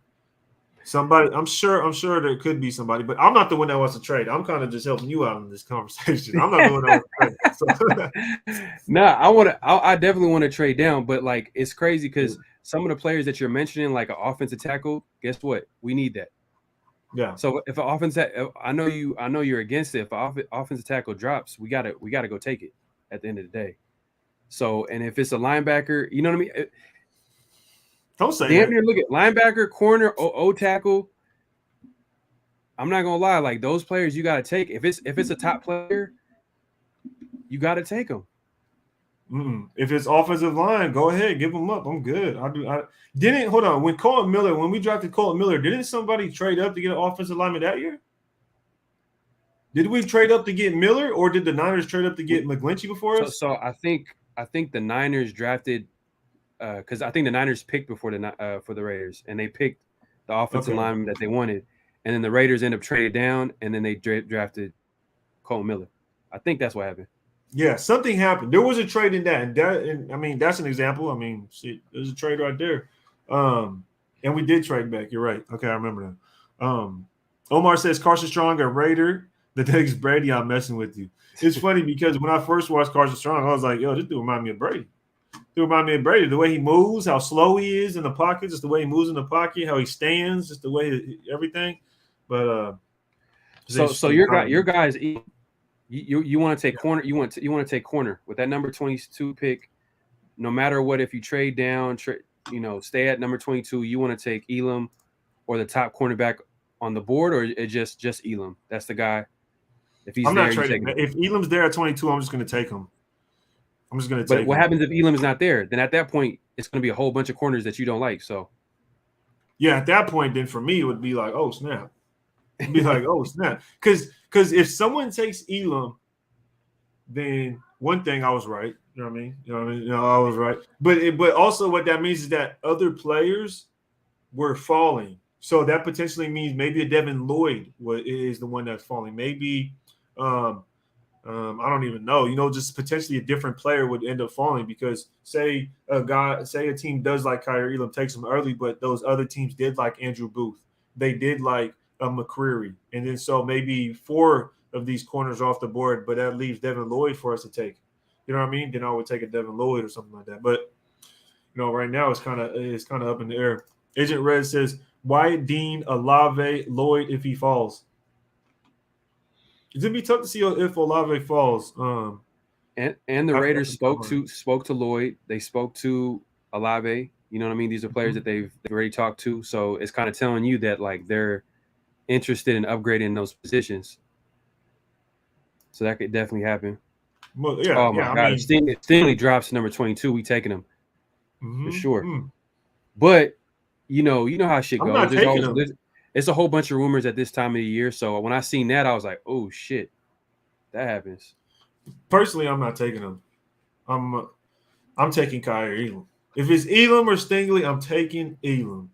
I'm sure there could be somebody, but I'm not the one that wants to trade. I'm kind of just helping you out in this conversation. I'm not the one that wants to trade. I definitely want to trade down, but like it's crazy because some of the players that you're mentioning, like an offensive tackle, guess what? We need that. Yeah. So if an offensive, I know you're against it. If an offensive tackle drops, we gotta go take it at the end of the day. So, and if it's a linebacker, you know what I mean? Don't say damn that. near look at linebacker, corner, O tackle. I'm not gonna lie, like those players you gotta take. If it's a top player, you gotta take them. If it's offensive line, go ahead, give them up. I'm good. Hold on. When we drafted Colton Miller, didn't somebody trade up to get an offensive lineman that year? Did we trade up to get Miller, or did the Niners trade up to get McGlinchey before us? So I think the Niners drafted because I think the Niners picked before for the Raiders, and they picked the offensive lineman that they wanted, and then the Raiders end up traded down, and then they drafted Colton Miller. I think that's what happened. Yeah, something happened. There was a trade in that, and I mean that's an example. I mean, shit, there's a trade right there. And we did trade back. You're right. Okay, I remember that. Omar says Carson Strong a Raider. The next Brady, I'm messing with you. It's funny because when I first watched Carson Strong, I was like, yo, this dude remind me of Brady. The way he moves, how slow he is in the pocket, just the way he moves in the pocket, how he stands, just the way everything. But so your guys, you want to take corner, you want to take corner with that number 22 pick. No matter what, if you trade down, stay at number 22, you want to take Elam or the top cornerback on the board, or it just Elam. That's the guy. If he's not trading. If Elam's there at 22, I'm just going to take him. But what happens if Elam is not there? Then at that point, it's going to be a whole bunch of corners that you don't like. So, yeah, at that point, then for me, it would be like, oh snap. It'd be like, oh snap, because if someone takes Elam, then one thing I was right. You know what I mean? I was right. But also what that means is that other players were falling. So that potentially means maybe a Devin Lloyd is the one that's falling. Maybe I don't even know. Just potentially a different player would end up falling because say a team does like Kyrie Elam, takes him early, but those other teams did like Andrew Booth. They did like McCreary. And then so maybe 4 of these corners off the board, but that leaves Devin Lloyd for us to take. You know what I mean? Then I would take a Devin Lloyd or something like that. But right now it's kind of up in the air. Agent Red says, why Dean Olave Lloyd if he falls? It's gonna be tough to see if Olave falls. And the Raiders spoke to Lloyd. They spoke to Olave. You know what I mean? These are players that they've already talked to. So it's kind of telling you that like they're interested in upgrading those positions. So that could definitely happen. Well, yeah. Oh my God! If Stingley drops to number 22, we taking him for sure. But you know how shit goes. It's a whole bunch of rumors at this time of the year. So when I seen that, I was like, oh shit, that happens. Personally, I'm not taking him. I'm taking Kyrie Elam. If it's Elam or Stingley, I'm taking Elam.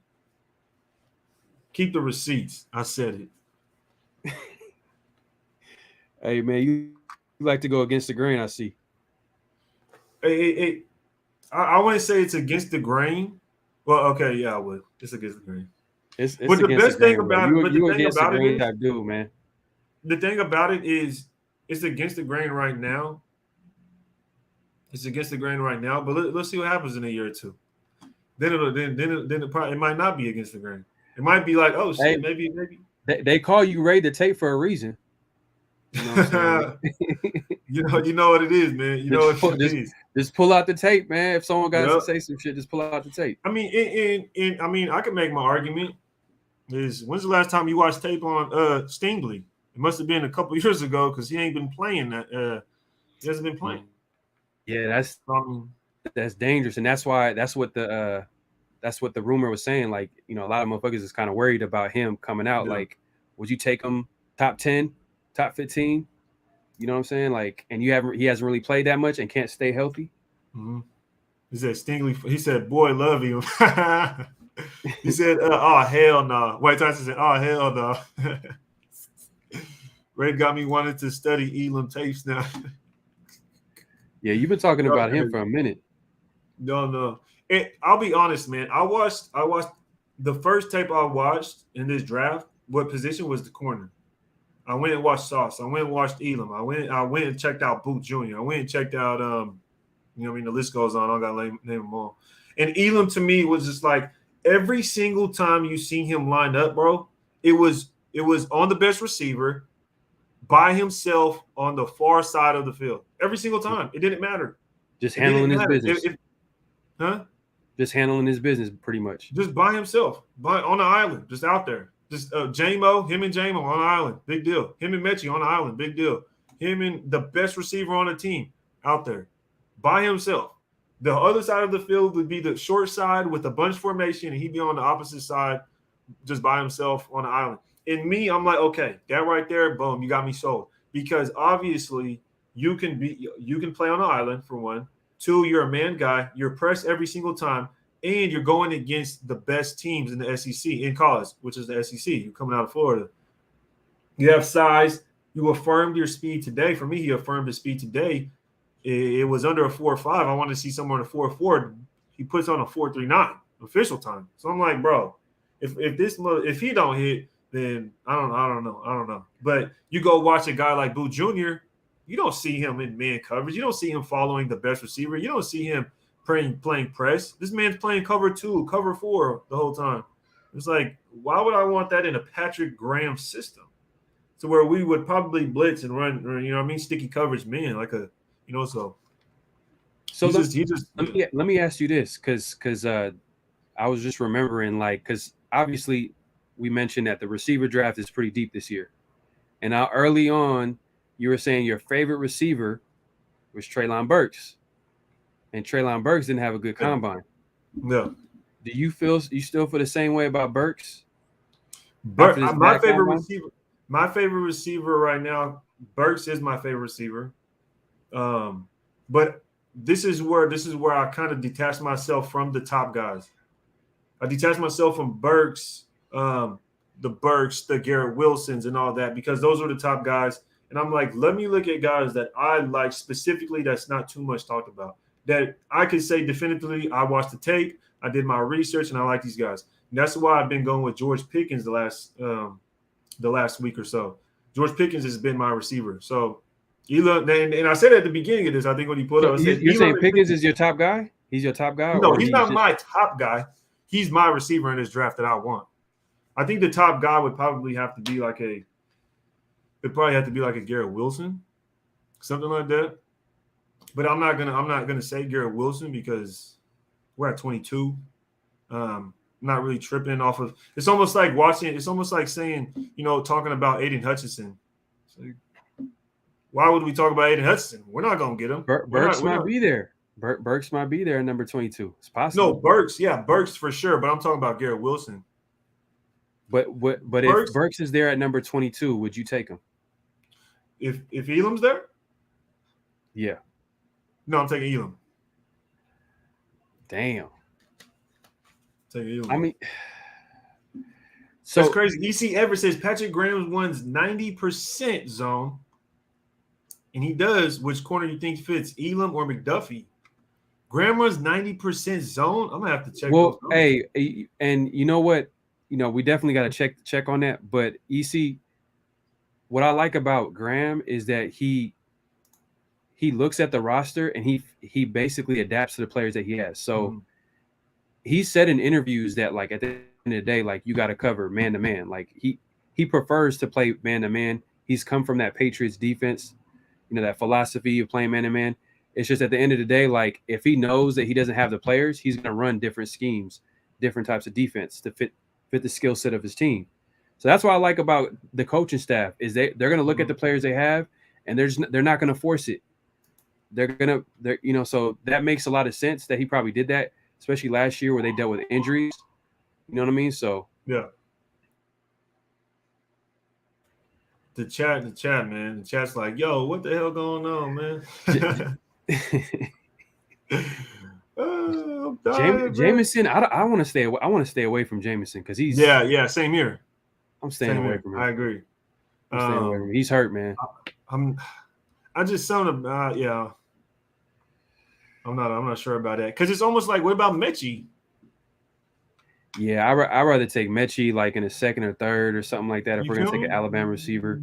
Keep the receipts. I said it. Hey man, you like to go against the grain, I see. I wouldn't say it's against the grain. Well, okay, yeah, I would. It's against the grain. It's but the best thing about it, you against the grain type dude, man. The thing about it is, it's against the grain right now. It's against the grain right now, but let's see what happens in a year or two. Then it might not be against the grain. It might be like, oh shit, maybe. They call you Ray the tape for a reason. You know what I'm saying? you know what it is, man. You know what it is. Just pull out the tape, man. If someone got to say some shit, just pull out the tape. I mean, I can make my argument. When's the last time you watched tape on Stingley? It must have been a couple years ago because he ain't been playing that. He hasn't been playing. Yeah, that's dangerous, and that's what the rumor was saying. Like, a lot of motherfuckers is kind of worried about him coming out. Yeah. Like, would you take him top 10, top 15? You know what I'm saying? Like, and he hasn't really played that much and can't stay healthy. Mm-hmm. He said Stingley. He said, "Boy, love you." He said, "Oh hell no." White Tyson said, "Oh hell no." Ray got me wanting to study Elam tapes now. Yeah, you've been talking about him for a minute. No. I'll be honest, man. I watched the first tape I watched in this draft. What position was the corner? I went and watched Sauce. I went and watched Elam. I went and checked out Boot Jr. I went and checked out the list goes on. I don't gotta name them all. And Elam to me was just like every single time you seen him line up, bro, it was on the best receiver by himself on the far side of the field. Every single time. It didn't matter. Just handling his business. Huh? Just handling his business pretty much. Just by himself, on the island, just out there. Just him and Jamo on the island, big deal. Him and Mechie on the island, big deal. Him and the best receiver on the team out there by himself. The other side of the field would be the short side with a bunch formation, and he'd be on the opposite side just by himself on the island. And me, I'm like, okay, that right there, boom, you got me sold. Because obviously you can play on the island for one. Two, you're a man guy. You're pressed every single time, and you're going against the best teams in the SEC in college, which is the SEC. You're coming out of Florida. You have size. You affirmed your speed today. For me, he affirmed his speed today. It was under a 4.5. I wanted to see somewhere in a 4.4. He puts on a 4.39 official time. So I'm like, bro, if he don't hit, then I don't know. But you go watch a guy like Boo Jr., you don't see him in man coverage. You don't see him following the best receiver. You don't see him playing press. This man's playing cover 2, cover 4 the whole time. It's like, why would I want that in a Patrick Graham system? To where we would probably blitz and run, sticky coverage man, like a, so. Let me ask you this, because I was just remembering, because obviously we mentioned that the receiver draft is pretty deep this year. And now early on, you were saying your favorite receiver was Treylon Burks. And Treylon Burks didn't have a good combine. No. Do you still feel the same way about Burks? My favorite receiver right now, Burks is my favorite receiver. But this is where I kind of detach myself from the top guys. I detach myself from Burks, the Garrett Wilsons and all that, because those are the top guys. And I'm like, let me look at guys that I like specifically that's not too much talked about, that I could say definitively I watched the tape, I did my research, and I like these guys. And that's why I've been going with George Pickens the last week or so. George Pickens has been my receiver. So, and I said at the beginning of this, I think when he put up, you're saying Pickens is your top guy? He's your top guy? No, he's not my top guy. He's my receiver in this draft that I want. I think the top guy would probably have to be like a Garrett Wilson, something like that. But I'm not gonna say Garrett Wilson because we're at 22. I'm not really tripping off of. It's almost like saying, talking about Aiden Hutchinson. So why would we talk about Aiden Hutchinson? We're not gonna get him. Burks might be there. Burks might be there at number 22. It's possible. No, Burks for sure. But I'm talking about Garrett Wilson. But if Burks is there at number 22, would you take him? If Elam's there? Yeah. No, I'm taking Elam. Damn. Taking Elam. I mean, so that's crazy. EC Ever says Patrick Graham runs 90% zone, and he does. Which corner you think fits, Elam or McDuffie? Graham runs 90% zone. I'm gonna have to check. Well, hey, and you know what? We definitely got to check on that. But EC, what I like about Graham is that he looks at the roster and he basically adapts to the players that he has. So he said in interviews that, like, at the end of the day, like, you got to cover man to man. Like, he prefers to play man to man. He's come from that Patriots defense, that philosophy of playing man to man. It's just at the end of the day, like, if he knows that he doesn't have the players, he's going to run different schemes, different types of defense to fit the skill set of his team. So that's what I like about the coaching staff is they're going to look at the players they have, and they're not going to force it. So that makes a lot of sense that he probably did that, especially last year where they dealt with injuries. You know what I mean? So yeah. The chat, man. The chat's like, yo, what the hell going on, man? Jameson, I want to stay away. I want to stay away from Jameson because he's same here. I'm staying away from him. I agree. I'm staying away from him. He's hurt, man. I just saw him. I'm not sure about that because it's almost like, what about Mechie? Yeah, I'd rather take Mechie like in a second or third or something like that. If You we're gonna feel take me? an Alabama receiver,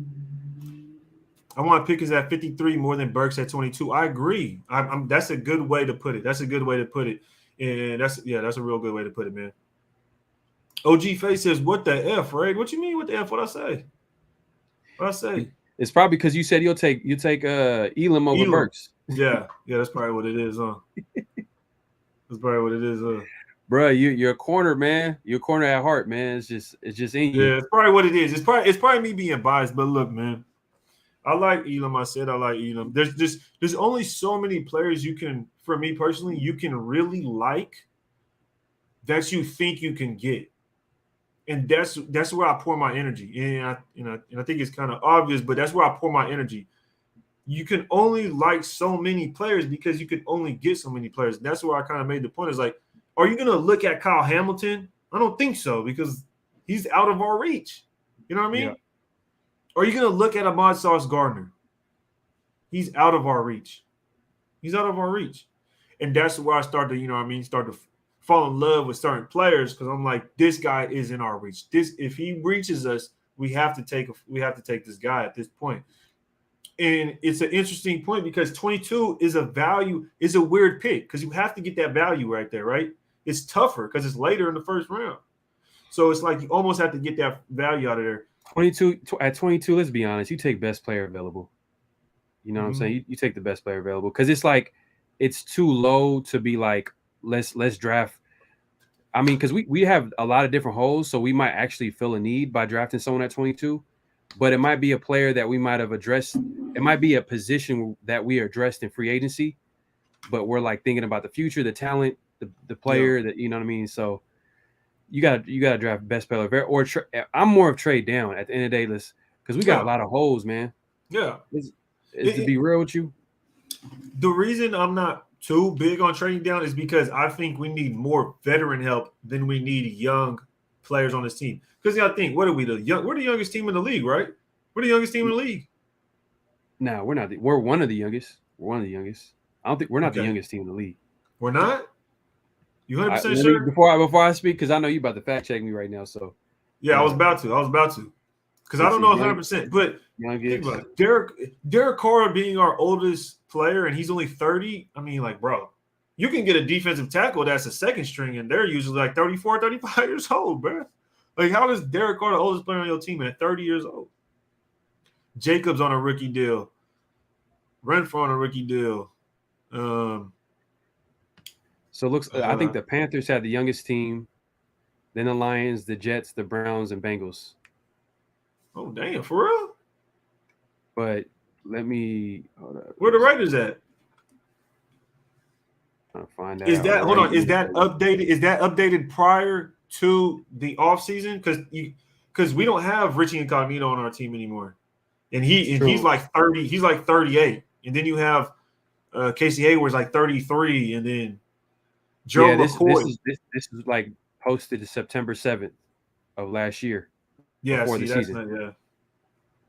I want Pickens at 53 more than Burks at 22. I agree. That's a good way to put it. That's a good way to put it. And that's a real good way to put it, man. OG Face says, "What the F, right? What you mean? What the F? What I say? What I say? it's probably because you said you take Elam over Elam. Burks. Yeah, that's probably what it is, huh? That's probably what it is, Bro, you're a corner, man. You're a corner at heart, man. It's just in you. Yeah, it's probably what it is. It's probably me being biased, but look, man, I like Elam. I said I like Elam. There's only so many players you can, for me personally, you can really like that you think you can get. And that's where I pour my energy. And I think it's kind of obvious, but that's where I pour my energy. You can only like so many players because you can only get so many players. That's where I kind of made the point. Is like, are you gonna look at Kyle Hamilton? I don't think so because he's out of our reach. You know what I mean? Yeah. Are you gonna look at Ahmad Sauce Gardner? He's out of our reach. He's out of our reach. And that's where I start to, start to fall in love with certain players because I'm like, this guy is in our reach. If he reaches us, we have to take this guy at this point. And it's an interesting point because 22 is a weird pick because you have to get that value right there, right? It's tougher because it's later in the first round. So it's like you almost have to get that value out of there. 22 at 22, let's be honest, you take best player available. You know what I'm saying? You take the best player available because it's like it's too low to be like let's draft. I mean, because we have a lot of different holes, so we might actually fill a need by drafting someone at 22. But it might be a player that we might have addressed. It might be a position that we addressed in free agency, but we're like thinking about the future, the talent, the player that you know what I mean. So you got to draft best player or I'm more of trade down at the end of the day, because we got a lot of holes, man. Yeah, to be real with you, the reason I'm not too big on trading down is because I think we need more veteran help than we need young players on this team. Because I think, what are we we're the youngest team in the league, right? We're the youngest team in the league. No, we're not. We're one of the youngest. We're one of the youngest. I don't think we're not the youngest team in the league. We're not. You 100% sure? Before I speak, because I know you about to fact check me right now. So yeah, I was about to. Because I don't know 100%. But think about it. Derek Carr being our oldest player and he's only 30. I mean, like, bro, you can get a defensive tackle that's a second string and they're usually like 34, 35 years old, bro. Like, how is Derek Carr the oldest player on your team at 30 years old? Jacobs on a rookie deal. Renfro on a rookie deal. So it looks. I think the Panthers had the youngest team, then the Lions, the Jets, the Browns, and Bengals. Oh damn, for real? But let me. Hold up. Where the Raiders at? I'm trying to find that. Is that hold on? Is that updated? Is that updated prior to the offseason? Because we don't have Richie Incognito on our team anymore, and he's like 30. He's like 38, and then you have Casey Hayward's like 33, and then Joe McCoy. This is like posted September 7th of last year. Yeah, before the season. Yeah.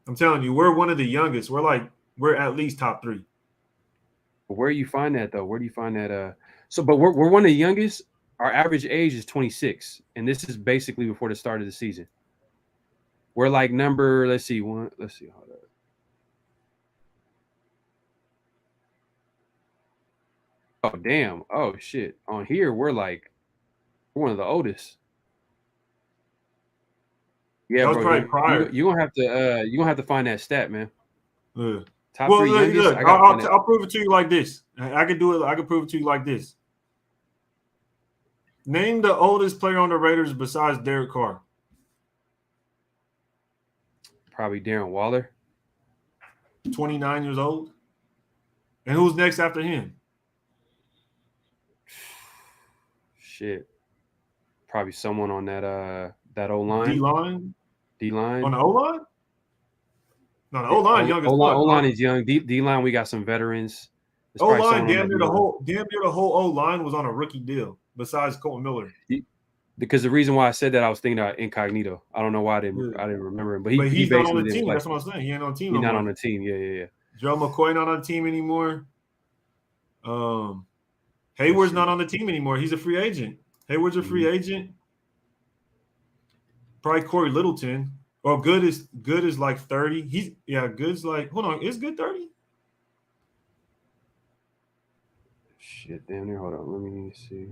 I'm telling you, we're one of the youngest. We're at least top 3. But where do you find that though? Where do you find that? But we're one of the youngest. Our average age is 26, and this is basically before the start of the season. We're like number. Let's see. Hold up. Oh damn! Oh shit! On here, we're one of the oldest. Yeah, that was bro. probably prior. You gonna have to find that stat, man. Top 3 youngest. Look, I'll prove it to you like this. I can do it. I can prove it to you like this. Name the oldest player on the Raiders besides Derek Carr. Probably Darren Waller. 29 years old. And who's next after him? Shit. Probably someone on that O-line. D-line. On the O-line? No, the O-line youngest. O-line is young. D-line, we got some veterans. O-line, damn near the whole O-line was on a rookie deal besides Colton Miller. Because the reason why I said that, I was thinking about Incognito. I don't know why I didn't remember him. But he's not on the team. That's what I'm saying. He ain't on the team. He's not on the team. Yeah. Joe McCoy not on the team anymore. Hayward's not on the team anymore. He's a free agent. Hayward's a free agent. Probably Corey Littleton. Or Good is like 30. Good's like, hold on, is Good 30? Shit, damn near. Hold on, let me see.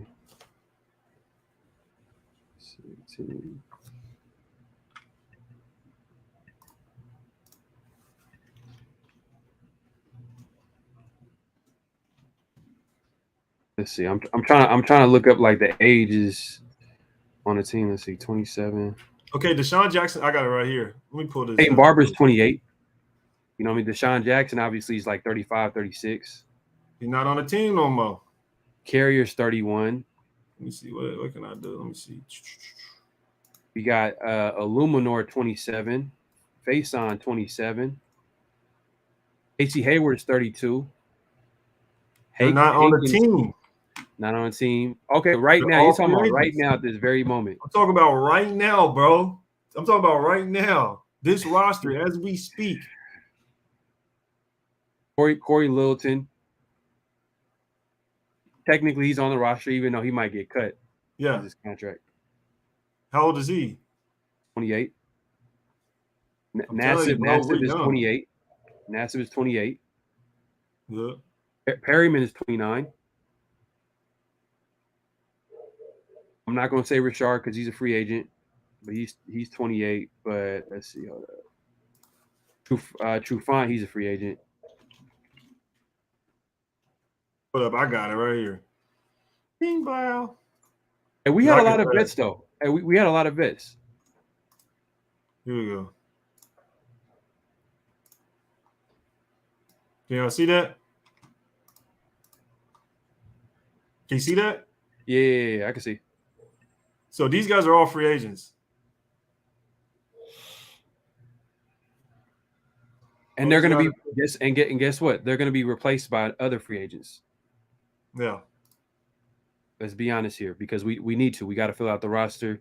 17. Let's see. I'm trying to look up like the ages on the team. Let's see, 27. Okay, Deshaun Jackson. I got it right here. Let me pull this. Peyton Barber's 28. You know what I mean? Deshaun Jackson obviously is like 35, 36. He's not on the team no more. Carrier's 31. Let me see. What can I do? Let me see. We got Illuminor 27. Faison 27. H.C. Hayward is 32. They're not on the team. Not on the team. Okay, right now. You're talking about right now at this very moment. I'm talking about right now, bro. I'm talking about right now. This roster as we speak. Corey Littleton. Technically, he's on the roster, even though he might get cut. Yeah. His contract. How old is he? 28. Nassib is 28. Nassib is 28. Yeah. Perryman is 29. I'm not going to say Richard because he's a free agent, but he's 28. But let's see. Hold up. Trufant, he's a free agent. Hold up, I got it right here. Bing bow. And we had a lot of vets though. And we had a lot of vets. Here we go. Can y'all see that? Can you see that? Yeah, I can see. So these guys are all free agents. And they're going to be guess what? They're going to be replaced by other free agents. Yeah. Let's be honest here because we need to. We got to fill out the roster.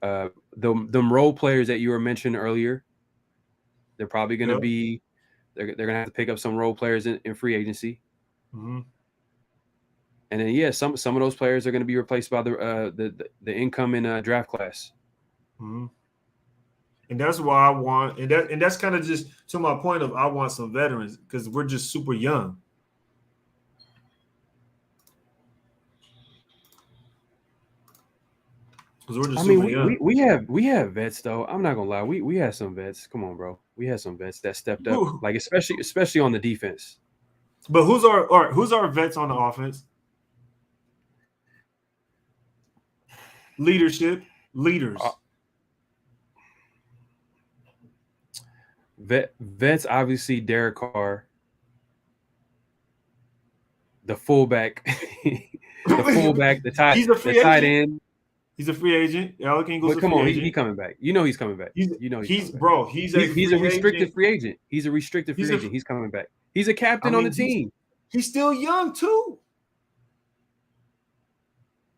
Them role players that you were mentioning earlier, they're probably going to be they're going to have to pick up some role players in free agency. Mm-hmm. And then some of those players are going to be replaced by the incoming draft class. Mm-hmm. And that's why I want, and that's kind of just to my point of I want some veterans because we're just super young. Because we're just super young. We have vets though. I'm not gonna lie. We had some vets. Come on, bro. We had some vets that stepped up, like especially on the defense. But who's our vets on the offense? Leaders. Vets obviously Derek Carr, the fullback, the tight end. He's a free agent. Alec Ingles is a free agent. He's coming back. You know he's coming back. He's a restricted free agent. He's a restricted free agent. He's coming back. He's a captain on the team. He's still young too.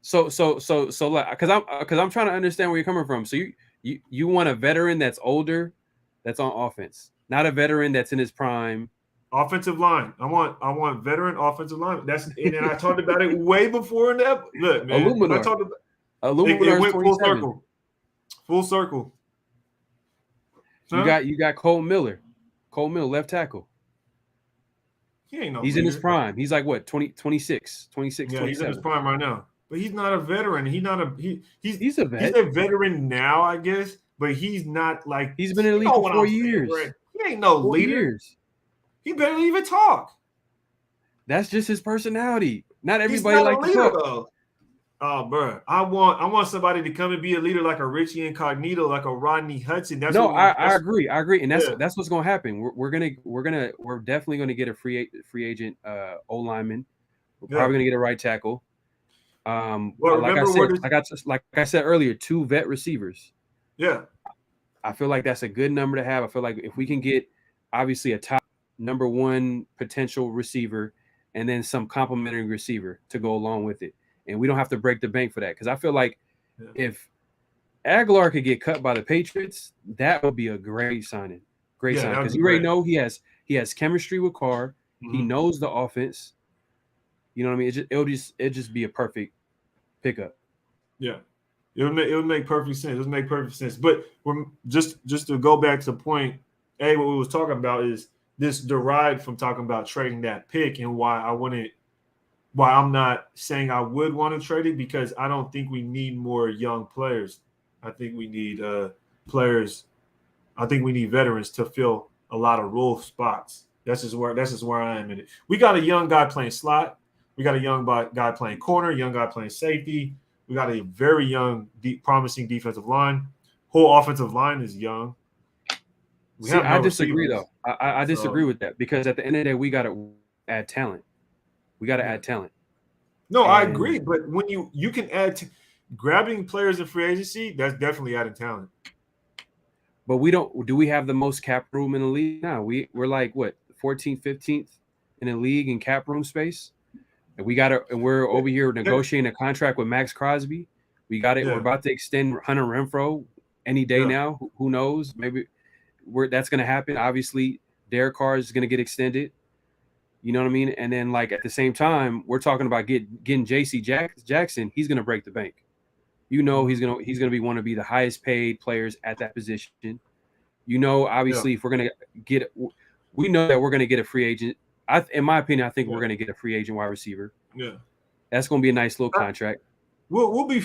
So like, because I'm trying to understand where you're coming from. So you want a veteran that's older, that's on offense, not a veteran that's in his prime. Offensive line. I want veteran offensive line. And I talked about it way before in that. Look, man. Illuminor. I talked about it went full circle. Full circle. Huh? You got Cole Miller. Cole Miller, left tackle. He's in his prime. He's like what, 26, 27. Yeah, he's in his prime right now. But he's not a veteran. He's a vet. He's a veteran now, I guess. But he's not like he's been in the league for 4 years. He ain't no leader. He barely even talk. That's just his personality. Not everybody likes to talk. Though. Oh, bro, I want somebody to come and be a leader like a Richie Incognito, like a Rodney Hudson. I agree, and that's what's gonna happen. We're definitely gonna get a free agent O lineman. We're probably gonna get a right tackle. Like I said earlier, 2 vet receivers. Yeah, I feel like that's a good number to have. I feel like if we can get obviously a top number 1 potential receiver and then some complimentary receiver to go along with it. And we don't have to break the bank for that. Because I feel like if Aguilar could get cut by the Patriots, that would be a great signing. Signing. Because you already know he has chemistry with Carr. Mm-hmm. He knows the offense. You know what I mean? It'll just be a perfect pickup. Yeah. It would make perfect sense. It would make perfect sense. But we're just to go back to the point, what we was talking about is this derived from talking about trading that pick and why I'm not saying I would want to trade it, because I don't think we need more young players. I think we need players. I think we need veterans to fill a lot of role spots. That's just where I am in it. We got a young guy playing slot. We got a young guy playing corner, young guy playing safety. We got a very young, promising defensive line. Whole offensive line is young. I disagree, though. I disagree with that, because at the end of the day, we got to add talent. We got to add talent. No, I agree. But when you can add grabbing players in free agency, that's definitely adding talent. But do we have the most cap room in the league now? We're like, what, 14th, 15th in the league in cap room space? And we're over here negotiating a contract with Max Crosby. We got it. Yeah. We're about to extend Hunter Renfrow any day now. Who knows? Maybe that's going to happen. Obviously, Derek Carr is going to get extended. You know what I mean? And then, like, at the same time, we're talking about getting J.C. Jackson. He's going to break the bank. You know, he's going to want to be the highest paid players at that position. You know, obviously, if we're going to we know that we're going to get a free agent. In my opinion, I think we're going to get a free agent wide receiver. Yeah, that's going to be a nice little contract. We'll be.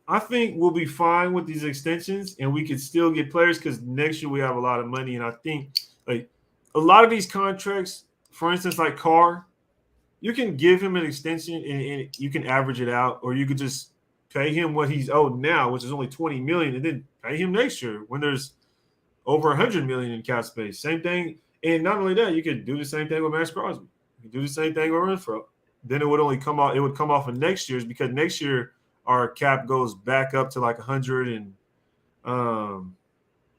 I think we'll be fine with these extensions, and we could still get players because next year we have a lot of money. And I think like a lot of these contracts, for instance, like Carr, you can give him an extension and you can average it out, or you could just pay him what he's owed now, which is only $20 million, and then pay him next year when there's over $100 million in cap space. Same thing. And not only that, you could do the same thing with Max Crosby. You could do the same thing with Renfrow. Then it would only come off. It would come off of next year's, because next year our cap goes back up to like 100 and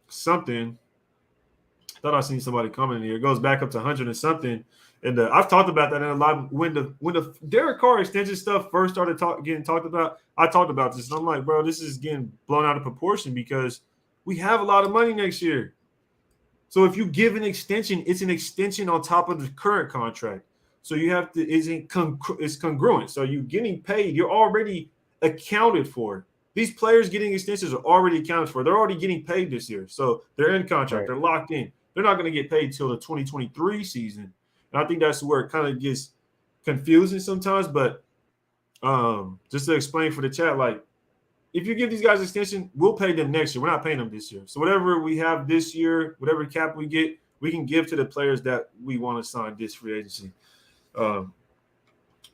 something. I thought I seen somebody coming in here. It goes back up to 100 and something. And I've talked about that in a lot. When the Derek Carr extension stuff first started getting talked about, I talked about this. And I'm like, bro, this is getting blown out of proportion because we have a lot of money next year. So if you give an extension, it's an extension on top of the current contract. So you have to it's congruent. So you're getting paid. You're already accounted for. These players getting extensions are already accounted for. They're already getting paid this year. So they're in contract. Right. They're locked in. They're not going to get paid till the 2023 season. And I think that's where it kind of gets confusing sometimes. But just to explain for the chat, like, if you give these guys extension, we'll pay them next year. We're not paying them this year. So whatever we have this year, whatever cap we get, we can give to the players that we want to sign this free agency. But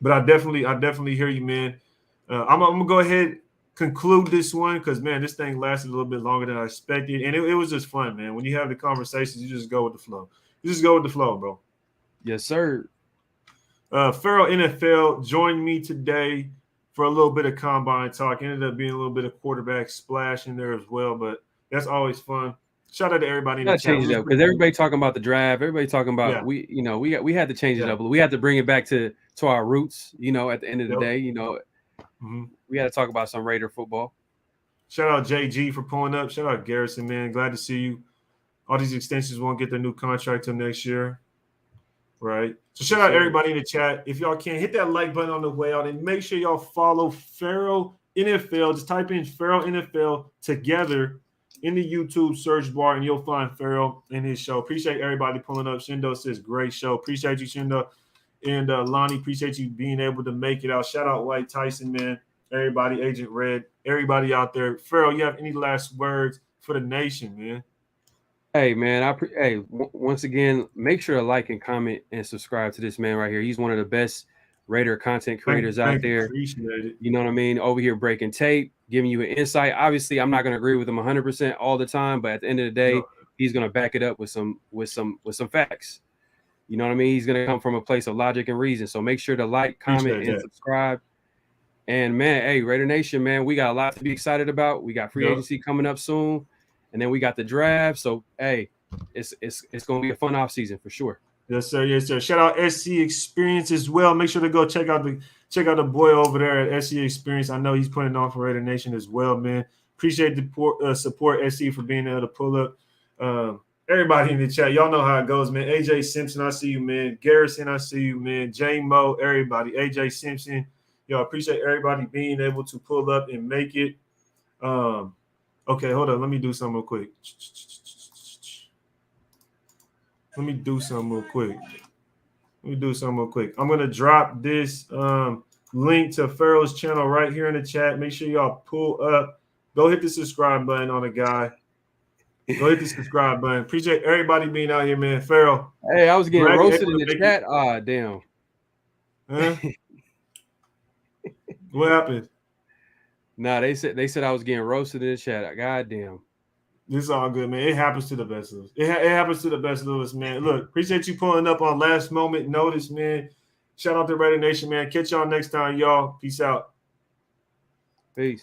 I definitely hear you, man. I'm gonna go ahead conclude this one because, man, this thing lasted a little bit longer than I expected, and it was just fun, man. When you have the conversations, you just go with the flow. You just go with the flow, bro. Yes, sir. Farrell NFL joined me today for a little bit of combine talk. Ended up being a little bit of quarterback splash in there as well, but that's always fun. Shout out to everybody in the chat. Change it up because everybody talking about the draft. Everybody talking about we had to change it up. We had to bring it back to our roots. You know, at the end of the day, you know, we had to talk about some Raider football. Shout out JG for pulling up. Shout out Garrison, man. Glad to see you. All these extensions won't get their new contract till next year. Right. So shout out everybody in the chat. If y'all can, hit that like button on the way out and make sure y'all follow Farrell NFL. Just type in Farrell NFL together in the YouTube search bar and you'll find Farrell and his show. Appreciate everybody pulling up. Shindo says great show. Appreciate you, Shindo. And Lonnie, appreciate you being able to make it out. Shout out White Tyson, man. Everybody, Agent Red, everybody out there. Farrell, you have any last words for the nation, man? Hey, man, once again, make sure to like and comment and subscribe to this man right here. He's one of the best Raider content creators out there. Appreciate it. You know what I mean? Over here breaking tape, giving you an insight. Obviously, I'm not going to agree with him 100% all the time, but at the end of the day, he's going to back it up with some facts. You know what I mean? He's going to come from a place of logic and reason. So make sure to like, comment, and subscribe. And, man, hey, Raider Nation, man, we got a lot to be excited about. We got free agency coming up soon. And then we got the draft. So, hey, it's going to be a fun offseason for sure. Yes, sir. Yes, sir. Shout out SC Experience as well. Make sure to go check out the boy over there at SC Experience. I know he's putting on for Raider Nation as well, man. Appreciate the support, SC, for being able to pull up. Everybody in the chat, y'all know how it goes, man. AJ Simpson, I see you, man. Garrison, I see you, man. J Mo, everybody. AJ Simpson, y'all appreciate everybody being able to pull up and make it. Okay, hold on. Let me do something real quick. I'm gonna drop this link to Pharaoh's channel right here in the chat. Make sure y'all pull up. Go hit the subscribe button on the guy. Go hit the subscribe button. Appreciate everybody being out here, man. Pharaoh. Hey, I was getting roasted in the chat. Ah, damn. Huh? What happened? Nah, they said I was getting roasted in the chat. God damn. This is all good, man. It happens to the best of us. It happens to the best of us, man. Look, appreciate you pulling up on last moment notice, man. Shout out to Raider Nation, man. Catch y'all next time, y'all. Peace out. Peace.